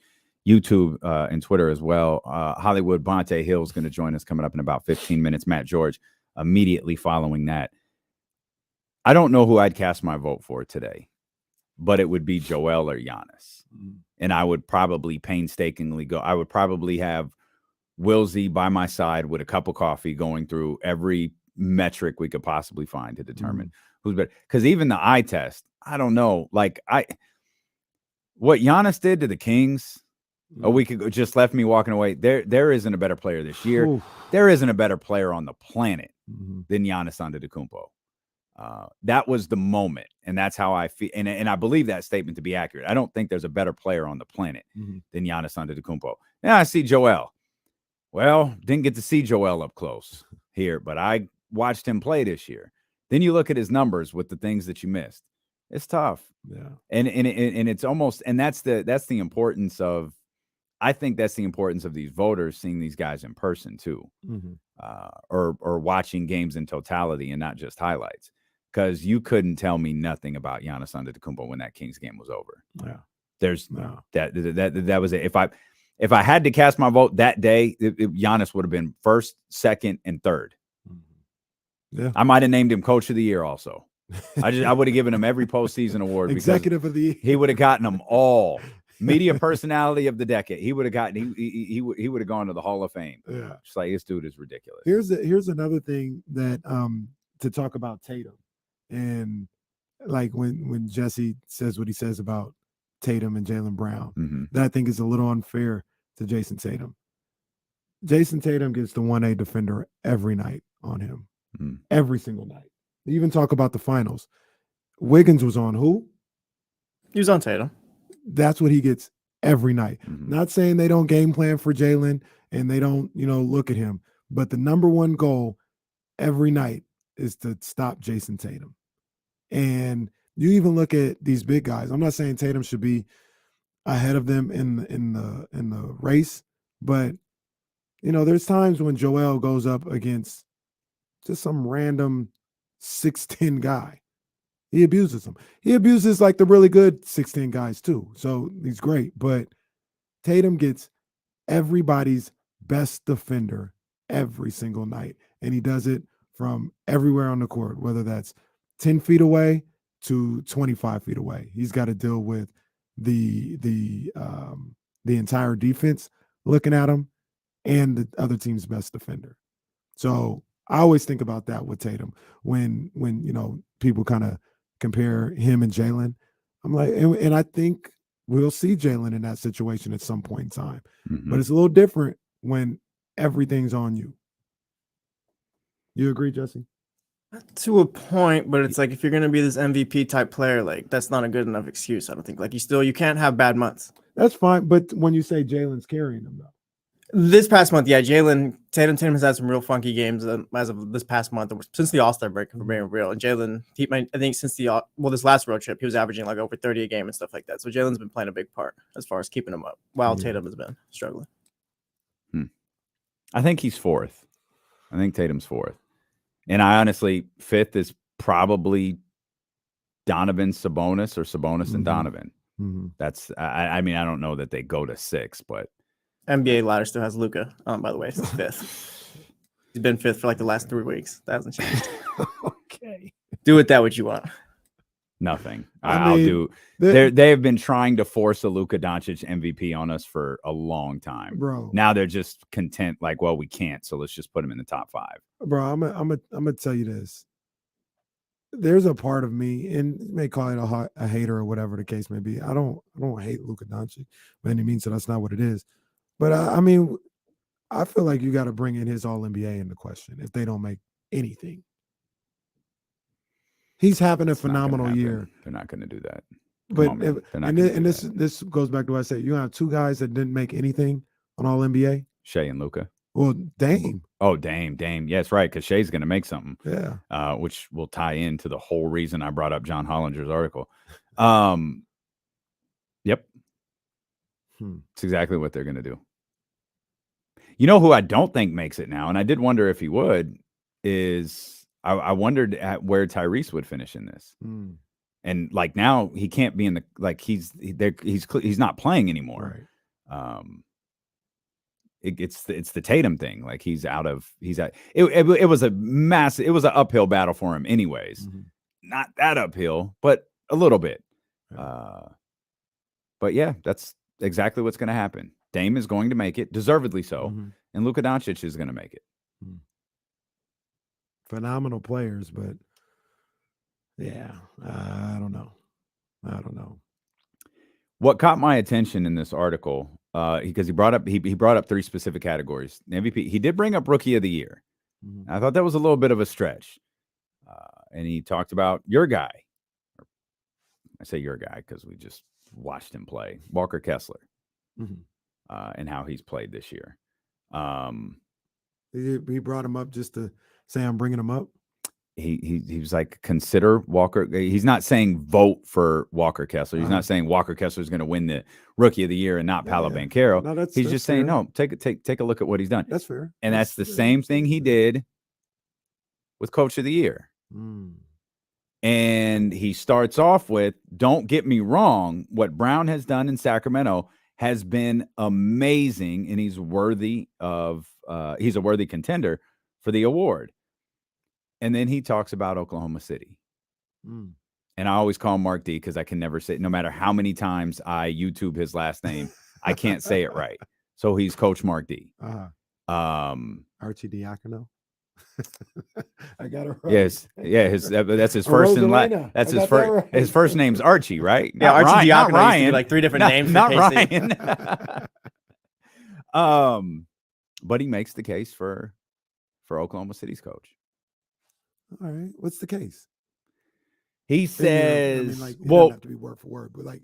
YouTube, and Twitter as well. Hollywood, Bonta Hill is going to join us coming up in about 15 minutes. Matt George immediately following that. I don't know who I'd cast my vote for today, but it would be Joel or Giannis. And I would probably painstakingly go. I would probably have Wilsey by my side with a cup of coffee going through every metric we could possibly find to determine who's better. Because even the eye test, I don't know. Like what Giannis did to the Kings a week ago just left me walking away. There isn't a better player this year. Oof. There isn't a better player on the planet Mm-hmm. than Giannis Antetokounmpo. That was the moment, and that's how I feel. And I believe that statement to be accurate. I don't think there's a better player on the planet than Giannis Antetokounmpo. Now I see Joel. Well, didn't get to see Joel up close here, but I watched him play this year. Then you look at his numbers with the things that you missed. It's tough. Yeah. And it's almost, and that's the importance of, I think that's the importance of these voters seeing these guys in person too, or watching games in totality and not just highlights. Because you couldn't tell me nothing about Giannis Antetokounmpo when that Kings game was over. Yeah. There's that was it. If I had to cast my vote that day, Giannis would have been first, second, and third. Yeah. I might have named him Coach of the Year also. I would have given him every postseason award. Executive of the Year. He would have gotten them all. Media personality of the decade. He would have gotten. He would have gone to the Hall of Fame. Yeah. Just like, this dude is ridiculous. Here's another thing that to talk about Tatum, and like when Jesse says what he says about Tatum and Jaylen Brown, that I think is a little unfair to Jason Tatum. Jason Tatum gets the 1A defender every night on him, every single night. They even talk about the finals. Wiggins was on who? He was on Tatum. That's what he gets every night. Not saying they don't game plan for Jaylen and they don't, look at him, but the number one goal every night is to stop Jason Tatum. And you even look at these big guys. I'm not saying Tatum should be ahead of them in the race, but there's times when Joel goes up against just some random 6'10" guy. He abuses them. He abuses like the really good 6'10" guys too. So he's great. But Tatum gets everybody's best defender every single night. And he does it from everywhere on the court, whether that's 10 feet away to 25 feet away. He's got to deal with the entire defense looking at him and the other team's best defender. So I always think about that with Tatum when people kind of compare him and Jaylen. I'm like, and I think we'll see Jaylen in that situation at some point in time. But it's a little different when everything's on you. You agree, Jesse? To a point, but it's like if you're going to be this MVP type player, like that's not a good enough excuse. I don't think. Like you can't have bad months. That's fine, but when you say Jaylen's carrying them, though. This past month, yeah, Tatum has had some real funky games as of this past month, since the All-Star break, for being real. And Jaylen, I think since this last road trip, he was averaging like over 30 a game and stuff like that. So Jaylen's been playing a big part as far as keeping him up, while Tatum has been struggling. I think he's fourth. I think Tatum's fourth. And I honestly, fifth is probably Donovan Sabonis or Sabonis and Donovan. That's, I mean, I don't know that they go to six, but NBA ladder still has Luka, by the way, so fifth. He's been fifth for like the last 3 weeks. That hasn't changed. Okay. Do with that what you want. nothing. I mean, They have been trying to force a Luka Doncic MVP on us for a long time. Bro. Now they're just content, like, well, we can't, so let's just put him in the top 5. Bro, I'm gonna tell you this. There's a part of me, and you may call it a hater or whatever the case may be. I don't hate Luka Doncic by any means, so that's not what it is. But I mean, I feel like you got to bring in his All-NBA into question if they don't make anything. He's having a phenomenal year. They're not going to do that. But this goes back to what I said. You have 2 guys that didn't make anything on All-NBA. Shea and Luka. Well, Dame. Oh, Dame. Yeah, that's right, because Shea's going to make something. Yeah. Which will tie into the whole reason I brought up John Hollinger's article. Yep. It's exactly what they're going to do. You know who I don't think makes it now, and I did wonder if he would, is I wondered at where Tyrese would finish in this. And like now he can't be in the, like he's not playing anymore. Right. It's the Tatum thing. Like it was a massive, it was an uphill battle for him anyways. Not that uphill, but a little bit. Right. But yeah, that's exactly what's going to happen. Dame is going to make it, deservedly so, and Luka Doncic is going to make it. phenomenal players, but yeah, I don't know. What caught my attention in this article, because he brought up 3 specific categories. MVP. He did bring up Rookie of the Year. Mhm. I thought that was a little bit of a stretch. And he talked about your guy. I say your guy because we just watched him play, Walker Kessler, Mhm. and how he's played this year. He brought him up just to say I'm bringing him up. He was like, consider Walker. He's not saying vote for Walker Kessler. He's not saying Walker Kessler is going to win the Rookie of the Year and not Paolo Banchero. No, that's He's just saying, fair. no, take a look at what he's done. That's fair. And that's the same thing he did with Coach of the Year. Mm. And he starts off with, don't get me wrong, what Brown has done in Sacramento has been amazing, and he's a worthy contender for the award. And then he talks about Oklahoma City. Mm. And I always call him Mark D because I can never say, no matter how many times I YouTube his last name, I can't say it right. So he's Coach Mark D. Archie Diacono. I got it right. Yes, yeah, that's his first and last. That's his first. Right. His first name's Archie, right? Yeah, Not Archie Ryan, Diacono not used to be Ryan. like 3 different names. Not for KC. Ryan. But he makes the case for Oklahoma City's coach. All right, what's the case? He says, it "Well, doesn't have to be word for word, but like,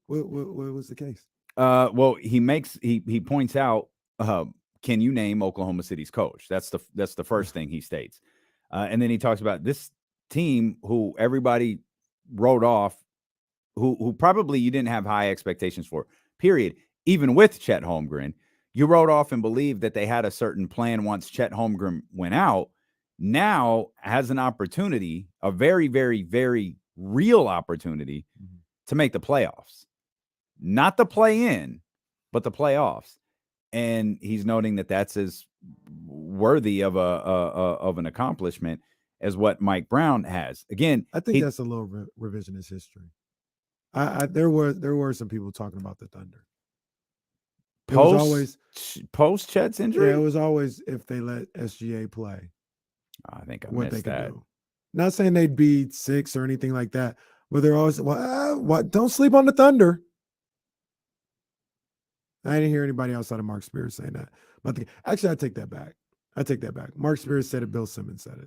what was the case?" Well, he points out, can you name Oklahoma City's coach? That's the first thing he states, and then he talks about this team who everybody wrote off, who probably you didn't have high expectations for. Period. Even with Chet Holmgren, you wrote off and believed that they had a certain plan once Chet Holmgren went out. Now has an opportunity, a very, very, very real opportunity to make the playoffs. Not the play-in, but the playoffs. And he's noting that that's as worthy of an accomplishment as what Mike Brown has. Again, I think that's a little revisionist history. There were some people talking about the Thunder. Post Chet's injury? Yeah, it was always if they let SGA play. I think I what missed they could that. do. Not saying they'd be 6 or anything like that, but they're always, what? Don't sleep on the Thunder. I didn't hear anybody outside of Mark Spears saying that. But actually, I take that back. Mark Spears said it. Bill Simmons said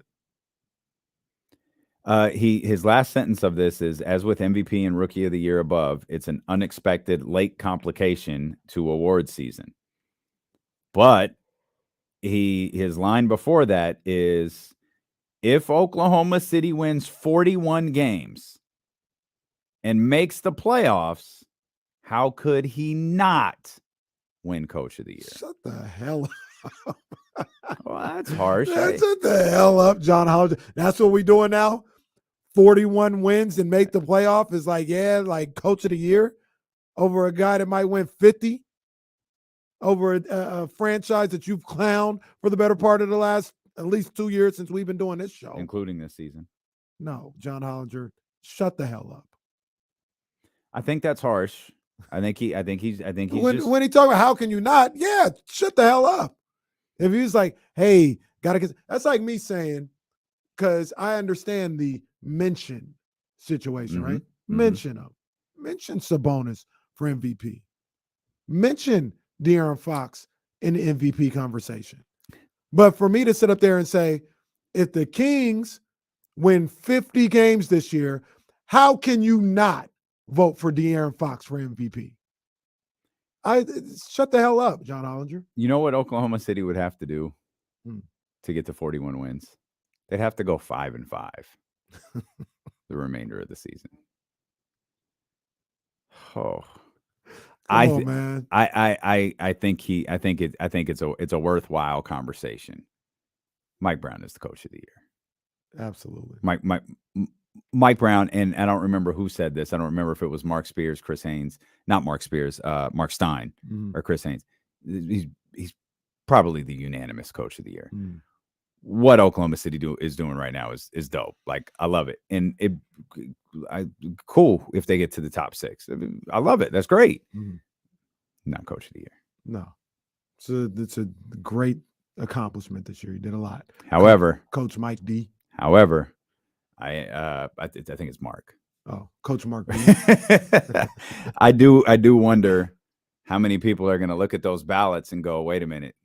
it. His last sentence of this is, as with MVP and Rookie of the Year above, it's an unexpected late complication to award season. But his line before that is, if Oklahoma City wins 41 games and makes the playoffs, how could he not win Coach of the Year? Shut the hell up. Well, that's harsh. Shut the hell up, John Hollinger. That's what we're doing now? 41 wins and make the playoff is like Coach of the Year over a guy that might win 50, over a franchise that you've clowned for the better part of the last at least 2 years since we've been doing this show. Including this season. No, John Hollinger, shut the hell up. I think that's harsh. I think he's when he talk about how can you not? Yeah, shut the hell up. If he's like, hey, gotta get, that's like me saying, because I understand the mention situation, right? Mention him. Mention Sabonis for MVP. Mention De'Aaron Fox in the MVP conversation. But for me to sit up there and say, if the Kings win 50 games this year, how can you not vote for De'Aaron Fox for MVP? Shut the hell up, John Hollinger. You know what Oklahoma City would have to do to get to 41 wins? They'd have to go 5-5 the remainder of the season. Oh, I think it's a worthwhile conversation. Mike Brown is the Coach of the Year. Absolutely. Mike Brown, and I don't remember who said this. I don't remember if it was Mark Spears, Chris Haynes, not Mark Spears, Mark Stein or Chris Haynes. He's probably the unanimous Coach of the Year. What Oklahoma City is doing right now is dope. Like, I love it. And cool if they get to the top 6. I mean, I love it. That's great. Not Coach of the Year. No. So it's a great accomplishment this year. He did a lot. However, Coach Mike D. However, I think it's Mark. Oh, Coach Mark D. I do wonder how many people are going to look at those ballots and go, wait a minute,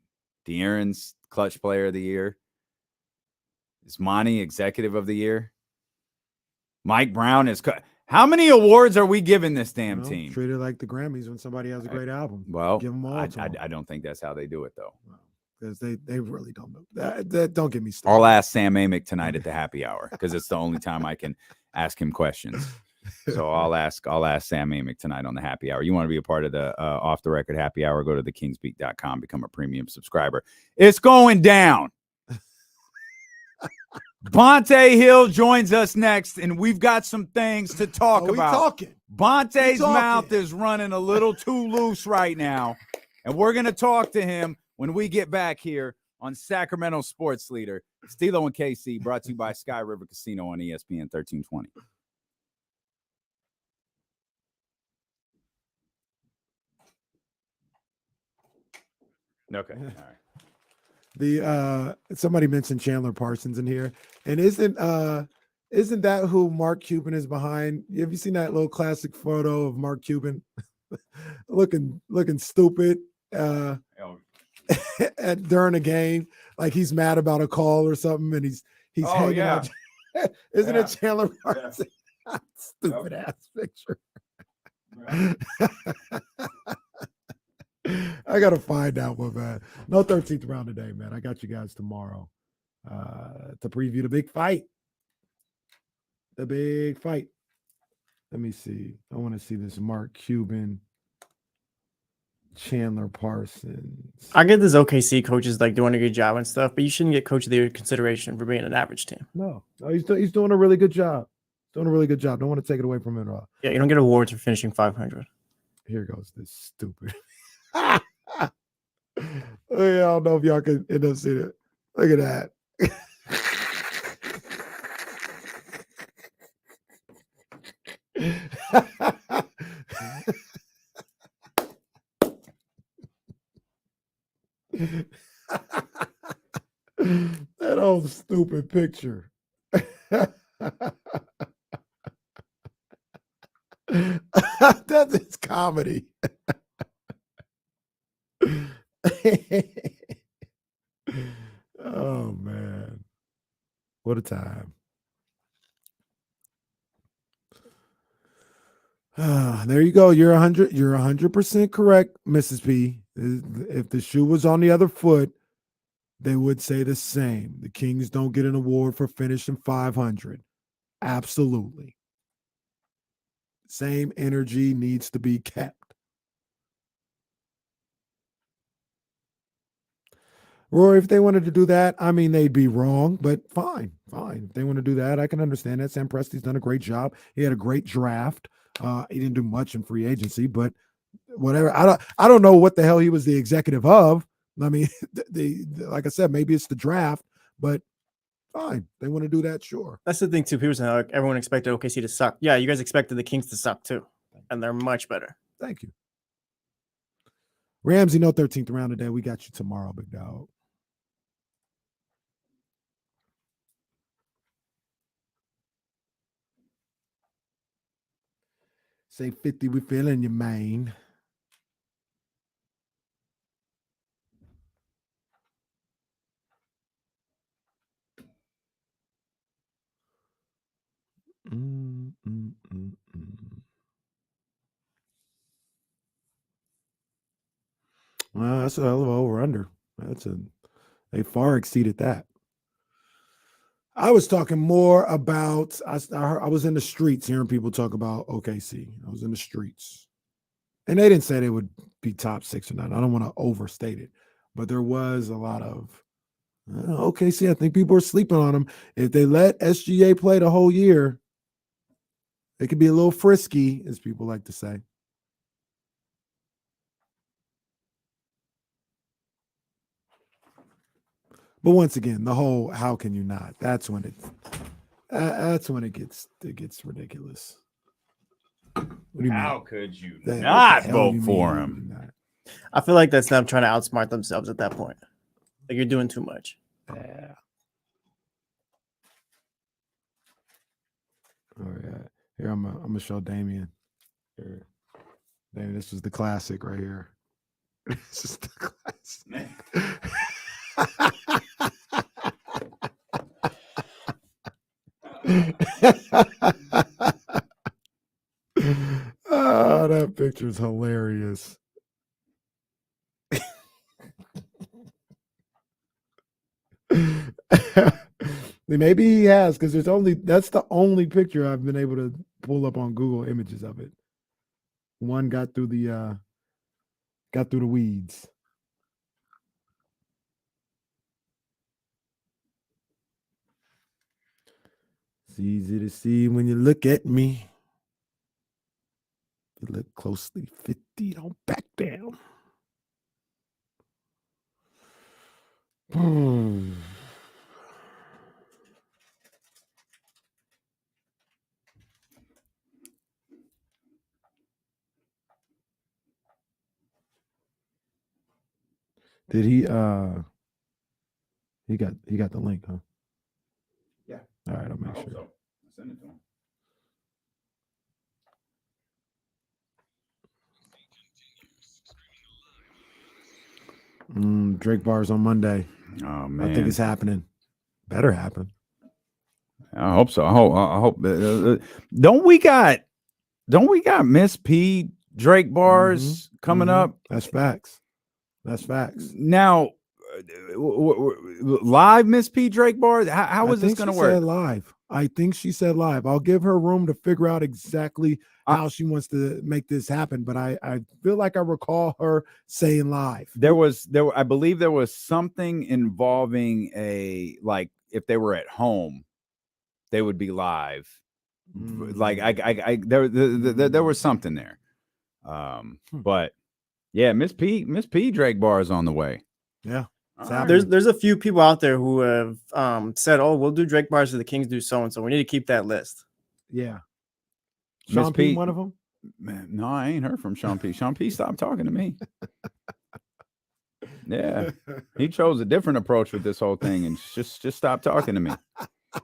De'Aaron's clutch player of the year. Is Monty executive of the year? Mike Brown is. How many awards are we giving this damn team? Treat it like the Grammys when somebody has a great album. Well, give them all. I don't think that's how they do it though. Because they really don't know. That don't get me started. I'll ask Sam Amick tonight at the happy hour because it's the only time I can ask him questions. So I'll ask Sam Amick tonight on the happy hour. You want to be a part of the off the record happy hour? Go to thekingsbeat.com, become a premium subscriber. It's going down. Bonta Hill joins us next, and we've got some things to talk about. Talking. Bonta's mouth is running a little too loose right now, and we're going to talk to him when we get back here on Sacramento Sports Leader. Stilo and KC, brought to you by Sky River Casino on ESPN 1320. Okay. All right. Somebody mentioned Chandler Parsons in here, and isn't that who Mark Cuban is behind? Have you seen that little classic photo of Mark Cuban looking stupid during a game, like he's mad about a call or something, and he's hanging out. Isn't it Chandler Parsons? Yeah. Stupid ass picture. I gotta find out one, man. No 13th round today, man. I got you guys tomorrow to preview the big fight. The big fight. Let me see. I want to see this Mark Cuban, Chandler Parsons. I get this OKC coaches like doing a good job and stuff, but you shouldn't get coach of the year consideration for being an average team. No, he's doing a really good job. Doing a really good job. Don't want to take it away from him at all. Yeah, you don't get awards for finishing 500. Here goes this stupid. I don't know if y'all can end up seeing it. Look at that. That old stupid picture. That is comedy. Oh man, what a time. There you go. You're 100% correct, Mrs. P. If the shoe was on the other foot, they would say the same. The Kings don't get an award for finishing 500. Absolutely. Same energy needs to be kept. Rory, if they wanted to do that, I mean, they'd be wrong, but fine. If they want to do that, I can understand that. Sam Presti's done a great job. He had a great draft. He didn't do much in free agency, but whatever. I don't know what the hell he was the executive of. I mean, like I said, maybe it's the draft, but fine. They want to do that, sure. That's the thing too. People say like, everyone expected OKC to suck. Yeah, you guys expected the Kings to suck too, and they're much better. Thank you. Ramsey, no 13th round today. We got you tomorrow, big dog. Say 50, we feeling you, man. Well, that's a hell of an over-under. They far exceeded that. I was talking more about, I was in the streets hearing people talk about OKC. I was in the streets. And they didn't say they would be top 6 or not. I don't want to overstate it. But there was a lot of, OKC, I think people are sleeping on them. If they let SGA play the whole year, they could be a little frisky, as people like to say. But once again, the whole "how can you not?" That's when it gets ridiculous. What do you How mean? could you What the not hell do vote you for mean him? not? I feel like that's them trying to outsmart themselves at that point. Like, you're doing too much. Yeah. Oh yeah. Here I'm gonna show Damien. Here. Damien, this was the classic right here. This is the classic. Oh, that picture's hilarious. Maybe he has, because that's the only picture I've been able to pull up on Google Images of it. One got through the weeds. It's easy to see when you look at me. You look closely, 50, don't back down. Did he he got the link, huh? Yeah. All right, I'll make I hope sure. so. I'll send it to him. Drake bars on Monday. Oh man, I think it's happening. Better happen. I hope so. I hope. Don't we got Miss P Drake bars coming up? That's facts. That's facts. Now, live Miss P Drake bars. How is this going to work? Said live. I think she said live. I'll give her room to figure out exactly how she wants to make this happen. But I feel like I recall her saying live. I believe there was something involving if they were at home, they would be live. Like there was something there. But yeah, Miss P Drake bar is on the way. Yeah. There's a few people out there who have said, "Oh, we'll do Drake bars if the Kings do so and so." We need to keep that list. Yeah. Miss Sean P, one of them. Man, no, I ain't heard from Sean P. Sean P, stop talking to me. Yeah, he chose a different approach with this whole thing, and just stop talking to me. I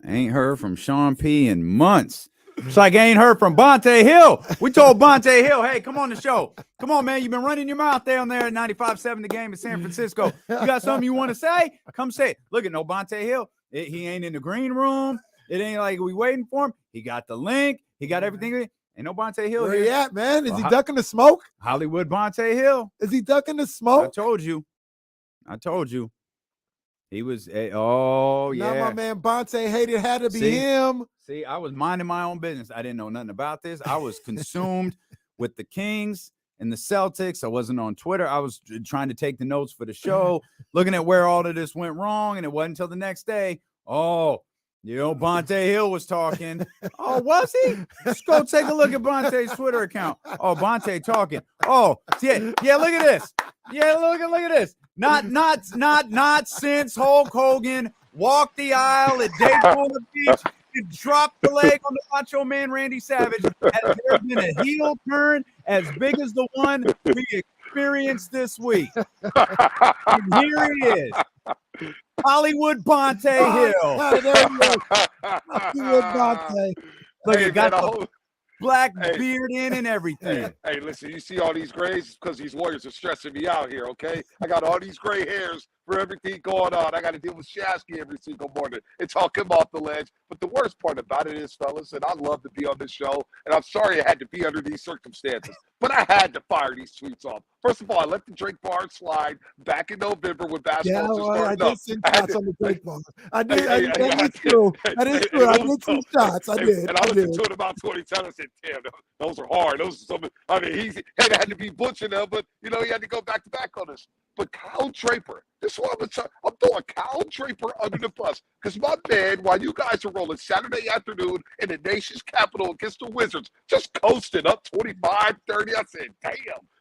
ain't heard from Sean P in months. It's like I ain't heard from Bonta Hill. We told Bonta Hill, hey, come on the show. Come on, man. You've been running your mouth down there at 95.7 The Game in San Francisco. You got something you want to say? Come say it. Look at no Bonta Hill. He ain't in the green room. It ain't like we waiting for him. He got the link. He got everything. Ain't no Bonta Hill Where here. he at, man? Is he ducking the smoke? Hollywood Bonta Hill. Is he ducking the smoke? I told you. He was, oh, yeah. Now my man Bonta hated had to be him. See, I was minding my own business. I didn't know nothing about this. I was consumed with the Kings and the Celtics. I wasn't on Twitter. I was trying to take the notes for the show, looking at where all of this went wrong. And it wasn't until the next day. Oh, Bonta Hill was talking. Oh, was he? Let's go take a look at Bonta's Twitter account. Oh, Bonta talking. Oh, yeah, look at this. Yeah, look at this. Not since Hulk Hogan walked the aisle at Daytona Beach and dropped the leg on the Macho Man Randy Savage has there been a heel turn as big as the one we experienced this week. And here he is. Hollywood Bonta Hill. There you go. Hollywood Bonta. Look, he got the black beard in and everything. Hey, listen, you see all these grays? Because these Warriors are stressing me out here, okay? I got all these gray hairs for everything going on. I got to deal with Shasky every single morning and talk him off the ledge. But the worst part about it is, fellas, and I love to be on this show, and I'm sorry I had to be under these circumstances, but I had to fire these tweets off. First of all, I let the Drake bar slide back in November when basketball just started I did send shots on the Drake bar. I did. That is true. That is true. I did some shots. I did. And I listened to it about 20 times. I said, damn, those are hard. Those are some. I mean, he had to be butchering them, but, he had to go back to back on this. But Kyle Draper, this one I'm throwing Kyle Draper under the bus. Because my man, while you guys are rolling Saturday afternoon in the nation's capital against the Wizards, just coasting up 25-30, I said, damn,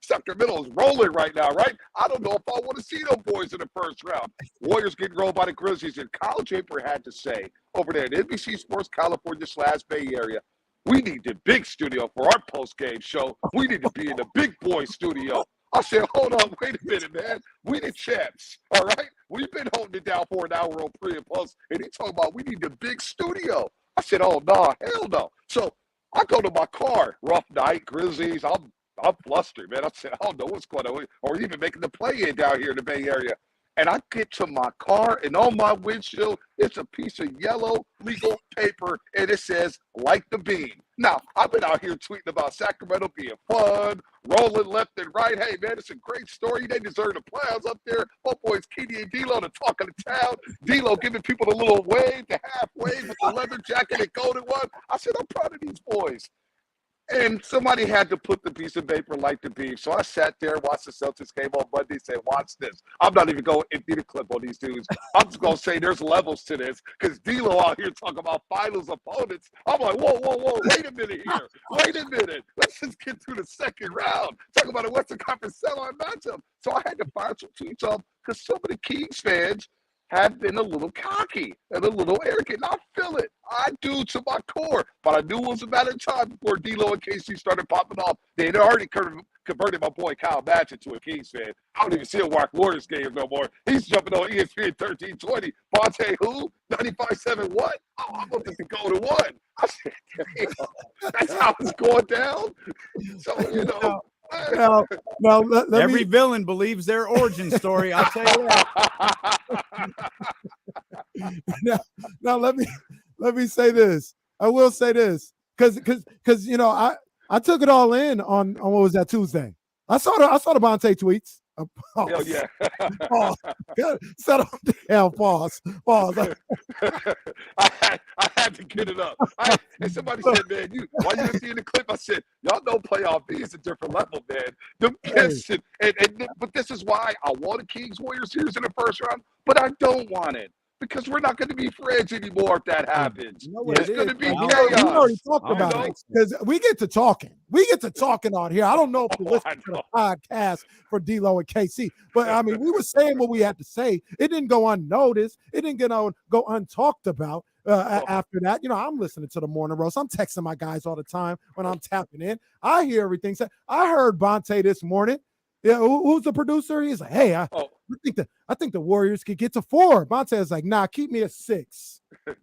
Sacramento is rolling right now, right? I don't know if I want to see those boys in the first round. Warriors getting rolled by the Grizzlies. And Kyle Draper had to say over there at NBC Sports California/Bay Area, we need the big studio for our post-game show. We need to be in the big boy studio. I said, hold on, wait a minute, man. We the champs, all right? We've been holding it down for an hour on pre and post, and he talking about we need the big studio. I said, oh, no, hell no. So I go to my car, rough night, Grizzlies. I'm flustered, man. I said, I don't know what's going on, or even making the play-in down here in the Bay Area. And I get to my car, and on my windshield, it's a piece of yellow legal paper, and it says, like the beam. Now, I've been out here tweeting about Sacramento being fun, rolling left and right. Hey, man, it's a great story. They deserve the playoffs up there. My boys, Kenny and D-Lo, the talk of the town. D-Lo giving people a little wave, the half wave with the leather jacket and golden one. I said, I'm proud of these boys. And somebody had to put the piece of paper like the beef. So I sat there, watched the Celtics game on Monday, said, watch this. I'm not even going to empty the clip on these dudes. I'm just going to say there's levels to this because D-Lo out here talking about finals opponents. I'm like, whoa, wait a minute here. Wait a minute. Let's just get through the second round. Talk about a Western Conference sell-on matchup. So I had to find some tweets off because some of the Kings fans have been a little cocky and a little arrogant. I feel it. I do to my core. But I knew it was a matter of time before D-Lo and KC started popping off. They had already converted my boy Kyle Batch into a Kings fan. I don't even see a watch Warriors game no more. He's jumping on ESPN 1320. Bonta who? 95.7 what? Oh, I wanted to go to one. I said, damn, that's how it's going down. So, you know. Now, let Every villain believes their origin story. I'll tell you that. now let me say this. I will say this because you know I took it all in on what was that Tuesday. I saw the Bonta tweets. Hell yeah. Pause. Settle down. Pause. I had to get it up. And somebody said, man, why you seeing the clip? I said, y'all know playoff B is a different level, man. But this is why I want a Kings Warriors series in the first round, but I don't want it. Because we're not going to be friends anymore if that happens. It's going to be chaos. We already talked about it because we get to talking. We get to talking out here. I don't know if you listen to the podcast for D-Lo and KC, but I mean, we were saying what we had to say. It didn't go unnoticed. It didn't go untalked about. After that, you know, I'm listening to the morning roast. I'm texting my guys all the time when I'm tapping in. I hear everything said. I heard Bonta this morning. Yeah, who's the producer? He's like, hey, I think the Warriors could get to 4. Bonta is like, nah, keep me at 6.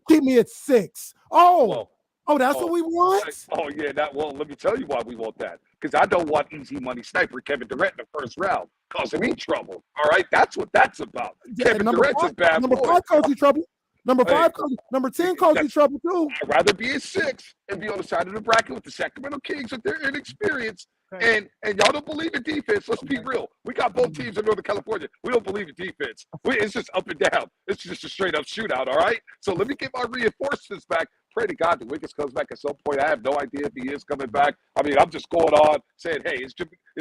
Keep me at 6. Oh, that's what we want? Oh, yeah. Let me tell you why we want that. Because I don't want easy money sniper Kevin Durant in the first round causing me trouble. All right? That's what that's about. Yeah, Kevin Durant's a bad boy. Number 5 caused you trouble. Number 5, number 10 caused you trouble too. I'd rather be at 6 and be on the side of the bracket with the Sacramento Kings with their inexperience. And y'all don't believe in defense. Let's be real. We got both teams in Northern California. We don't believe in defense. It's just up and down. It's just a straight up shootout, all right? So let me get my reinforcements back. Pray to God the Wiggins comes back at some point. I have no idea if he is coming back. I mean, I'm just going on saying, hey, it's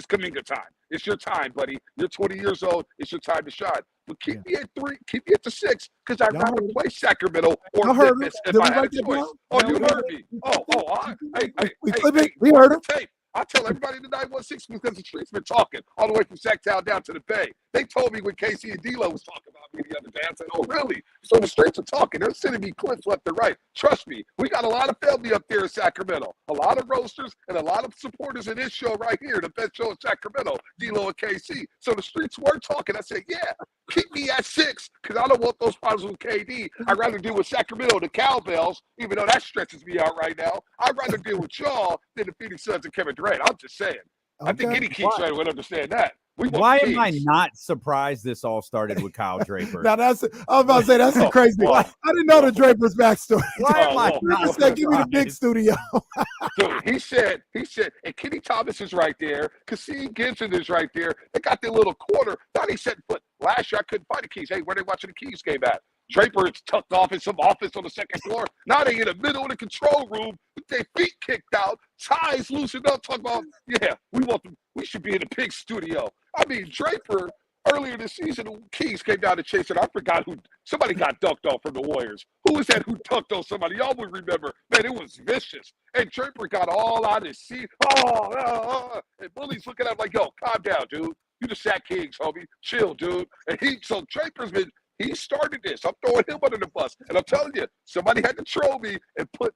Kuminga time. It's your time, buddy. You're 20 years old. It's your time to shine. But keep me at 3. Keep me at the 6 because I'd rather play Sacramento or Memphis if I had a choice. Oh, you heard me. We heard him. I tell everybody in the 916 because the streets been talking all the way from Sacktown down to the Bay. They told me when KC and D-Lo was talking about me the other day. I said, oh, really? So the streets are talking. They're sending me clips left and right. Trust me, we got a lot of family up there in Sacramento, a lot of roasters and a lot of supporters in this show right here, the best show in Sacramento, D-Lo and KC. So the streets were talking. I said, yeah, keep me at 6 because I don't want those problems with KD. I'd rather deal with Sacramento, the Cowbells, even though that stretches me out right now. I'd rather deal with y'all than the Phoenix Suns and Kevin Durant. I'm just saying. I think any Kings fan would understand that. Why am I not surprised this all started with Kyle Draper? Now I was about to say that's the crazy one. I didn't know the Draper's backstory. Why am I not said, give me the big studio. So he said, and Kenny Thomas is right there. Kassim Gibson is right there. They got their little corner. Thought he set foot. Last year I couldn't find the Kings. Hey, where they watching the Kings game at? Draper is tucked off in some office on the second floor. Now they in the middle of the control room with their feet kicked out, ties loosened up, talking about, yeah, we should be in the big studio. I mean, Draper, earlier this season, the Kings came down to chase it. I forgot somebody got dunked off from the Warriors. Who was that who dunked on somebody? Y'all would remember. Man, it was vicious. And Draper got all out of his seat. And Bully's looking at him like, yo, calm down, dude. You the Sac Kings, homie. Chill, dude. And so Draper's been, he started this. I'm throwing him under the bus. And I'm telling you, somebody had to troll me and put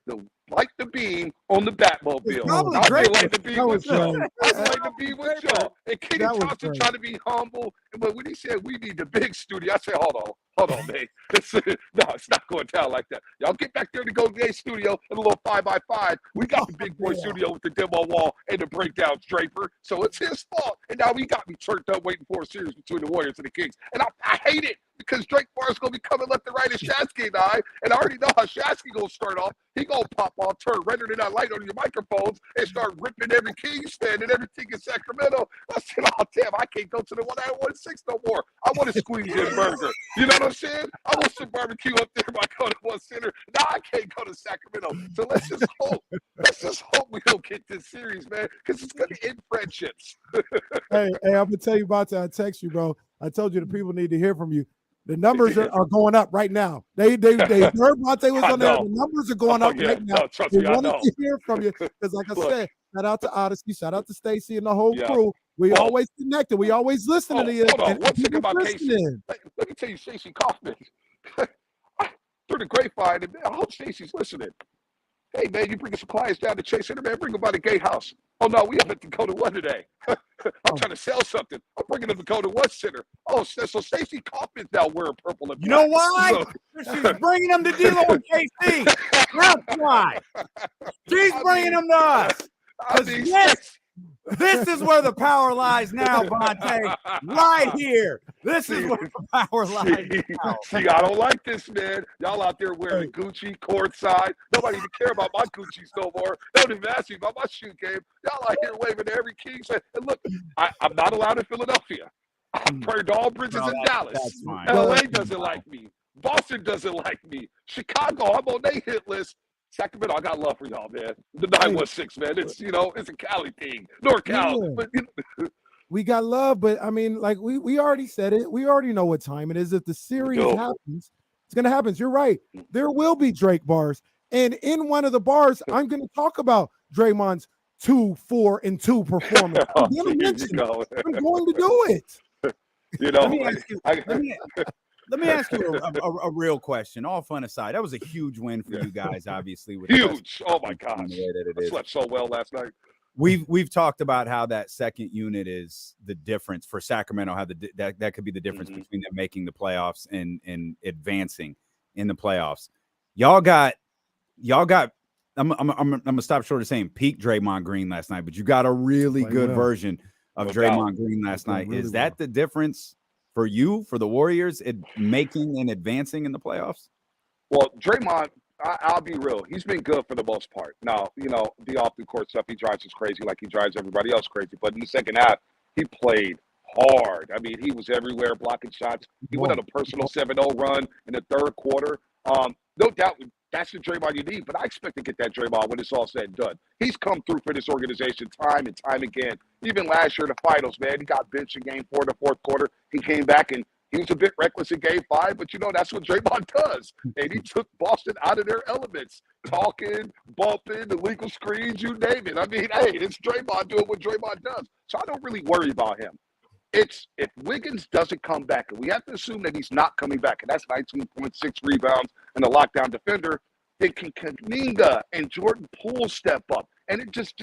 the beam on the Batmobile. Probably I Draper. like the beam with y'all. I like the beam with y'all. And Kenny That was Thompson great. trying to be humble. But when he said we need the big studio, I said, hold on, man. No, it's not going down like that. Y'all get back there to Golden Gate Studio in a little 5x5. We got the big boy studio with the demo wall and the breakdowns, Draper. So it's his fault. And now we got me turned up waiting for a series between the Warriors and the Kings. And I hate it because Drake Barr's going to be coming left and right at Shasky and I. And I already know how Shasky going to start off. He going to pop off, turn red and that light on your microphones and start ripping every Kings fan and everything in Sacramento. I said, oh, damn, I can't go to the 1-6 no more. I want to squeeze in burger. You know what I'm saying? I want some barbecue up there by going to one center. Now I can't go to Sacramento. So let's just hope. Let's just hope we don't get this series, man, because it's going to end friendships. Hey, I'm going to tell you about that. I text you, bro. I told you the people need to hear from you. The numbers are going up right now. They heard Bonta was on there. The numbers are going up right now. Trust We me, I wanted know. to hear from you because, like I said, shout out to Odyssey, shout out to Stacy and the whole Yeah. crew. We Oh. always connected. We always listen to you. Hold on. and One thing people about Casey. listening. Let me tell you, Stacey Kaufman. Through the grapevine, and I hope Stacey's listening. Hey, man, you bringing some clients down to Chase Center, man? Bring them by the gatehouse. Oh, no, we have at Dakota One today. I'm trying to sell something. I'm bringing them to Dakota One Center. Oh, so Stacey Kaufman's now wearing purple and You black. know why? So, She's bringing them to D-Lo and KC. That's why. She's bringing them to us. I mean, This is where the power lies now, Bonta. Right here. This is where the power lies now. See, I don't like this, man. Y'all out there wearing Gucci courtside. Nobody even care about my Gucci's no more. They don't even ask me about my shoe game. Y'all out here waving to every Kings. And look, I'm not allowed in Philadelphia. I'm burned all bridges in Dallas. That's fine. LA doesn't like me. Boston doesn't like me. Chicago, I'm on their hit list. Sacramento, I got love for y'all, man. The 916, man. It's it's a Cali thing. NorCal. Yeah. But We got love, but I mean, like we already said it. We already know what time it is. If the series happens, it's gonna happen. You're right. There will be Drake bars. And in one of the bars, I'm gonna talk about Draymond's 2, 4, and 2 performance. I'm going to do it. Let me ask you. Let me ask you a real question. All fun aside, that was a huge win for you guys, obviously. With huge. Oh my gosh. I slept so well last night. We've talked about how that second unit is the difference for Sacramento. How that could be the difference between them making the playoffs and advancing in the playoffs. Y'all got. I'm gonna stop short of saying peak Draymond Green last night, but you got a really good version of Draymond Green last night. Really is that the difference for you, for the Warriors, making and advancing in the playoffs? Well, Draymond, I'll be real. He's been good for the most part. Now, the off-the-court stuff, he drives us crazy like he drives everybody else crazy. But in the second half, he played hard. I mean, he was everywhere blocking shots. He went on a personal 7-0 run in the third quarter. No doubt that's the Draymond you need, but I expect to get that Draymond when it's all said and done. He's come through for this organization time and time again. Even last year in the finals, man, he got benched in game 4 in the fourth quarter. He came back and he was a bit reckless in game 5, but that's what Draymond does. And he took Boston out of their elements, talking, bumping, illegal screens, you name it. I mean, hey, it's Draymond doing what Draymond does. So I don't really worry about him. It's if Wiggins doesn't come back, and we have to assume that he's not coming back, and that's 19.6 rebounds and a lockdown defender, then can Kuminga and Jordan Poole step up? And it just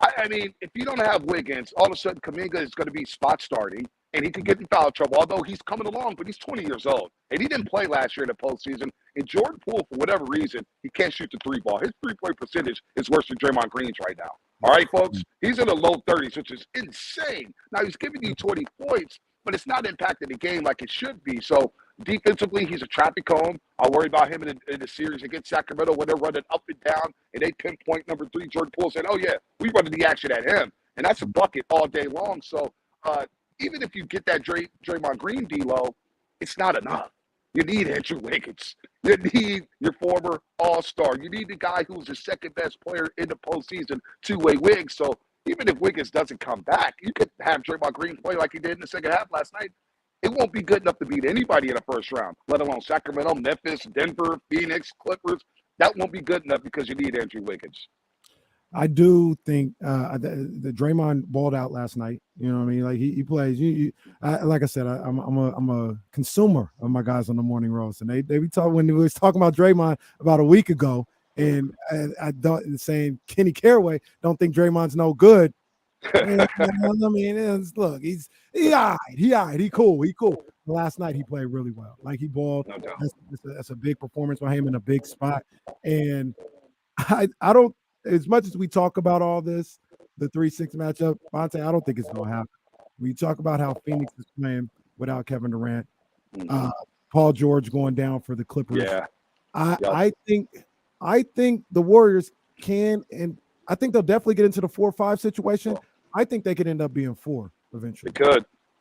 I mean, if you don't have Wiggins, all of a sudden Kuminga is going to be spot starting, and he could get in foul trouble, although he's coming along, but he's 20 years old. And he didn't play last year in the postseason. And Jordan Poole, for whatever reason, he can't shoot the 3-ball. His three-point percentage is worse than Draymond Green's right now. All right, folks? He's in the low 30s, which is insane. Now, he's giving you 20 points, but it's not impacting the game like it should be. So, defensively, he's a traffic cone. I worry about him in the series against Sacramento when they're running up and down, and they pinpoint number 3, Jordan Poole, saying, oh, yeah, we running the action at him. And that's a bucket all day long. So, even if you get that Draymond Green D-Lo, it's not enough. You need Andrew Wiggins. You need your former All-Star. You need the guy who's the second-best player in the postseason, two-way Wiggs. So even if Wiggins doesn't come back, you could have Draymond Green play like he did in the second half last night. It won't be good enough to beat anybody in the first round, let alone Sacramento, Memphis, Denver, Phoenix, Clippers. That won't be good enough because you need Andrew Wiggins. I do think the Draymond balled out last night. You know what I mean? Like he plays. Like I said, I'm a consumer of my guys on the morning roast, and they be talking when we was talking about Draymond about a week ago, and I don't saying Kenny Caraway don't think Draymond's no good. Yeah, I mean, look, he all right. He cool. Last night he played really well. Like he balled. No doubt. That's a big performance by him in a big spot. And I don't, as much as we talk about all this, the 3-6 matchup, Bonta, I don't think it's gonna happen. When you talk about how Phoenix is playing without Kevin Durant, Paul George going down for the Clippers. Yeah. I think the Warriors can, and I think they'll definitely get into the 4-5 situation. I think they could end up being 4 eventually.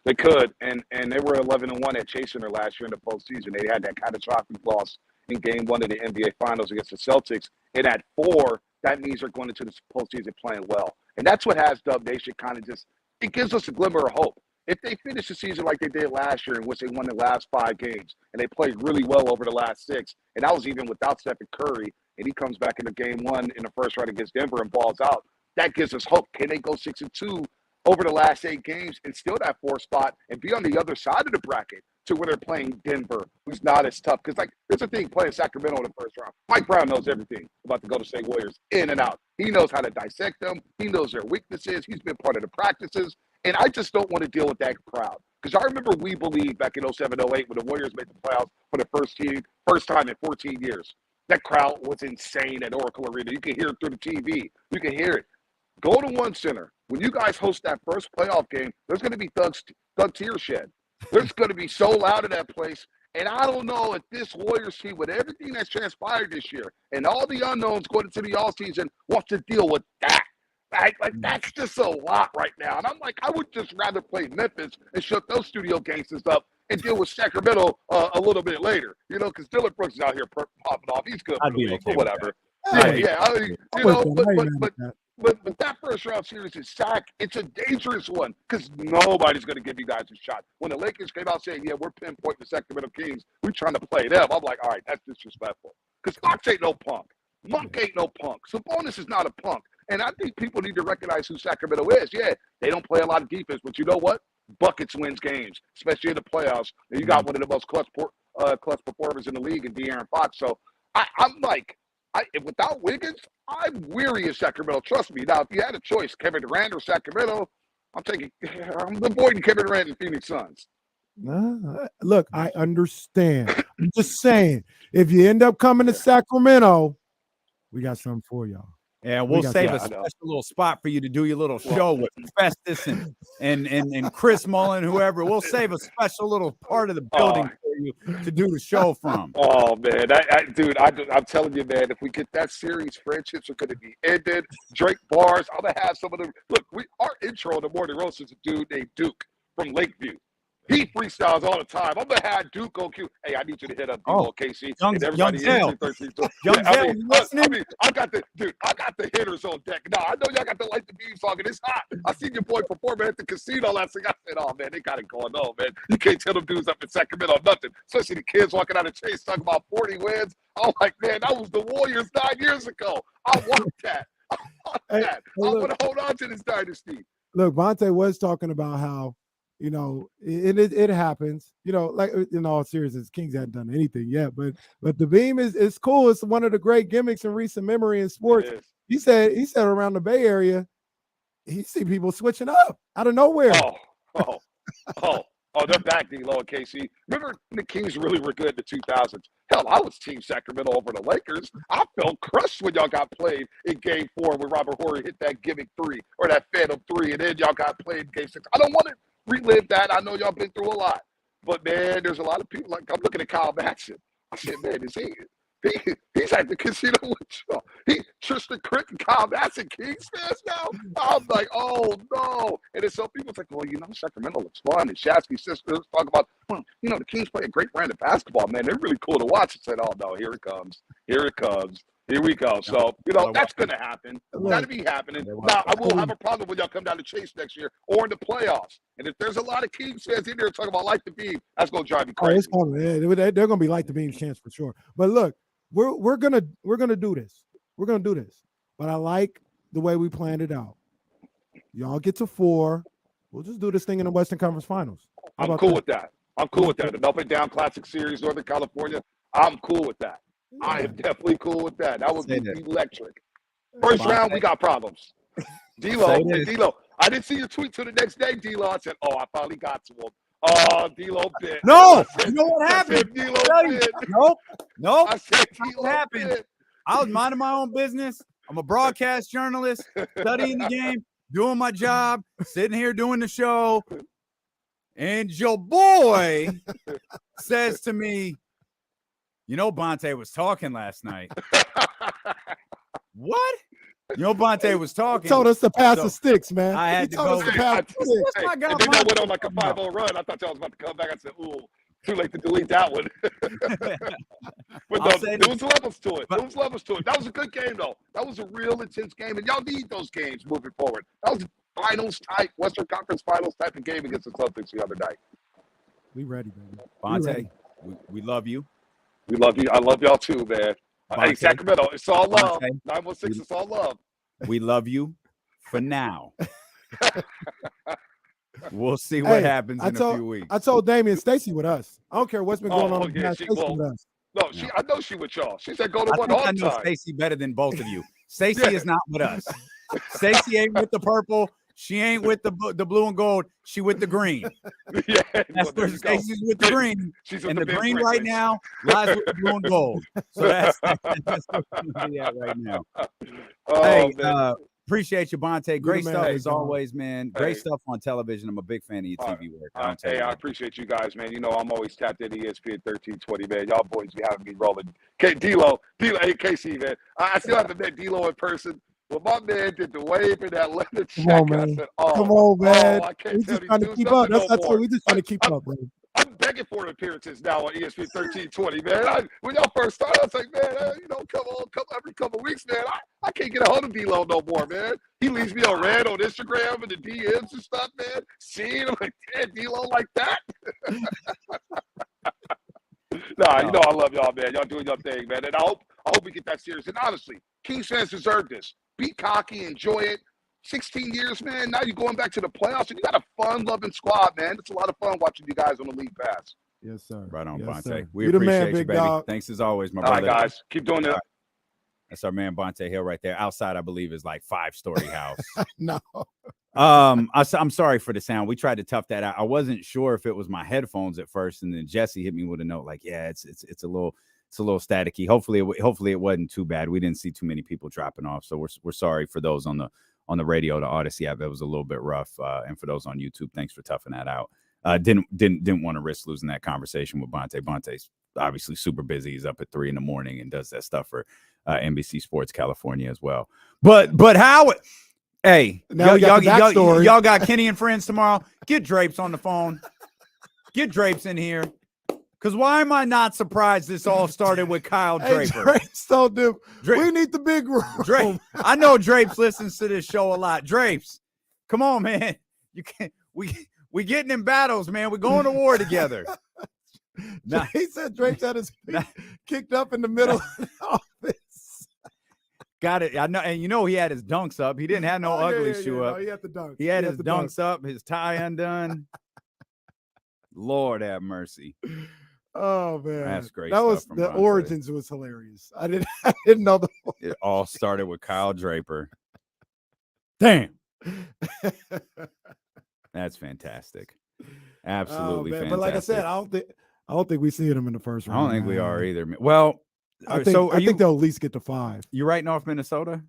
They could. And they were 11-1 at chasing her last year in the postseason. They had that catastrophic loss in game 1 of the NBA Finals against the Celtics. And at 4, that means they're going into the postseason playing well. And that's what has Dub Nation kind of just, it gives us a glimmer of hope. If they finish the season like they did last year, in which they won the last 5 games, and they played really well over the last 6, and that was even without Stephen Curry, and he comes back into game 1 in the first round against Denver and balls out, that gives us hope. Can they go 6-2 over the last 8 games and steal that 4th spot and be on the other side of the bracket to where they're playing Denver, who's not as tough? Because, like, there's a thing playing Sacramento in the first round. Mike Brown knows everything about the Golden State Warriors in and out. He knows how to dissect them. He knows their weaknesses. He's been part of the practices. And I just don't want to deal with that crowd. Because I remember we believed back in 07, 08 when the Warriors made the playoffs for the first time in 14 years. That crowd was insane at Oracle Arena. You can hear it through the TV. You can hear it. Go to One Center. When you guys host that first playoff game, there's going to be Thug tear shed. There's going to be so loud in that place. And I don't know if this Warriors team, with everything that's transpired this year and all the unknowns going into the offseason, wants to deal with that. Like that's just a lot right now. And I'm like, I would just rather play Memphis and shut those studio gangsters up and deal with Sacramento a little bit later. You know, because Dylan Brooks is out here popping off. He's good for the league or whatever. Yeah. I mean, you know, but that first round series is Sac. It's a dangerous one because nobody's going to give you guys a shot. When the Lakers came out saying, yeah, we're pinpointing the Sacramento Kings, we're trying to play them. I'm like, all right, that's disrespectful. Because Fox ain't no punk. Monk ain't no punk. Sabonis is not a punk. And I think people need to recognize who Sacramento is. Yeah, they don't play a lot of defense, but you know what? Buckets wins games, especially in the playoffs. And you got one of the most clutch performers in the league in De'Aaron Fox. So I'm like, without Wiggins, I'm weary of Sacramento. Trust me. Now, if you had a choice, Kevin Durant or Sacramento, I'm avoiding Kevin Durant and Phoenix Suns. Look, I understand. I'm just saying, if you end up coming to Sacramento, we got something for y'all. Yeah, we'll save a special little spot for you to do your little show with Festus and Chris Mullen, whoever. We'll save a special little part of the building for you to do the show from. Oh, man. I'm telling you, man, if we get that series, friendships are going to be ended. Drake bars. I'm going to have some of them. Look, our intro in the morning roast is a dude named Duke from Lakeview. He freestyles all the time. I'm going to have Duke on cue. Hey, I need you to hit up KC. Young Zell. I got the hitters on deck. No, I know y'all got the Light the Beam song, and it's hot. I seen your boy performing at the casino last week. I said, oh, man, they got it going on, man. You can't tell them dudes up in Sacramento nothing, especially the kids walking out of Chase talking about 40 wins. I'm like, man, that was the Warriors 9 years ago. I want that. I want to hold on to this dynasty. Look, Bonta was talking about how, you know, it happens. You know, like in all seriousness, Kings hadn't done anything yet, but the beam is cool. It's one of the great gimmicks in recent memory in sports. He said around the Bay Area, he see people switching up out of nowhere. They're back, D-Lo and KC. Remember the Kings really were good in the 2000s? Hell, I was Team Sacramento over the Lakers. I felt crushed when y'all got played in Game 4 when Robert Horry hit that gimmick 3 or that Phantom 3, and then y'all got played in Game 6. I don't want to relive that. I know y'all been through a lot. But, man, there's a lot of people. Like, I'm looking at Kyle Batson. I said, man, he's at the casino with y'all. Tristan Crick and Kyle Batson Kings fans now? I'm like, oh, no. And then some people's like, well, you know, Sacramento looks fun. And Shasky's sisters talk about, you know, the Kings play a great brand of basketball, man. They're really cool to watch. I said, oh, no, here it comes. Here we go. So, you know, that's going to happen. That'll be happening. Now, I will have a problem when y'all come down to Chase next year or in the playoffs. And if there's a lot of Kings fans in there talking about Light the Beam, that's going to drive me crazy. They're going to be Light the Beam's chance for sure. But look, we're gonna do this. We're gonna do this. But I like the way we planned it out. Y'all get to 4. We'll just do this thing in the Western Conference Finals. I'm cool with that. An up and down classic series, Northern California. I'm cool with that. Yeah. I am definitely cool with that. That would be electric. First round, we got problems. D-Lo, I didn't see your tweet till the next day, D-Lo. I said, oh, I finally got to him. Oh, D-Lo bit. No, I said, you know what I happened? said, D-Lo bit. Nope. I said, What D-Lo happened? bit. I was minding my own business. I'm a broadcast journalist, studying the game, doing my job, sitting here doing the show. And your boy says to me, you know, Bonta was talking last night. What? You know, Bonta was talking. Told us to pass So, the sticks, man. I had He to told go. us to pass the sticks. That's my guy, And then I went Bonta. on like a 5-0 run. I thought y'all was about to come back. I said, ooh, too late to delete that one. But I'll no, say there was levels to it. There was levels to it. That was a good game, though. That was a real intense game, and y'all need those games moving forward. That was finals type, Western Conference Finals type of game against the Celtics the other night. We ready, baby. Bonta, we love you. We love you. I love y'all too, man. Hey, Bonta. Sacramento, it's all love. Bonta. 916, it's all love. We love you for now. We'll see what happens in a few weeks. I told Damian Stacy with us. I don't care what's been going on. Yeah, Stacey with us. No, I know she with y'all. She said go to one I all the know time. Stacey better than both of you. Stacey is not with us. Stacey ain't with the purple. She ain't with the blue and gold. She with the green. Yeah, That's where Stacey's with the green. She's with And the big green Grizzlies. right now lies with the blue and gold. So that's where we're be at right now. Oh, Hey, man. appreciate you, Bonta. Great man, stuff hey, as dog. always, man. Great Hey. stuff on television. I'm a big fan of your TV work. I don't tell Hey, you I that. appreciate you guys, man. You know, I'm always tapped into ESPN 1320, man. Y'all boys be having me rolling. D-Lo, hey, KC, man. I still haven't met D-Lo in person. Well, my man did the wave in that leather Come on, jacket. I man. said, oh, Come on, man. I can't We tell just these trying to dudes keep up. nothing That's no more. we just trying to keep up, bro. I'm begging for appearances now on ESPN 1320, man. When y'all first started, I was like, man, come every couple of weeks, man. I can't get a hold of D-Lo no more, man. He leaves me on red on Instagram and the DMs and stuff, man. Seeing him like, damn, D-Lo like that? Nah, you know I love y'all, man. Y'all doing your thing, man. And I hope we get that series. And honestly, Kings fans deserve this. Be cocky, enjoy it. 16 years, man. Now you're going back to the playoffs, and you got a fun-loving squad, man. It's a lot of fun watching you guys on the League Pass. Yes, sir. Right on, yes, Bonta. sir. We You the man, appreciate you, big baby. dog. Thanks as always, my All right, brother. guys. Keep doing it. That's our man Bonta Hill right there. Outside, I believe, is like 5-story house. No. I'm sorry for the sound. We tried to tough that out. I wasn't sure if it was my headphones at first, and then Jesse hit me with a note like, "Yeah, it's a little staticky." Hopefully it wasn't too bad. We didn't see too many people dropping off, so we're sorry for those on the radio, the Odyssey app. That was a little bit rough, and for those on YouTube, thanks for toughing that out. Didn't want to risk losing that conversation with Bonta. Bonta's obviously super busy. He's up at 3 a.m. and does that stuff for NBC Sports California as well. But how? Hey, Now y'all got Kenny and friends tomorrow. Get Drapes on the phone. Get Drapes in here. Because why am I not surprised this all started with Kyle Hey, Draper? Drapes told them Dra- we need the big room. I know Drapes listens to this show a lot. Drapes, come on, man. You can't. We getting in battles, man. We're going to war together. Nah. He said Drapes had his feet kicked up in the middle of the office. Got it. I know, and you know he had his dunks up. He didn't have no ugly shoe up. No, he had the dunks. He had his the dunks up, his tie undone. Lord have mercy. Oh man, That's great That stuff was from the Bonta. origins was hilarious. I didn't know the. It all started with Kyle Draper. Damn. That's fantastic. Absolutely fantastic. But like I said, I don't think we see them in the first I round. don't think we man. are either. Well, I think they'll at least get to 5. You writing off Minnesota?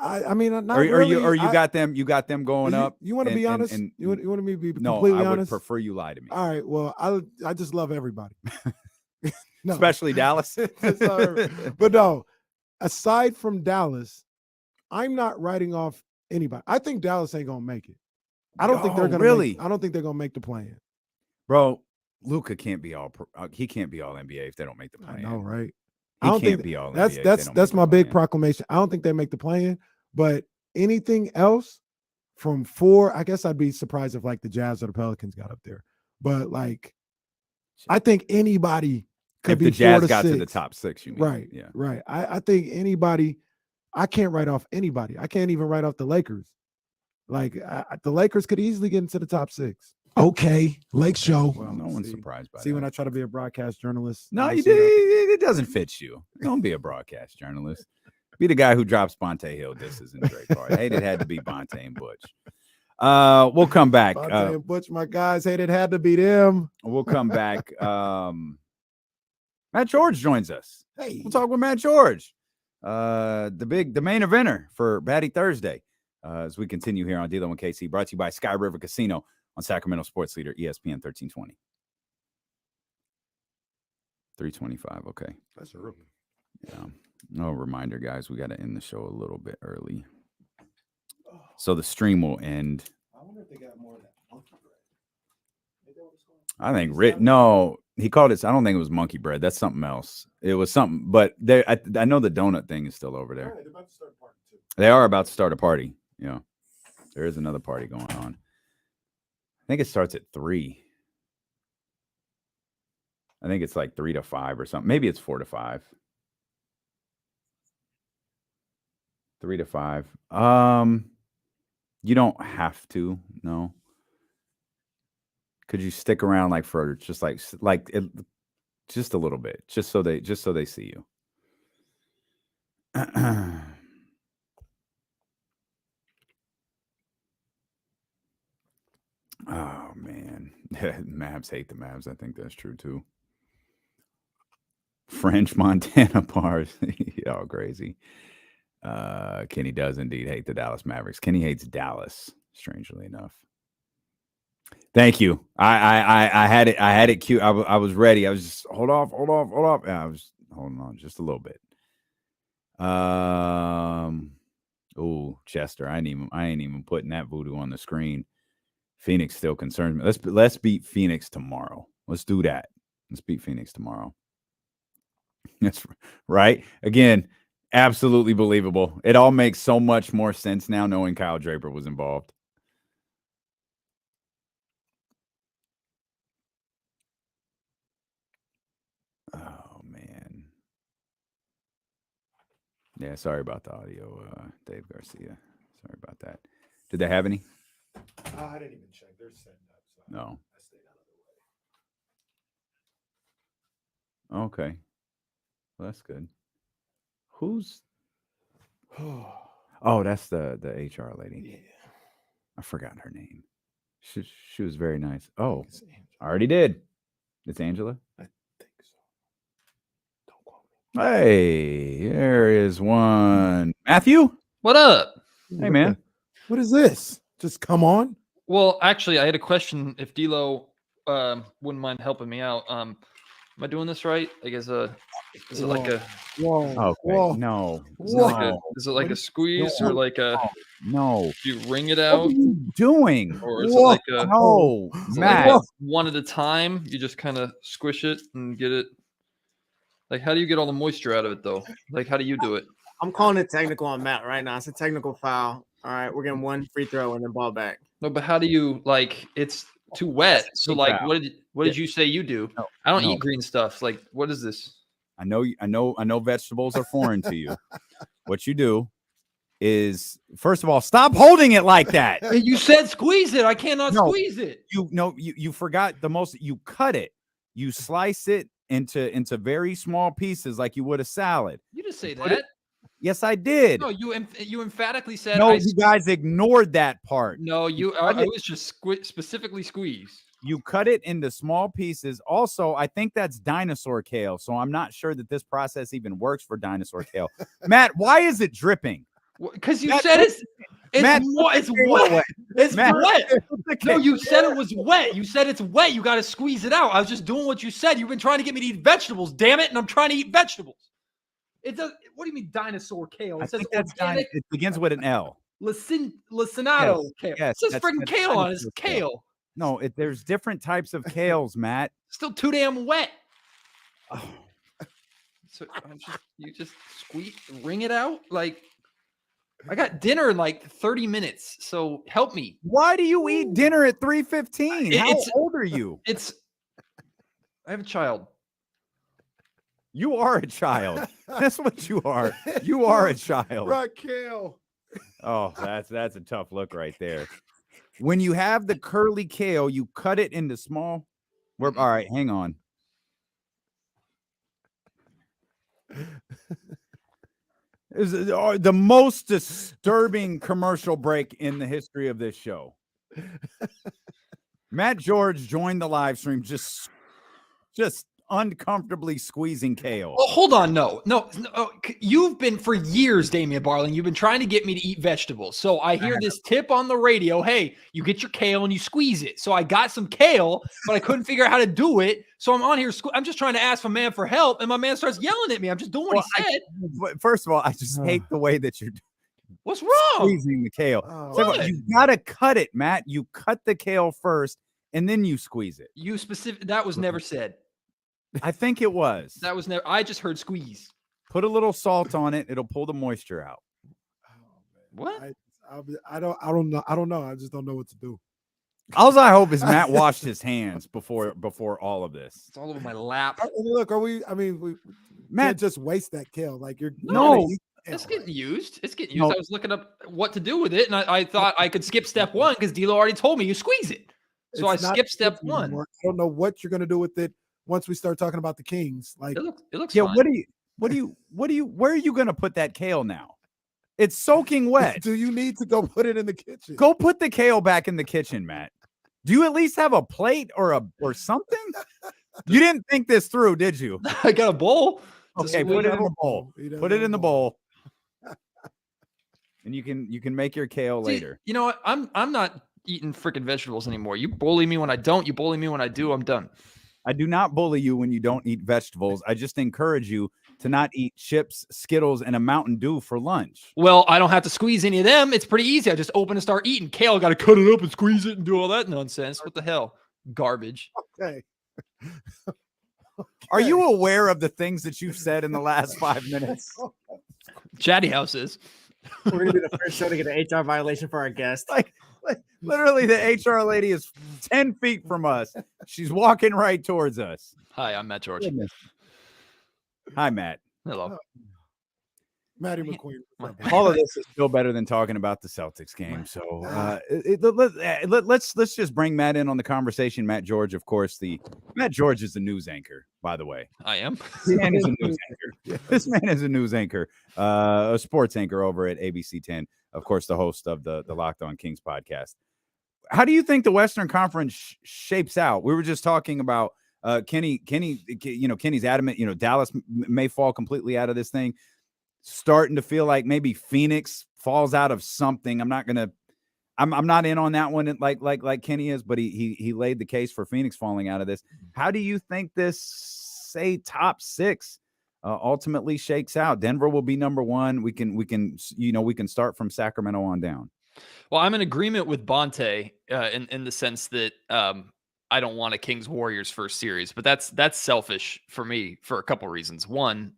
I mean, not Or really. you got them going up? You want to be honest? and- you want me to be No, completely I would honest? prefer you lie to me. All right. Well, I just love everybody. No. Especially Dallas. But no, aside from Dallas, I'm not writing off anybody. I think Dallas ain't gonna make it. I don't think they're gonna really. I don't think they're gonna make the play-in. Bro, Luka can't be all. He can't be all NBA if they don't make the I play. know, right? He I don't can't think be all. That's NBA if they don't that's make my the big play-in. proclamation. I don't think they make the play-in, but anything else from 4, I guess I'd be surprised if like the Jazz or the Pelicans got up there. But like, I think anybody could If be the Jazz 4 to got 6. to the top 6, you mean? Right. Yeah. Right. I think anybody. I can't write off anybody. I can't even write off the Lakers. Like the Lakers could easily get into the top 6. Okay, Lake Show. Well, no one's surprised by See, that. when I try to be a broadcast journalist. No, I you see did. that. It doesn't fit you. Don't be a broadcast journalist. Be the guy who drops Bonta Hill disses in Drake Hard. Hate it had to be Bonta and Butch. We'll come back. Bonta and Butch, my guys, hate it had to be them. We'll come back. Matt George joins us. Hey, We'll talk with Matt George, the main eventer for Batty Thursday, as we continue here on D-Lo and KC, brought to you by Sky River Casino on Sacramento Sports Leader, ESPN 1320. 325, okay. that's a rookie. Yeah. No reminder, guys, we got to end the show a little bit early. So the stream will end. I wonder if they got more of that monkey bread. I think no, he called it. I don't think it was monkey bread. That's something else. It was something, but there. I know the donut thing is still over there. They're about to start a party too. They are about to start a party. Yeah, there is another party going on. I think it starts at 3. I think it's like 3 to 5 or something. Maybe it's 4 to 5. 3 to 5. You don't have to. No. Could you stick around like for just like it, just a little bit, just so they see you. Oh man, Mavs hate the Mavs. I think that's true too. French Montana bars, y'all crazy. Kenny does indeed hate the Dallas Mavericks. Kenny hates Dallas, strangely enough. Thank you. I had it cute. I was ready. I was just hold off. Yeah, I was holding on just a little bit. Oh, Chester, I ain't even putting that voodoo on the screen. Phoenix still concerns me. Let's beat Phoenix tomorrow. Let's do that. Let's beat Phoenix tomorrow. That's right. Again, absolutely believable. It all makes so much more sense now knowing Kyle Draper was involved. Oh man. Yeah, sorry about the audio, Dave Garcia. Sorry about that. Did they have any? I didn't even check. They're setting up. So No. I stayed out of the way. Okay. Well, that's good. Who's Oh, that's the HR lady. Yeah. I forgot her name. She was very nice. Oh, I already did. It's Angela? I think so. Don't quote me. Hey, there is one. Matthew? What up? Hey, man. What is this? Just come on. Well, actually, I had a question. If D'Lo wouldn't mind helping me out, am I doing this right? Like, is it like a Whoa. Okay. No. is it like a squeeze or like a No. do you wring it What out are you doing? or is it like a No, is it Matt. like one at a time? You just kind of squish it and get it. Like, how do you get all the moisture out of it though? Like, how do you do it? I'm calling it technical on Matt right now. It's a technical foul. All right, we're getting one free throw and then ball back. No, but how do you like? It's too wet. So like, foul. what did you say you do? No, I don't no. eat green stuff. Like, what is this? I know vegetables are foreign to you. What you do is, first of all, stop holding it like that. You said squeeze it. I cannot No. squeeze it. You forgot the most. You cut it. You slice it into very small pieces like you would a salad. You didn't say Put that. it- Yes, I did. No, you emphatically said. No, you guys ignored that part. No, cut I it. was just specifically squeeze. You cut it into small pieces. Also, I think that's dinosaur kale. So I'm not sure that this process even works for dinosaur kale. Matt, why is it dripping? Because you Matt, said it's Matt, it's wet. It's Matt, wet. No, you said it was wet. You said it's wet. You got to squeeze it out. I was just doing what you said. You've been trying to get me to eat vegetables, damn it, and I'm trying to eat vegetables. It does. What do you mean dinosaur kale? I It says think that's organic it begins with an L. lacinato kale. yes, it says that's freaking kale on it. It's dinosaur kale. kale. No, there's different types of kales, Matt. Still too damn wet. Oh, So you just wring it out. Like, I got dinner in like 30 minutes. So help me. why do you eat dinner at 3:15? How It's- old are you? I have a child. You are a child. That's what you are. You are a child. Raquel. Oh, that's a tough look right there. When you have the curly kale, you cut it into small. All right, hang on. Is the most disturbing commercial break in the history of this show. Matt George joined the live stream just uncomfortably squeezing kale. Oh, hold on. No. You've been for years, Damian Barling. You've been trying to get me to eat vegetables. So I hear this tip on the radio. Hey, you get your kale and you squeeze it. So I got some kale, but I couldn't figure out how to do it. So I'm on here. I'm just trying to ask my man for help. And my man starts yelling at me. I'm just doing what he said. First of all, I just hate the way that you're What's wrong? squeezing the kale. What? You got to cut it, Matt. You cut the kale first and then you squeeze it. That was never said. I think it was. That was never. I just heard squeeze. Put a little salt on it. It'll pull the moisture out. What? I don't know. I don't know. I just don't know what to do. All I hope is Matt washed his hands before all of this. It's all over my lap. Look, we Matt, can't just waste that kale. Like you're No. It's getting used. It's getting used. No. I was looking up what to do with it, and I thought I could skip step one because D'Lo already told me you squeeze it. So It's I not skipped step one. anymore. I don't know what you're gonna do with it once we start talking about the Kings. Like It looks yeah. fine. Where are you gonna put that kale now? It's soaking wet. do you need to go put it in the kitchen? Go put the kale back in the kitchen, Matt. Do you at least have a plate or something? You didn't think this through, did you? I got a bowl. Okay, put it in the bowl. Put it in the bowl. And you can make your kale later. You know what? I'm not eating freaking vegetables anymore. You bully me when I don't. You bully me when I do. I'm done. I do not bully you when you don't eat vegetables. I just encourage you to not eat chips, Skittles, and a Mountain Dew for lunch. Well, I don't have to squeeze any of them. It's pretty easy. I just open and start eating. Kale, got to cut it up and squeeze it and do all that nonsense. What the hell? Garbage. Okay. Are you aware of the things that you've said in the last 5 minutes? Chatty houses. We're gonna be the first show to get an HR violation for our guest. Like literally, the HR lady is 10 feet from us. She's walking right towards us. Hi, I'm Matt George. Hi, Matt. Hello. Maddie McQueen. All of this is still better than talking about the Celtics game. So let's just bring Matt in on the conversation. Matt George, of course. Matt George is the news anchor, by the way. I am. This man is a news anchor. This man is a news anchor, a sports anchor over at ABC 10. Of course, the host of the Locked On Kings podcast. How do you think the Western Conference shapes out? We were just talking about Kenny's adamant, Dallas may fall completely out of this thing. Starting to feel like maybe Phoenix falls out of something. I'm not in on that one like Kenny is, but he laid the case for Phoenix falling out of this. How do you think this, say, top six ultimately shakes out? Denver will be number one. We can start from Sacramento on down. Well, I'm in agreement with Bonta in the sense that I don't want a Kings Warriors first series, but that's selfish for me for a couple reasons. One,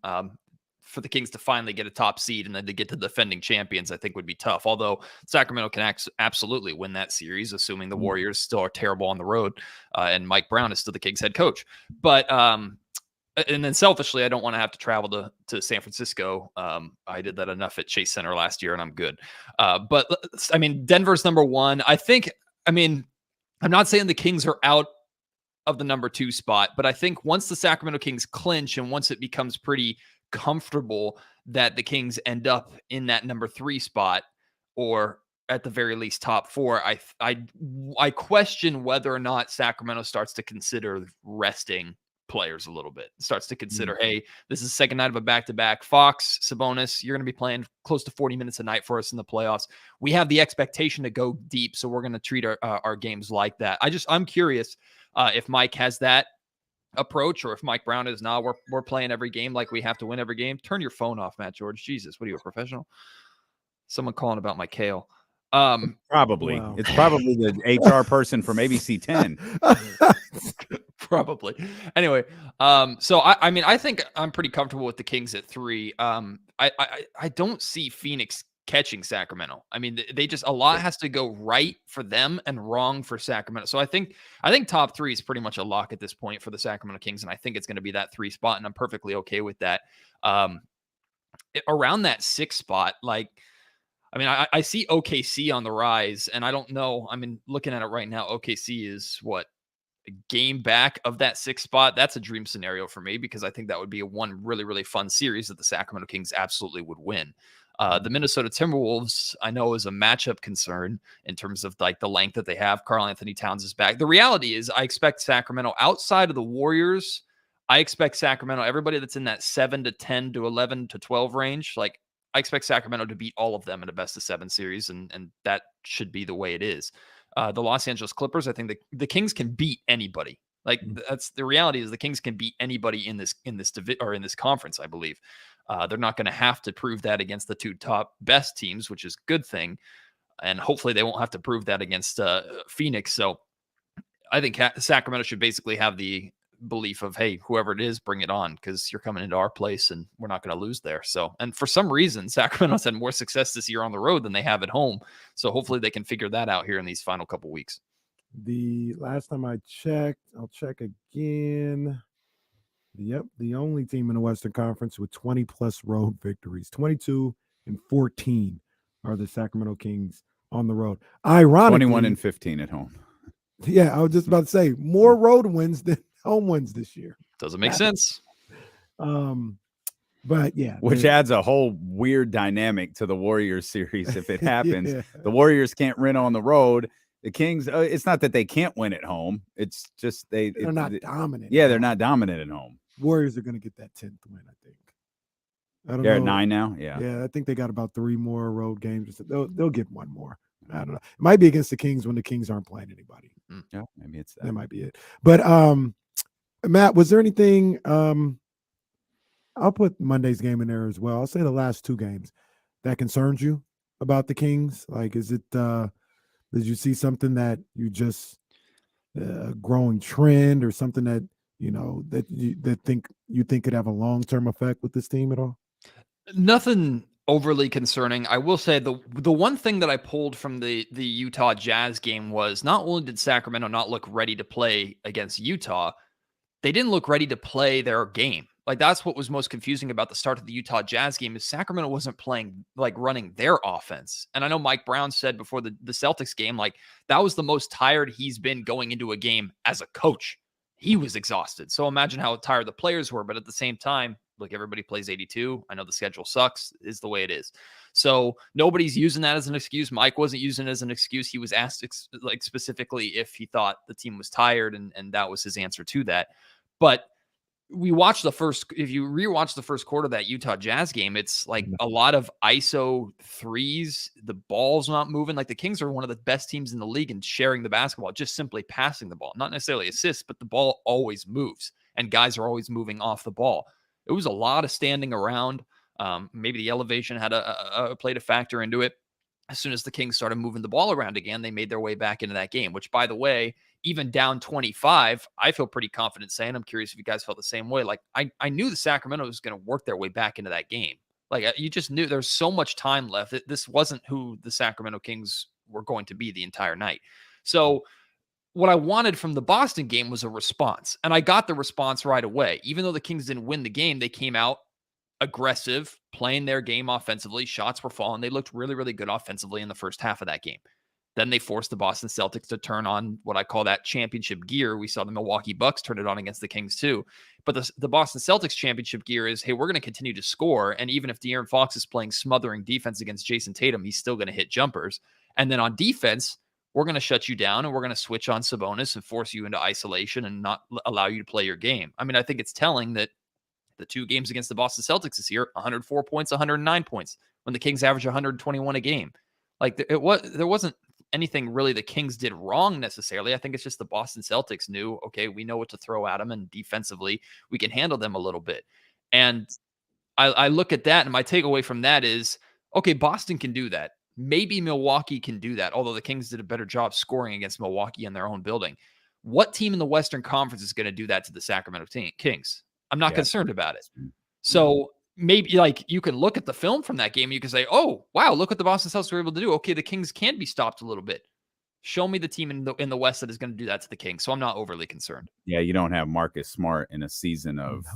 for the Kings to finally get a top seed and then to get to the defending champions, I think would be tough. Although Sacramento can absolutely win that series, assuming the Warriors still are terrible on the road and Mike Brown is still the Kings head coach. But and then selfishly, I don't want to have to travel to San Francisco. I did that enough at Chase Center last year and I'm good. But I mean, Denver's number one. I'm not saying the Kings are out of the number 2 spot, but I think once the Sacramento Kings clinch and once it becomes pretty comfortable that the Kings end up in that number 3 spot or at the very least top 4, I question whether or not Sacramento starts to consider resting players a little bit, starts to consider, hey, this is the second night of a back-to-back. Fox, Sabonis, you're going to be playing close to 40 minutes a night for us in the playoffs. We have the expectation to go deep, so we're going to treat our games like that. I'm curious if Mike has that approach or if Mike Brown is now we're playing every game like we have to win every game. Turn your phone off, Matt George. Jesus, what are you, a professional? Someone calling about my kale. Probably. Wow. It's probably the HR person from ABC 10. Probably. Anyway, so I think I'm pretty comfortable with the Kings at 3. I don't see Phoenix catching Sacramento. I mean, they just, a lot has to go right for them and wrong for Sacramento. So I think top 3 is pretty much a lock at this point for the Sacramento Kings, and I think it's going to be that 3 spot, and I'm perfectly okay with that. Around that 6 spot, I see OKC on the rise, and I don't know. I mean, looking at it right now, OKC is what, game back of that 6th spot, that's a dream scenario for me, because I think that would be one really, really fun series that the Sacramento Kings absolutely would win. The Minnesota Timberwolves, I know, is a matchup concern in terms of like the length that they have. Karl Anthony Towns is back. The reality is I expect Sacramento, outside of the Warriors, I expect Sacramento, everybody that's in that 7 to 10 to 11 to 12 range, like I expect Sacramento to beat all of them in a best of 7 series, and that should be the way it is. The Los Angeles Clippers, I think the Kings can beat anybody. Like that's the reality, is the Kings can beat anybody in this or in this conference, I believe. They're not going to have to prove that against the 2 top best teams, which is a good thing. And hopefully they won't have to prove that against Phoenix. So I think Sacramento should basically have the belief of, hey, whoever it is, bring it on, because you're coming into our place and we're not going to lose there. So, and for some reason, Sacramento's had more success this year on the road than they have at home. So hopefully they can figure that out here in these final couple weeks. The last time I checked, I'll check again. Yep, the only team in the Western Conference with 20 plus road victories, 22 and 14 are the Sacramento Kings on the road. Ironically, 21 and 15 at home. Yeah, I was just about to say more road wins than home wins this year. Doesn't make sense. But yeah, which adds a whole weird dynamic to the Warriors series if it happens. Yeah. The Warriors can't win on the road. The Kings, it's not that they can't win at home. It's just they're not dominant. Yeah, they're not dominant at home. Warriors are going to get that 10th win, I think. I don't They're know. at 9 now. Yeah. Yeah, I think they got about 3 more road games. They'll get 1 more. I don't know. It might be against the Kings when the Kings aren't playing anybody. Yeah, maybe it's that. That might be it. But Matt, was there anything? I'll put Monday's game in there as well. I'll say the last 2 games that concerns you about the Kings. Like, is it? Did you see something that you just growing trend or something that that you think could have a long-term effect with this team at all? Nothing overly concerning. I will say the one thing that I pulled from the Utah Jazz game was not only did Sacramento not look ready to play against Utah, they didn't look ready to play their game. Like, that's what was most confusing about the start of the Utah Jazz game, is Sacramento wasn't playing, like, running their offense. And I know Mike Brown said before the Celtics game, like, that was the most tired he's been going into a game as a coach. He was exhausted. So imagine how tired the players were. But at the same time, like, everybody plays 82. I know the schedule sucks, is the way it is. So nobody's using that as an excuse. Mike wasn't using it as an excuse. He was asked like specifically if he thought the team was tired, and that was his answer to that. But we watched if you rewatch the first quarter of that Utah Jazz game, it's like a lot of ISO threes. The ball's not moving. Like, the Kings are one of the best teams in the league in sharing the basketball, just simply passing the ball, not necessarily assists, but the ball always moves and guys are always moving off the ball. It was a lot of standing around. Maybe the elevation had played a factor into it. As soon as the Kings started moving the ball around again, they made their way back into that game, which, by the way, even down 25, I feel pretty confident saying, I'm curious if you guys felt the same way. Like, I knew the Sacramento was going to work their way back into that game. Like, you just knew there's so much time left. This wasn't who the Sacramento Kings were going to be the entire night. So what I wanted from the Boston game was a response, and I got the response right away. Even though the Kings didn't win the game, they came out aggressive, playing their game offensively. Shots were falling. They looked really, really good offensively in the first half of that game. Then they forced the Boston Celtics to turn on what I call that championship gear. We saw the Milwaukee Bucks turn it on against the Kings too. But the Boston Celtics championship gear is, hey, we're going to continue to score. And even if De'Aaron Fox is playing smothering defense against Jason Tatum, he's still going to hit jumpers. And then on defense, we're going to shut you down, and we're going to switch on Sabonis and force you into isolation and not allow you to play your game. I mean, I think it's telling that the 2 games against the Boston Celtics this year, 104 points, 109 points, when the Kings average 121 a game. Like, there wasn't anything really the Kings did wrong necessarily. I think it's just the Boston Celtics knew, okay, we know what to throw at them, and defensively we can handle them a little bit. And I look at that, and my takeaway from that is, okay, Boston can do that. Maybe Milwaukee can do that, although the Kings did a better job scoring against Milwaukee in their own building. What team in the Western Conference is going to do that to the Sacramento Kings? I'm not concerned about it. So maybe, like, you can look at the film from that game and you can say, oh, wow, look what the Boston Celtics were able to do. Okay, the Kings can be stopped a little bit. Show me the team in the West that is going to do that to the Kings. So I'm not overly concerned. Yeah, you don't have Marcus Smart in a season of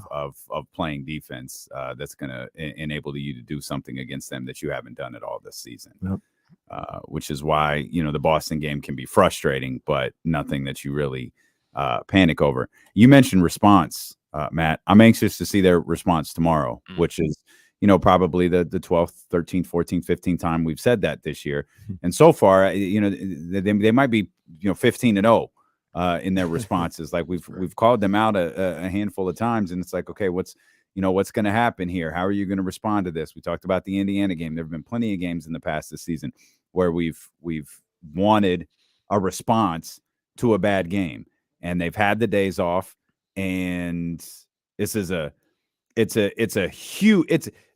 playing defense that's going to enable you to do something against them that you haven't done at all this season. Yep. Which is why, the Boston game can be frustrating, but nothing that you really panic over. You mentioned response, Matt. I'm anxious to see their response tomorrow, which is, probably the 12th, 13th, 14th, 15th time we've said that this year. And so far, they might be, 15-0 in their responses. Like we've called them out a handful of times, and it's like, okay, what's going to happen here? How are you going to respond to this? We talked about the Indiana game. There have been plenty of games in the past this season where we've wanted a response to a bad game, and they've had the days off. And this is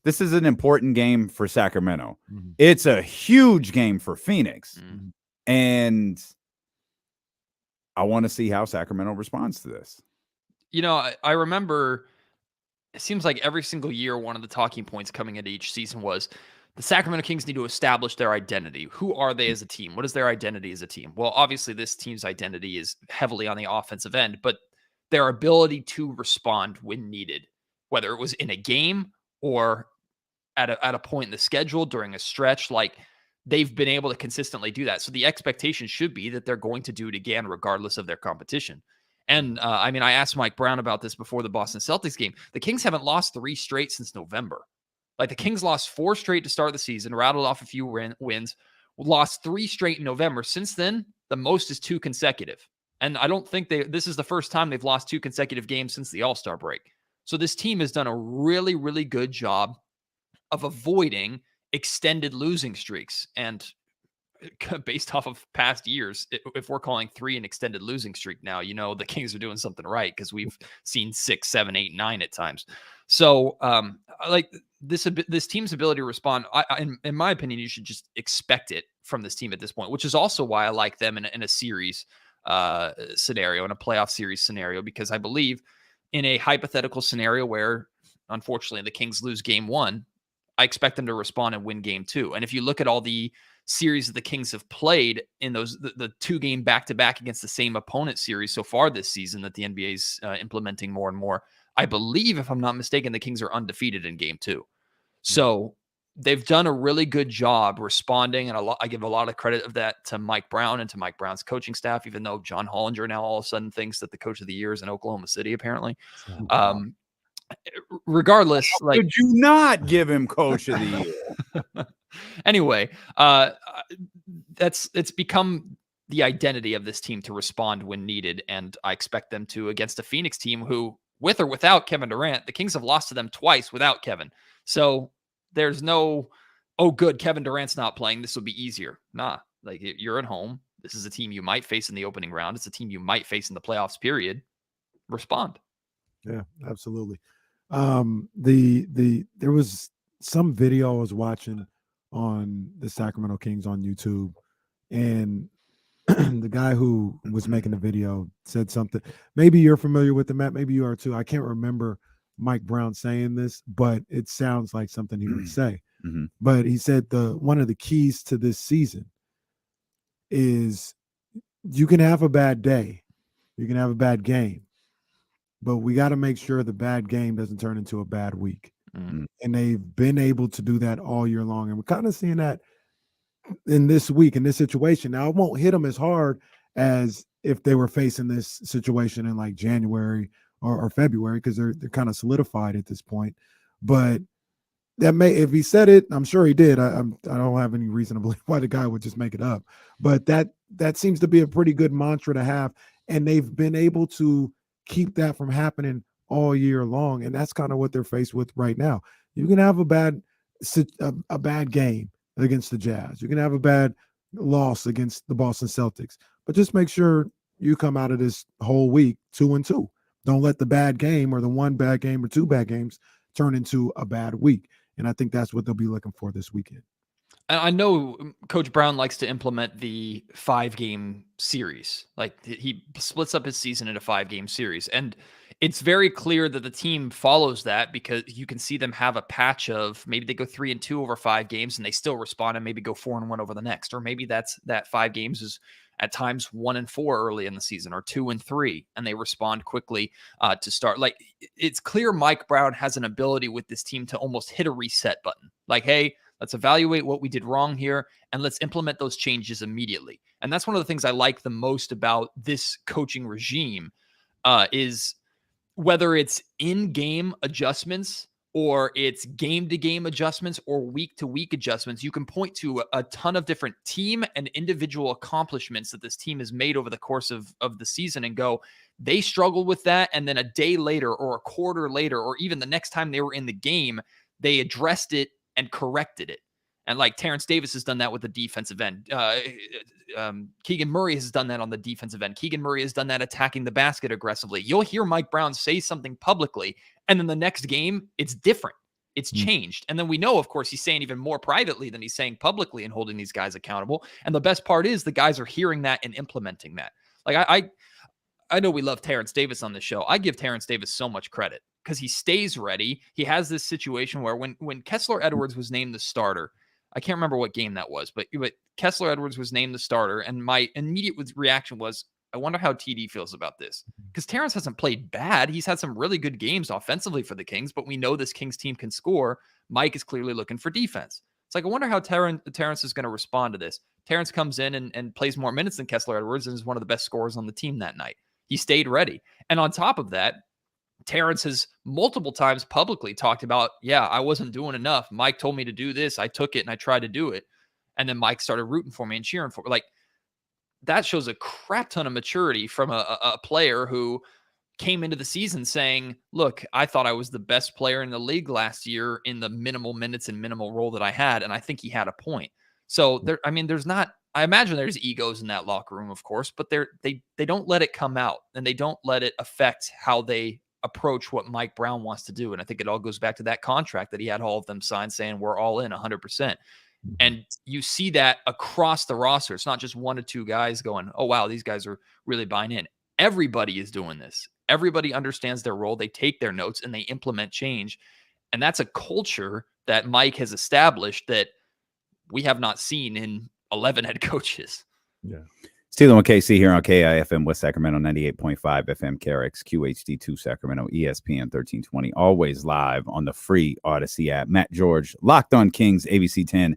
this is an important game for Sacramento. Mm-hmm. It's a huge game for Phoenix. Mm-hmm. And I want to see how Sacramento responds to this. I remember it seems like every single year, one of the talking points coming into each season was the Sacramento Kings need to establish their identity. Who are they as a team? What is their identity as a team? Well, obviously this team's identity is heavily on the offensive end, but their ability to respond when needed, whether it was in a game or at a point in the schedule during a stretch, like they've been able to consistently do that. So the expectation should be that they're going to do it again, regardless of their competition. And I asked Mike Brown about this before the Boston Celtics game. The Kings haven't lost 3 straight since November. Like the Kings lost 4 straight to start the season, rattled off a few wins, lost 3 straight in November. Since then, the most is 2 consecutive. And I don't think this is the first time they've lost 2 consecutive games since the All-Star break. So this team has done a really, really good job of avoiding extended losing streaks. And based off of past years, if we're calling 3 an extended losing streak now, the Kings are doing something right, because we've seen 6, 7, 8, 9 at times. So like this team's ability to respond, in my opinion, you should just expect it from this team at this point, which is also why I like them in a series scenario, in a playoff series scenario, because I believe in a hypothetical scenario where, unfortunately, the Kings lose game 1, I expect them to respond and win game 2. And if you look at all the series that the Kings have played in those, the 2-game back-to-back against the same opponent series so far this season that the NBA is implementing more and more, I believe, if I'm not mistaken, the Kings are undefeated in game 2. So they've done a really good job responding. And I give a lot of credit of that to Mike Brown and to Mike Brown's coaching staff, even though John Hollinger now all of a sudden thinks that the coach of the year is in Oklahoma City, apparently. Regardless, like, could you not give him coach of the year? Anyway, it's become the identity of this team to respond when needed, and I expect them to against a Phoenix team who, with or without Kevin Durant, the Kings have lost to them twice without Kevin. So there's no, oh, good, Kevin Durant's not playing, this will be easier. Nah, like, you're at home. This is a team you might face in the opening round. It's a team you might face in the playoffs, period. Respond. Yeah, absolutely. There was some video I was watching on the Sacramento Kings on YouTube, and the guy who was making the video said something. Maybe you're familiar with the Matt, maybe you are too. I can't remember Mike Brown saying this, but it sounds like something he would say. Mm-hmm. But he said one of the keys to this season is you can have a bad day, you can have a bad game, but we got to make sure the bad game doesn't turn into a bad week. Mm-hmm. And they've been able to do that all year long. And we're kind of seeing that in this week, in this situation. Now, it won't hit them as hard as if they were facing this situation in like January or February, because they're kind of solidified at this point. But that if he said it, I'm sure he did. I don't have any reason to believe why the guy would just make it up. But that seems to be a pretty good mantra to have. And they've been able to keep that from happening all year long. And that's kind of what they're faced with right now. You can have a bad game against the Jazz. You can have a bad loss against the Boston Celtics, but just make sure you come out of this whole week 2-2. Don't let the bad game or the one bad game or 2 bad games turn into a bad week. And I think that's what they'll be looking for this weekend. I know Coach Brown likes to implement the 5-game series. Like, he splits up his season into 5-game series. And it's very clear that the team follows that, because you can see them have a patch of maybe they go 3-2 over 5 games and they still respond, and maybe go 4-1 over the next. Or maybe that 5 games is at times 1-4 early in the season, or 2-3, and they respond quickly to start. Like, it's clear Mike Brown has an ability with this team to almost hit a reset button. Like, hey, Let's evaluate what we did wrong here, and let's implement those changes immediately. And that's one of the things I like the most about this coaching regime, is whether it's in-game adjustments or it's game-to-game adjustments or week-to-week adjustments, you can point to a ton of different team and individual accomplishments that this team has made over the course of the season and go, they struggled with that, and then a day later or a quarter later or even the next time they were in the game, they addressed it and corrected it. And like Terrence Davis has done that with the defensive end. Keegan Murray has done that on the defensive end. Keegan Murray has done that attacking the basket aggressively. You'll hear Mike Brown say something publicly, and then the next game, it's different. It's changed. And then we know, of course, he's saying even more privately than he's saying publicly and holding these guys accountable. And the best part is the guys are hearing that and implementing that. Like I know we love Terrence Davis on the show. I give Terrence Davis so much credit because he stays ready. He has this situation where when Kessler Edwards was named the starter, I can't remember what game that was, but Kessler Edwards was named the starter, and my immediate reaction was, I wonder how TD feels about this. Because Terrence hasn't played bad. He's had some really good games offensively for the Kings, but we know this Kings team can score. Mike is clearly looking for defense. It's like, I wonder how Terrence is going to respond to this. Terrence comes in and plays more minutes than Kessler Edwards and is one of the best scorers on the team that night. He stayed ready. And on top of that, Terrence has multiple times publicly talked about, yeah, I wasn't doing enough. Mike told me to do this. I took it and I tried to do it. And then Mike started rooting for me and cheering for me. Like, that shows a crap ton of maturity from a player who came into the season saying, look, I thought I was the best player in the league last year in the minimal minutes and minimal role that I had. And I think he had a point. So I imagine there's egos in that locker room, of course, but they don't let it come out and they don't let it affect how they approach what Mike Brown wants to do. And I think it all goes back to that contract that he had all of them sign saying we're all in 100%. And you see that across the roster. It's not just one or two guys going, oh, wow, these guys are really buying in. Everybody is doing this. Everybody understands their role. They take their notes and they implement change. And that's a culture that Mike has established that we have not seen in 11 head coaches. Yeah. Stealing with KC here on KIFM West Sacramento 98.5 FM KRX QHD2 Sacramento ESPN 1320. Always live on the free Odyssey app. Matt George, Locked on Kings, ABC 10,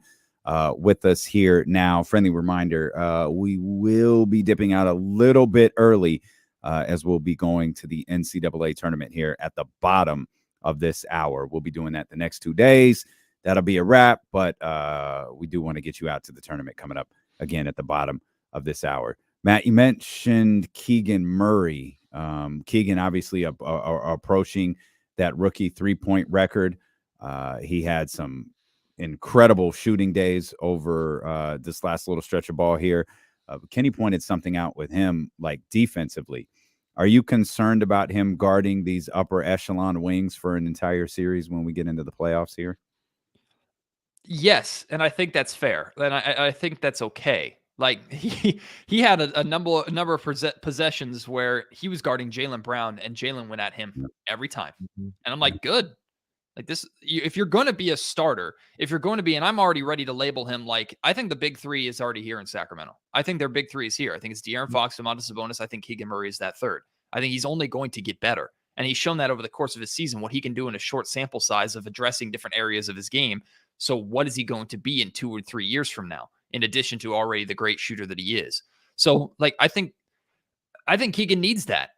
with us here now. Friendly reminder, we will be dipping out a little bit early as we'll be going to the NCAA tournament here at the bottom of this hour. We'll be doing that the next 2 days. That'll be a wrap, but we do want to get you out to the tournament coming up again at the bottom of this hour. Matt, you mentioned Keegan Murray. Keegan obviously approaching that rookie 3-point record. He had some incredible shooting days over this last little stretch of ball here. Kenny pointed something out with him, like defensively. Are you concerned about him guarding these upper echelon wings for an entire series when we get into the playoffs here? Yes, and I think that's fair. And I think that's okay. Like he had a number of possessions where he was guarding Jaylen Brown and Jaylen went at him every time. And I'm like, good. Like this, if you're going to be a starter, if you're going to be, and I'm already ready to label him like, I think the big three is already here in Sacramento. I think their big three is here. I think it's De'Aaron Fox, Domantas Sabonis. I think Keegan Murray is that third. I think he's only going to get better. And he's shown that over the course of his season, what he can do in a short sample size of addressing different areas of his game. So what is he going to be in 2 or 3 years from now, in addition to already the great shooter that he is? So like, I think Keegan needs that.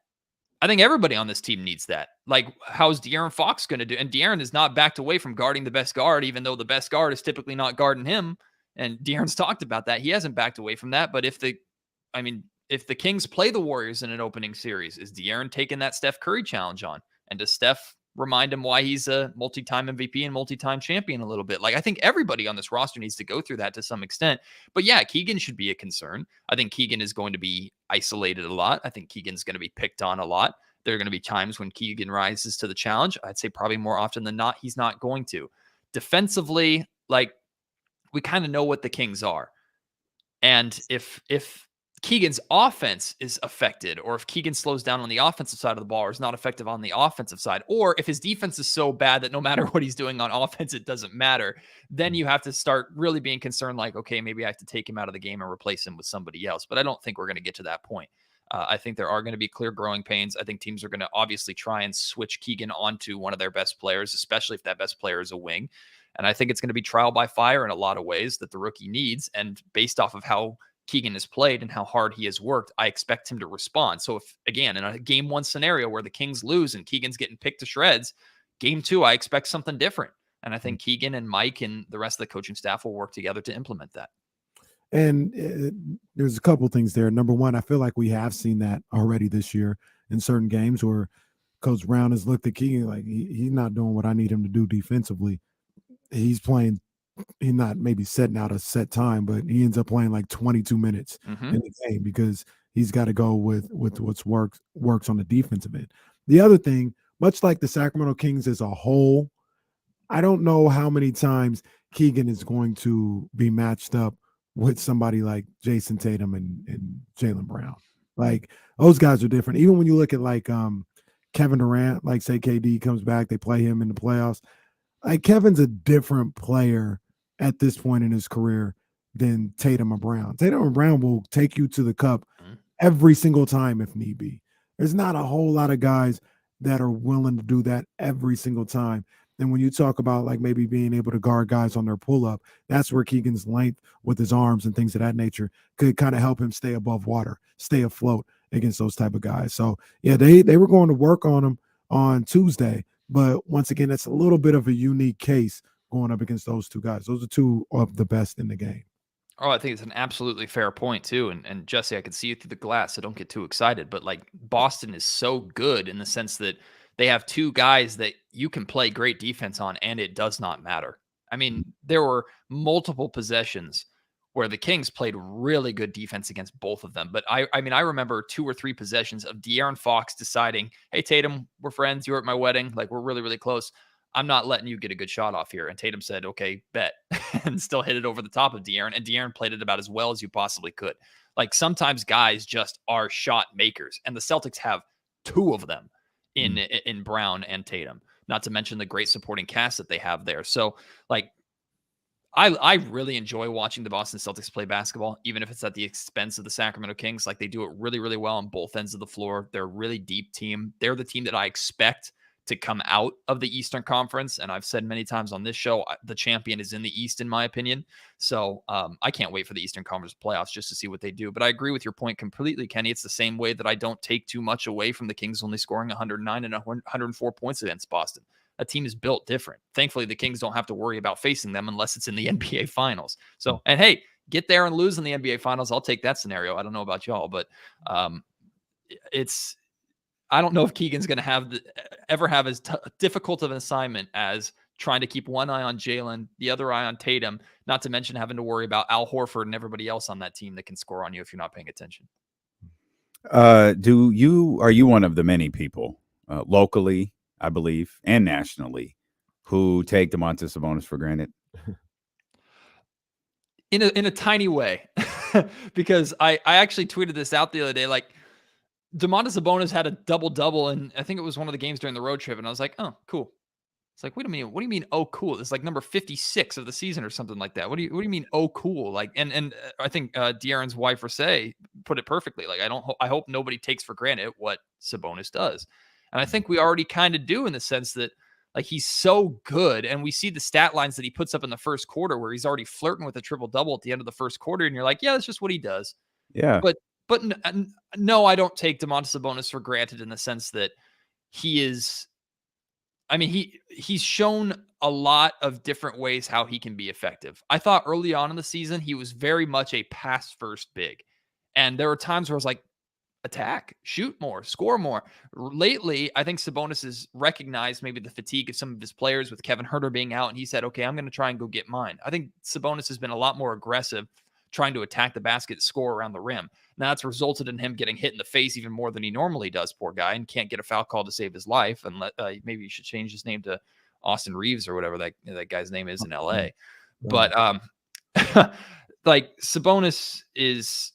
I think everybody on this team needs that. Like, how's De'Aaron Fox going to do? And De'Aaron has not backed away from guarding the best guard, even though the best guard is typically not guarding him. And De'Aaron's talked about that. He hasn't backed away from that. But if the Kings play the Warriors in an opening series, is De'Aaron taking that Steph Curry challenge on? And does Steph remind him why he's a multi-time MVP and multi-time champion a little bit? Like, I think everybody on this roster needs to go through that to some extent. But yeah, Keegan should be a concern. I think Keegan is going to be isolated a lot. I think Keegan's going to be picked on a lot. There are going to be times when Keegan rises to the challenge. I'd say probably more often than not, he's not going to. Defensively, like, we kind of know what the Kings are. And if Keegan's offense is affected, or if Keegan slows down on the offensive side of the ball or is not effective on the offensive side, or if his defense is so bad that no matter what he's doing on offense, it doesn't matter, then you have to start really being concerned, like, okay, maybe I have to take him out of the game and replace him with somebody else. But I don't think we're going to get to that point. I think there are going to be clear growing pains. I think teams are going to obviously try and switch Keegan onto one of their best players, especially if that best player is a wing. And I think it's going to be trial by fire in a lot of ways that the rookie needs. And based off of how Keegan has played and how hard he has worked, I expect him to respond. So if, again, in a game 1 scenario where the Kings lose and Keegan's getting picked to shreds, game 2, I expect something different. And I think Keegan and Mike and the rest of the coaching staff will work together to implement that. And there's a couple things there. Number one, I feel like we have seen that already this year in certain games where Coach Brown has looked at Keegan like he's not doing what I need him to do defensively. He's not maybe setting out a set time, but he ends up playing like 22 minutes in the game because he's got to go with what's works on the defensive end. The other thing, much like the Sacramento Kings as a whole, I don't know how many times Keegan is going to be matched up with somebody like Jason Tatum and Jaylen Brown. Like those guys are different. Even when you look at like Kevin Durant, like say KD comes back, they play him in the playoffs. Like Kevin's a different player at this point in his career than Tatum or Brown. Tatum or Brown will take you to the cup every single time if need be. There's not a whole lot of guys that are willing to do that every single time. And when you talk about like maybe being able to guard guys on their pull-up, that's where Keegan's length with his arms and things of that nature could kind of help him stay above water, stay afloat against those type of guys. So, yeah, they were going to work on him on Tuesday. But once again, it's a little bit of a unique case going up against those two guys. Those are two of the best in the game. Oh, I think it's an absolutely fair point too. And Jesse, I can see you through the glass, so don't get too excited. But like Boston is so good in the sense that they have two guys that you can play great defense on, and it does not matter. I mean, there were multiple possessions where the Kings played really good defense against both of them. But I remember 2 or 3 possessions of De'Aaron Fox deciding, hey, Tatum, we're friends. You were at my wedding. Like, we're really, really close. I'm not letting you get a good shot off here. And Tatum said, okay, bet, and still hit it over the top of De'Aaron. And De'Aaron played it about as well as you possibly could. Like, sometimes guys just are shot makers. And the Celtics have 2 of them in Brown and Tatum, not to mention the great supporting cast that they have there. So, like, I really enjoy watching the Boston Celtics play basketball, even if it's at the expense of the Sacramento Kings. Like, they do it really, really well on both ends of the floor. They're a really deep team. They're the team that I expect to come out of the Eastern Conference. And I've said many times on this show, the champion is in the East, in my opinion. So I can't wait for the Eastern Conference playoffs just to see what they do. But I agree with your point completely, Kenny. It's the same way that I don't take too much away from the Kings only scoring 109 and 104 points against Boston. That team is built different. Thankfully, the Kings don't have to worry about facing them unless it's in the NBA Finals. So, and hey, get there and lose in the NBA Finals. I'll take that scenario. I don't know about y'all, but I don't know if Keegan's going to ever have as difficult of an assignment as trying to keep one eye on Jaylen, the other eye on Tatum, not to mention having to worry about Al Horford and everybody else on that team that can score on you if you're not paying attention. Are you one of the many people locally, I believe, and nationally who take Domantas Sabonis for granted? In a tiny way, because I actually tweeted this out the other day, like, Domantas Sabonis had a double-double, and I think it was one of the games during the road trip, and I was like, oh, cool. It's like, wait a minute, what do you mean, oh, cool? It's like number 56 of the season or something like that. What do you mean, oh, cool? Like, and I think De'Aaron's wife, Rhys, put it perfectly. Like, I hope nobody takes for granted what Sabonis does. And I think we already kind of do, in the sense that, like, he's so good, and we see the stat lines that he puts up in the first quarter where he's already flirting with a triple-double at the end of the first quarter, and you're like, yeah, that's just what he does. Yeah. But no, I don't take Domantas Sabonis for granted, in the sense that he is, I mean, he's shown a lot of different ways how he can be effective. I thought early on in the season, he was very much a pass first big. And there were times where I was like, attack, shoot more, score more. Lately, I think Sabonis has recognized maybe the fatigue of some of his players with Kevin Huerter being out. And he said, okay, I'm going to try and go get mine. I think Sabonis has been a lot more aggressive trying to attack the basket, score around the rim. Now that's resulted in him getting hit in the face even more than he normally does, poor guy, and can't get a foul call to save his life. And maybe you should change his name to Austin Reeves or whatever that guy's name is in LA. But like, Sabonis is,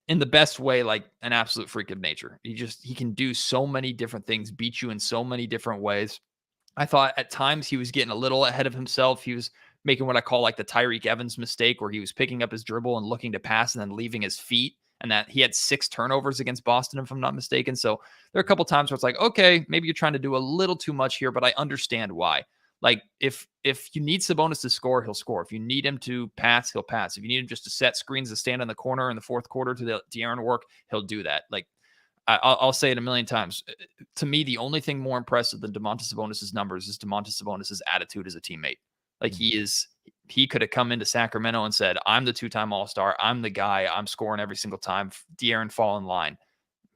in the best way, like an absolute freak of nature. He can do so many different things, beat you in so many different ways. I thought at times he was getting a little ahead of himself. He was making what I call like the Tyreek Evans mistake, where he was picking up his dribble and looking to pass and then leaving his feet. And that he had 6 turnovers against Boston, if I'm not mistaken. So there are a couple times where it's like, okay, maybe you're trying to do a little too much here, but I understand why. Like if you need Sabonis to score, he'll score. If you need him to pass, he'll pass. If you need him just to set screens to stand in the corner in the fourth quarter to the De'Aaron work, he'll do that. Like I'll say it a million times. To me, the only thing more impressive than Domantas Sabonis' numbers is Domantas Sabonis' attitude as a teammate. Like he could have come into Sacramento and said, I'm the 2-time All-Star. I'm the guy. I'm scoring every single time. De'Aaron, fall in line.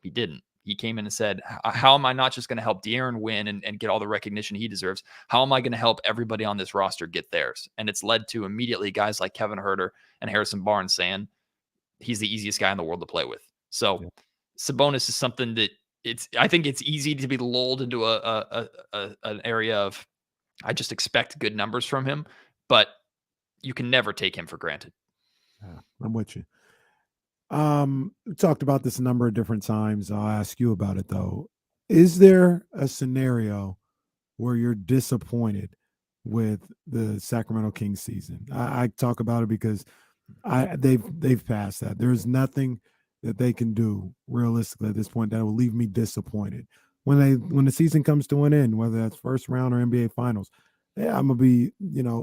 He didn't. He came in and said, how am I not just going to help De'Aaron win and get all the recognition he deserves? How am I going to help everybody on this roster get theirs? And it's led to immediately guys like Kevin Huerter and Harrison Barnes saying he's the easiest guy in the world to play with. So Sabonis is something that I think it's easy to be lulled into an area of, I just expect good numbers from him, but you can never take him for granted. Yeah, I'm with you. We talked about this a number of different times. I'll ask you about it though. Is there a scenario where you're disappointed with the Sacramento Kings season? I talk about it because they've passed that. There's nothing that they can do realistically at this point that will leave me disappointed. When the season comes to an end, whether that's first round or NBA Finals, yeah, I'm gonna be,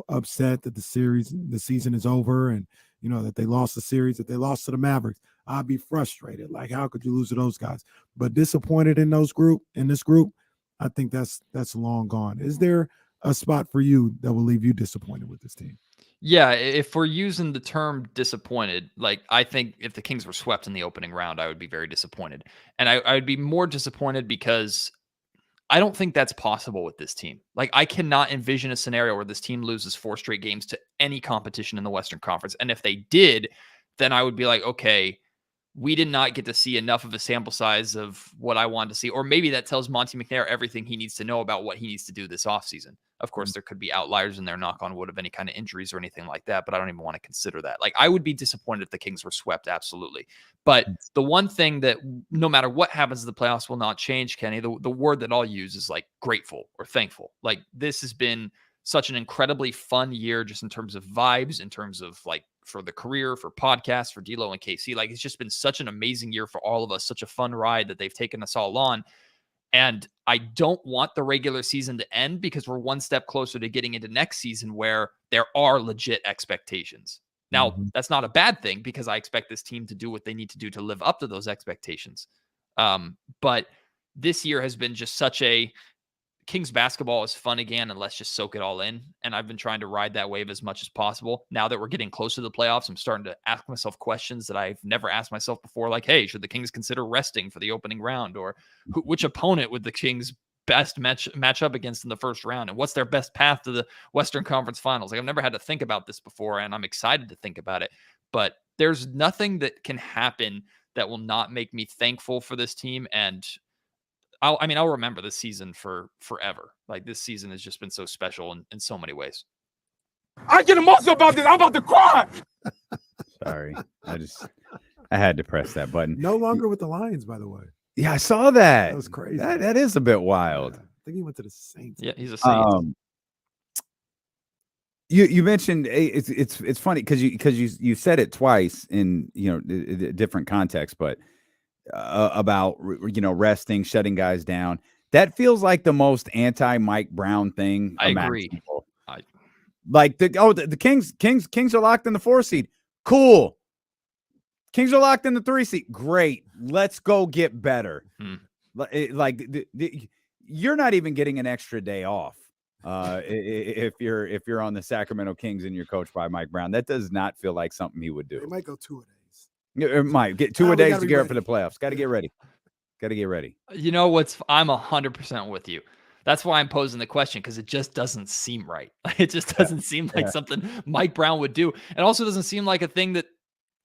upset that the season is over, and that they lost the series, that they lost to the Mavericks. I'll be frustrated. Like, how could you lose to those guys? But disappointed in this group, I think that's long gone. Is there a spot for you that will leave you disappointed with this team? Yeah, if we're using the term disappointed, like I think if the Kings were swept in the opening round, I would be very disappointed. And I would be more disappointed because I don't think that's possible with this team. Like I cannot envision a scenario where this team loses 4 straight games to any competition in the Western Conference. And if they did, then I would be like, okay, we did not get to see enough of a sample size of what I wanted to see. Or maybe that tells Monty McNair everything he needs to know about what he needs to do this offseason. Of course, there could be outliers in there, knock on wood, of any kind of injuries or anything like that, but I don't even want to consider that. Like, I would be disappointed if the Kings were swept, absolutely. But the one thing that no matter what happens in the playoffs will not change, Kenny, the word that I'll use is like grateful or thankful. Like, this has been such an incredibly fun year just in terms of vibes, in terms of like for the career, for podcasts, for D'Lo and KC. Like, it's just been such an amazing year for all of us, such a fun ride that they've taken us all on. And I don't want the regular season to end because we're one step closer to getting into next season where there are legit expectations. Now, that's not a bad thing because I expect this team to do what they need to do to live up to those expectations. But this year has been just such a Kings basketball is fun again, and let's just soak it all in. And I've been trying to ride that wave as much as possible. Now that we're getting close to the playoffs, I'm starting to ask myself questions that I've never asked myself before. Like, hey, should the Kings consider resting for the opening round? Or which opponent would the Kings best match up against in the first round? And what's their best path to the Western Conference Finals? Like, I've never had to think about this before, and I'm excited to think about it. But there's nothing that can happen that will not make me thankful for this team. And I'll remember this season for forever. Like, this season has just been so special in so many ways. I get emotional about this. I'm about to cry. Sorry. I had to press that button. No longer with the Lions, by the way. Yeah, I saw that. That was crazy. That is a bit wild. Yeah, I think he went to the Saints. Yeah, he's a Saint. You mentioned it's funny because you said it twice in different contexts, but about resting, shutting guys down. That feels like the most anti-Mike Brown thing. I agree. The Kings are locked in the 4 seed. Cool. Kings are locked in the 3 seed. Great. Let's go get better. You're not even getting an extra day off. If you're on the Sacramento Kings and you're coached by Mike Brown, that does not feel like something he would do. They might go 2 a days. It might get 2 a days to get ready for the playoffs. Got to get ready. You know what's? I'm 100% with you. That's why I'm posing the question, because it just doesn't seem right. It just doesn't seem like something Mike Brown would do. It also doesn't seem like a thing that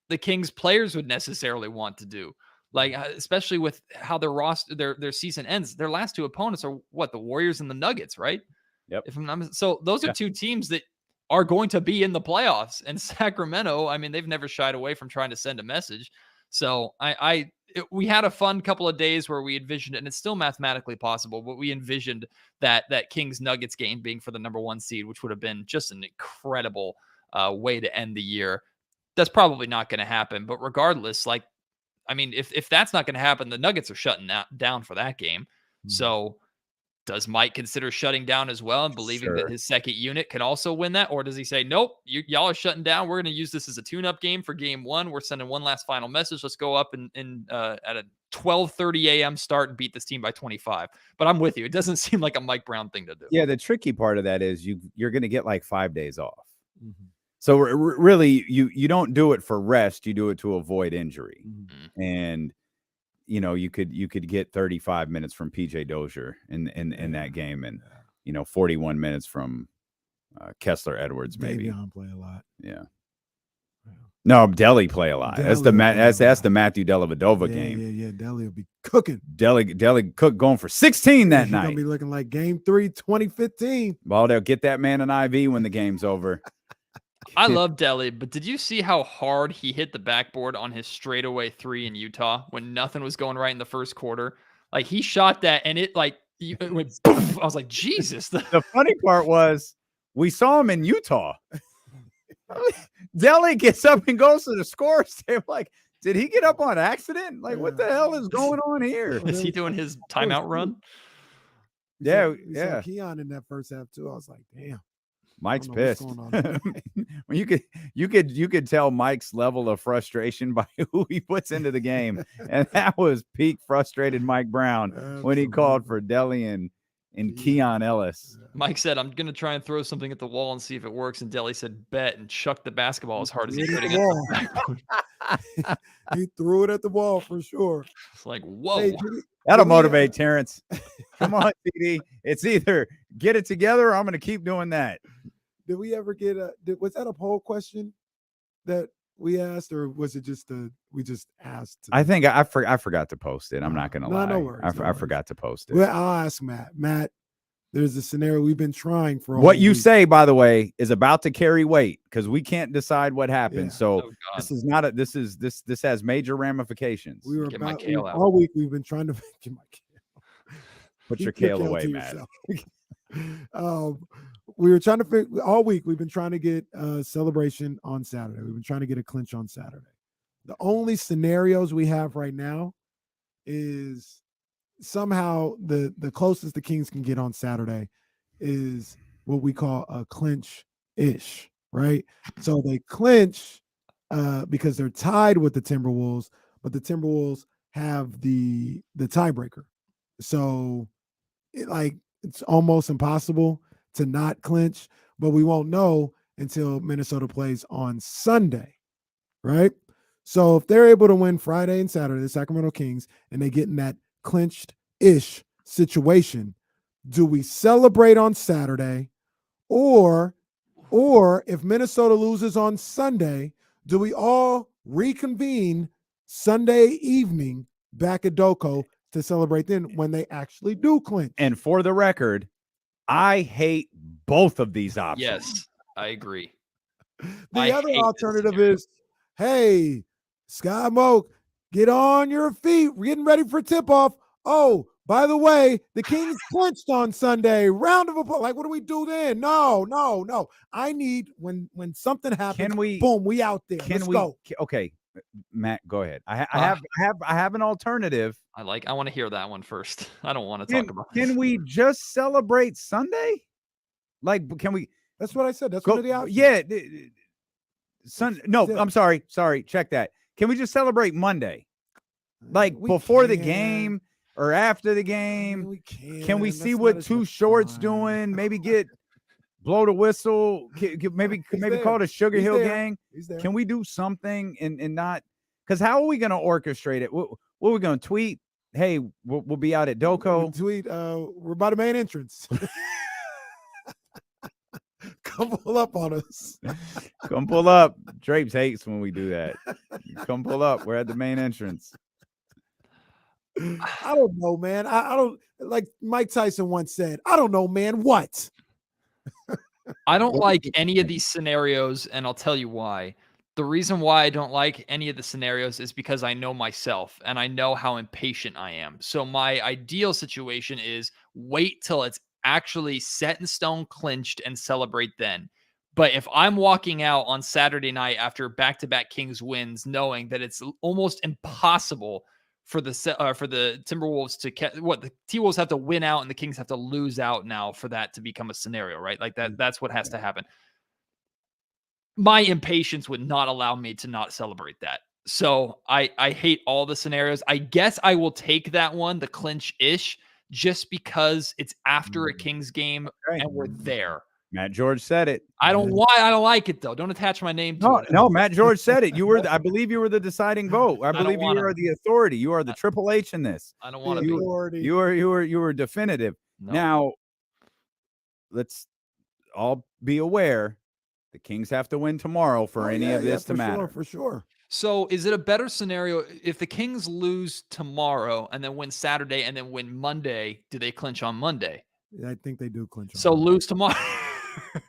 the Kings players would necessarily want to do. Like, especially with how their roster, their season ends. Their last 2 opponents are what? The Warriors and the Nuggets, right? Yep. So those are 2 teams that are going to be in the playoffs. And Sacramento, I mean, they've never shied away from trying to send a message. So we had a fun couple of days where we envisioned it, and it's still mathematically possible, but we envisioned that Kings Nuggets game being for the number 1 seed, which would have been just an incredible way to end the year. That's probably not going to happen. But regardless, if that's not going to happen, the Nuggets are shutting down for that game. So Does Mike consider shutting down as well and believing that his second unit can also win that? Or does he say, nope, y'all are shutting down. We're going to use this as a tune-up game for game one. We're sending one last final message. Let's go up and at a 12:30 a.m. start and beat this team by 25. But I'm with you. It doesn't seem like a Mike Brown thing to do. Yeah, the tricky part of that is you're going to get like 5 days off. So really, you don't do it for rest. You do it to avoid injury. And you could get 35 minutes from PJ Dozier in that game, and 41 minutes from Kessler Edwards. Maybe play a lot. Yeah. No, Delly play a lot. That's the Matthew Dellavedova game. Yeah. Delly will be cooking. Delly cook going for 16 that night. Gonna be looking like Game 3, 2015. Well, they'll get that man an IV when the game's over. I love Delly, but did you see how hard he hit the backboard on his straightaway 3 in Utah when nothing was going right in the first quarter? Like, he shot that and it went poof. I was like, Jesus. The funny part was we saw him in Utah. Delly gets up and goes to the score stand. Like, did he get up on accident? Like, what the hell is going on here? Is he doing his timeout run? Yeah. Keon in that first half too. I was like, damn. Mike's pissed. Well, you could tell Mike's level of frustration by who he puts into the game, and that was peak frustrated Mike Brown when he called for Delly and Keon Ellis. Mike said, "I'm gonna try and throw something at the wall and see if it works." And Delly said, "Bet," and chucked the basketball as hard as he could. He threw it at the wall for sure. It's like, whoa. Hey, that'll motivate Terrence. Come on, CD. It's either get it together or I'm going to keep doing that. Did we ever get was that a poll question that we asked, or was it just we just asked? I think I forgot to post it. I'm not going to lie. No worries, I forgot to post it. Well, I'll ask Matt. Matt, there's a scenario we've been trying for. What you say, by the way, is about to carry weight because we can't decide what happened. Yeah. So this is not this has major ramifications. We were all week. We've been trying to get my kale. Put your kale away, Matt. We were trying to all week. We've been trying to get a celebration on Saturday. We've been trying to get a clinch on Saturday. The only scenarios we have right now is somehow the closest the Kings can get on Saturday is what we call a clinch-ish, right? So they clinch because they're tied with the Timberwolves, but the Timberwolves have the tiebreaker. So it's almost impossible to not clinch, but we won't know until Minnesota plays on Sunday, right? So if they're able to win Friday and Saturday, the Sacramento Kings, and they get in that clinched-ish situation, do we celebrate on Saturday, or if Minnesota loses on Sunday, do we all reconvene Sunday evening back at Doko to celebrate then when they actually do clinch? And for the record, I hate both of these options. Yes, I agree. The other alternative is, hey, Sky Moke, get on your feet. We're getting ready for tip-off. Oh, by the way, the Kings clinched on Sunday. Round of applause. Like, what do we do then? No. I need when something happens. Boom, we out there. Let's go. Okay, Matt, go ahead. I have an alternative. I want to hear that one first. I don't want to talk about it. Can we just celebrate Sunday? Like, can we? That's what I said. That's one of the options. Yeah. No, I'm sorry. Check that. Can we just celebrate Monday? Like before the game or after the game? Can we see what Too Short's doing? Maybe blow the whistle. Maybe call it a Sugar Hill Gang. Can we do something and not? Because how are we going to orchestrate it? What are we going to tweet? Hey, we'll be out at Doko. Tweet. We're by the main entrance. Come pull up on us. Come pull up. Drapes hates when we do that. Come pull up. We're at the main entrance. I don't know, man. I don't, like Mike Tyson once said, I don't know, man. What? I don't like any of these scenarios, and I'll tell you why. The reason why I don't like any of the scenarios is because I know myself and I know how impatient I am. So my ideal situation is wait till it's actually set in stone, clinched, and celebrate then. But if I'm walking out on Saturday night after back-to-back Kings wins, knowing that it's almost impossible for the Timberwolves to the T-Wolves have to win out and the Kings have to lose out now for that to become a scenario, right? Like that's what has to happen. My impatience would not allow me to not celebrate that. So I hate all the scenarios. I guess I will take that one, the clinch-ish, just because it's after a Kings game and we're there. Matt George said it. I don't like it though. Don't attach my name to it. No, Matt George said it. I believe you were the deciding vote. I believe you are the authority. You are the Triple H in this. I don't want to be. You were definitive. No. Now, let's all be aware the Kings have to win tomorrow for any of this to matter. For sure. So is it a better scenario if the Kings lose tomorrow and then win Saturday and then win Monday? Do they clinch on Monday? Yeah, I think they do clinch. So lose tomorrow.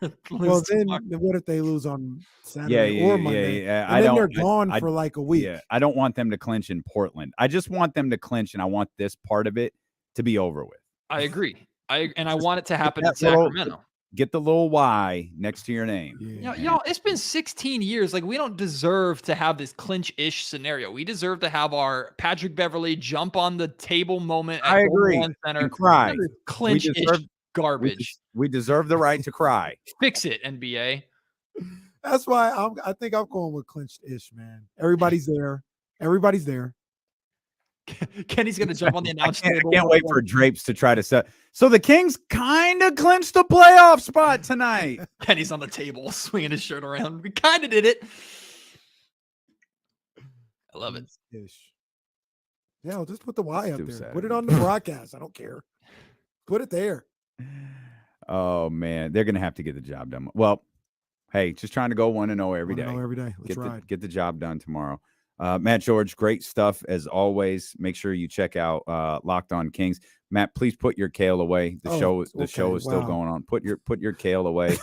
Then what if they lose on Saturday or Monday? Yeah. And then they're gone for like a week. Yeah, I don't want them to clinch in Portland. I just want them to clinch, and I want this part of it to be over with. I agree. I want it to happen in Sacramento. Get the little Y next to your name. Y'all, it's been 16 years. Like, we don't deserve to have this clinch-ish scenario. We deserve to have our Patrick Beverley jump on the table moment. I agree. Center, and cry. Clinch-ish garbage. We deserve the right to cry. Fix it, NBA. That's why I think I'm going with clinched-ish, man. Everybody's there. Everybody's there. Kenny's going to jump on the announce table. I can't wait for Drapes to try to set. So the Kings kind of clinched the playoff spot tonight. Kenny's on the table swinging his shirt around. We kind of did it. I love it. Yeah, I'll just put the Y up there. Put it on the broadcast. I don't care. Put it there. Oh, man. They're going to have to get the job done. Well, hey, just trying to go 1-0 every day. Every day. Let's ride. Get the job done tomorrow. Matt George, great stuff as always. Make sure you check out Locked On Kings. Matt, please put your kale away. The show is still going on. Put your kale away.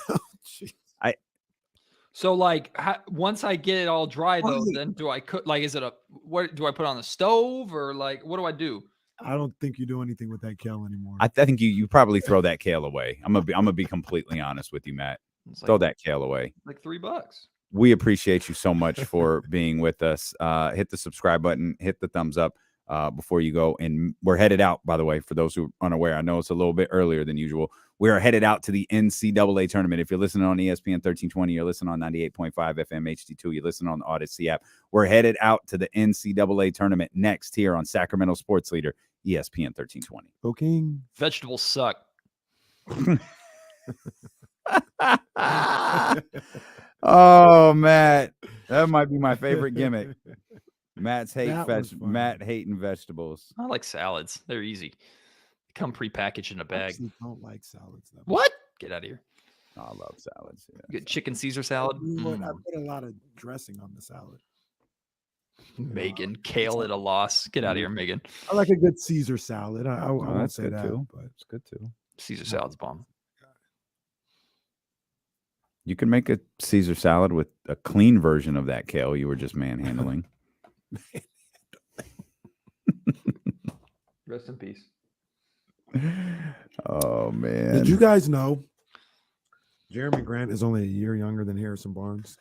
So like once I get it all dry though, then do I cook? Like, is it what do I put on the stove or like what do I do? I don't think you do anything with that kale anymore. I think you probably throw that kale away. I'm gonna be completely honest with you, Matt. Throw that kale away. Like $3. We appreciate you so much for being with us. Hit the subscribe button, hit the thumbs up before you go. And we're headed out, by the way, for those who are unaware. I know it's a little bit earlier than usual. We are headed out to the NCAA tournament. If you're listening on ESPN 1320, you're listening on 98.5 FM HD2, you listen on the Odyssey app. We're headed out to the NCAA tournament next here on Sacramento Sports Leader, ESPN 1320. Okay. Vegetables suck. Oh, Matt, that might be my favorite gimmick. Matt hating vegetables. I like salads. They're easy. They come prepackaged in a bag. I don't like salads. What? Get out of here. Oh, I love salads. Yeah. Good chicken Caesar salad. I put a lot of dressing on the salad. Megan, kale at a loss. Get out of here, Megan. I like a good Caesar salad. I won't say that, too. But it's good too. Caesar salad's bomb. You can make a Caesar salad with a clean version of that kale you were just manhandling. Rest in peace. Oh, man. Did you guys know Jeremy Grant is only a year younger than Harrison Barnes?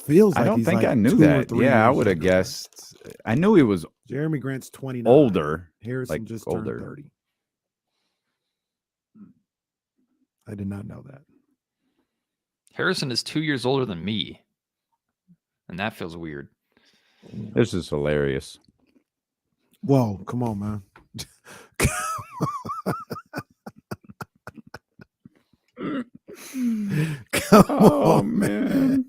Feels like I don't think I knew that. Yeah, I would have guessed. I knew he was Jeremy Grant's 29. older. Harrison just turned 30. I did not know that. Harrison is 2 years older than me. And that feels weird. This is hilarious. Whoa, come on, man. Come on, man.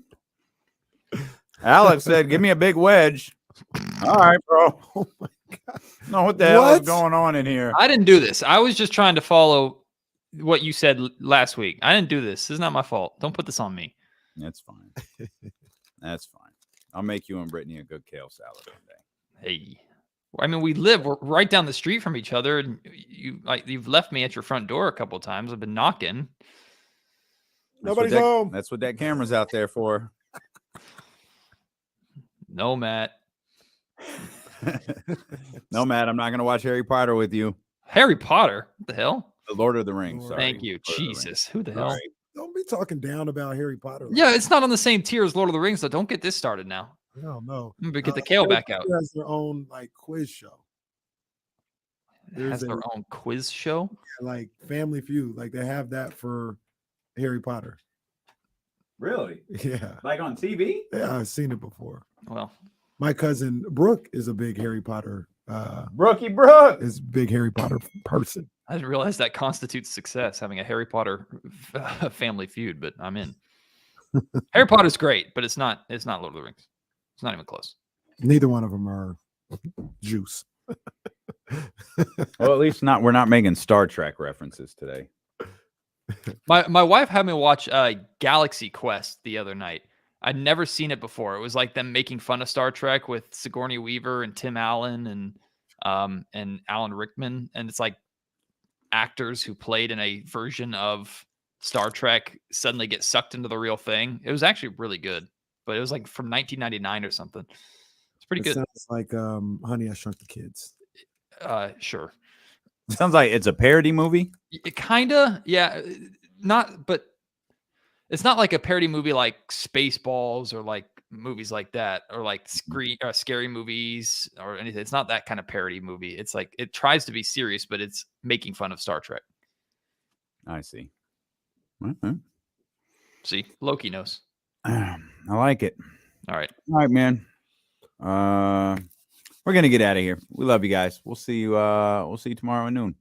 Alex said, give me a big wedge. All right, bro. Oh, my God. No, what the hell is going on in here? I didn't do this. I was just trying to follow what you said last week. I didn't do this. This is not my fault. Don't put this on me. That's fine. That's fine. I'll make you and Brittany a good kale salad one day. Hey. I mean, we're right down the street from each other, and you've left me at your front door a couple of times. I've been knocking. Nobody's home. That's what that camera's out there for. No, Matt. No, Matt, I'm not going to watch Harry Potter with you. Harry Potter? What the hell? The Lord of the Rings. Sorry. Thank you. Jesus. Who the hell? Don't be talking down about Harry Potter. Yeah, it's not on the same tier as Lord of the Rings, though. Don't get this started now. I don't know. But get the kale back out. It has their own like quiz show. It has their own quiz show. Like Family Feud. Like they have that for Harry Potter. Really? Yeah. Like on TV? Yeah, I've seen it before. Well, my cousin Brooke is a big Harry Potter. Brookie Brooke is a big Harry Potter person. I didn't realize that constitutes success, having a Harry Potter Family Feud, but I'm in. Harry Potter's great, but it's not Lord of the Rings. It's not even close. Neither one of them are juice. Well, at least we're not making Star Trek references today. My wife had me watch Galaxy Quest the other night. I'd never seen it before. It was like them making fun of Star Trek with Sigourney Weaver and Tim Allen and Alan Rickman, and it's like actors who played in a version of Star Trek suddenly get sucked into the real thing. It was actually really good, but it was like from 1999 or something. It's pretty good. Sounds like Honey, I Shrunk the Kids. Sure. Sounds like it's a parody movie. It kinda, yeah. But it's not like a parody movie like Spaceballs or like movies like that, or like scary movies or anything. It's not that kind of parody movie. It's like it tries to be serious, but it's making fun of Star Trek. I see. Mm-hmm. See, Loki knows. I like it. All right, man. We're gonna get out of here. We love you guys. We'll see you. We'll see you tomorrow at noon.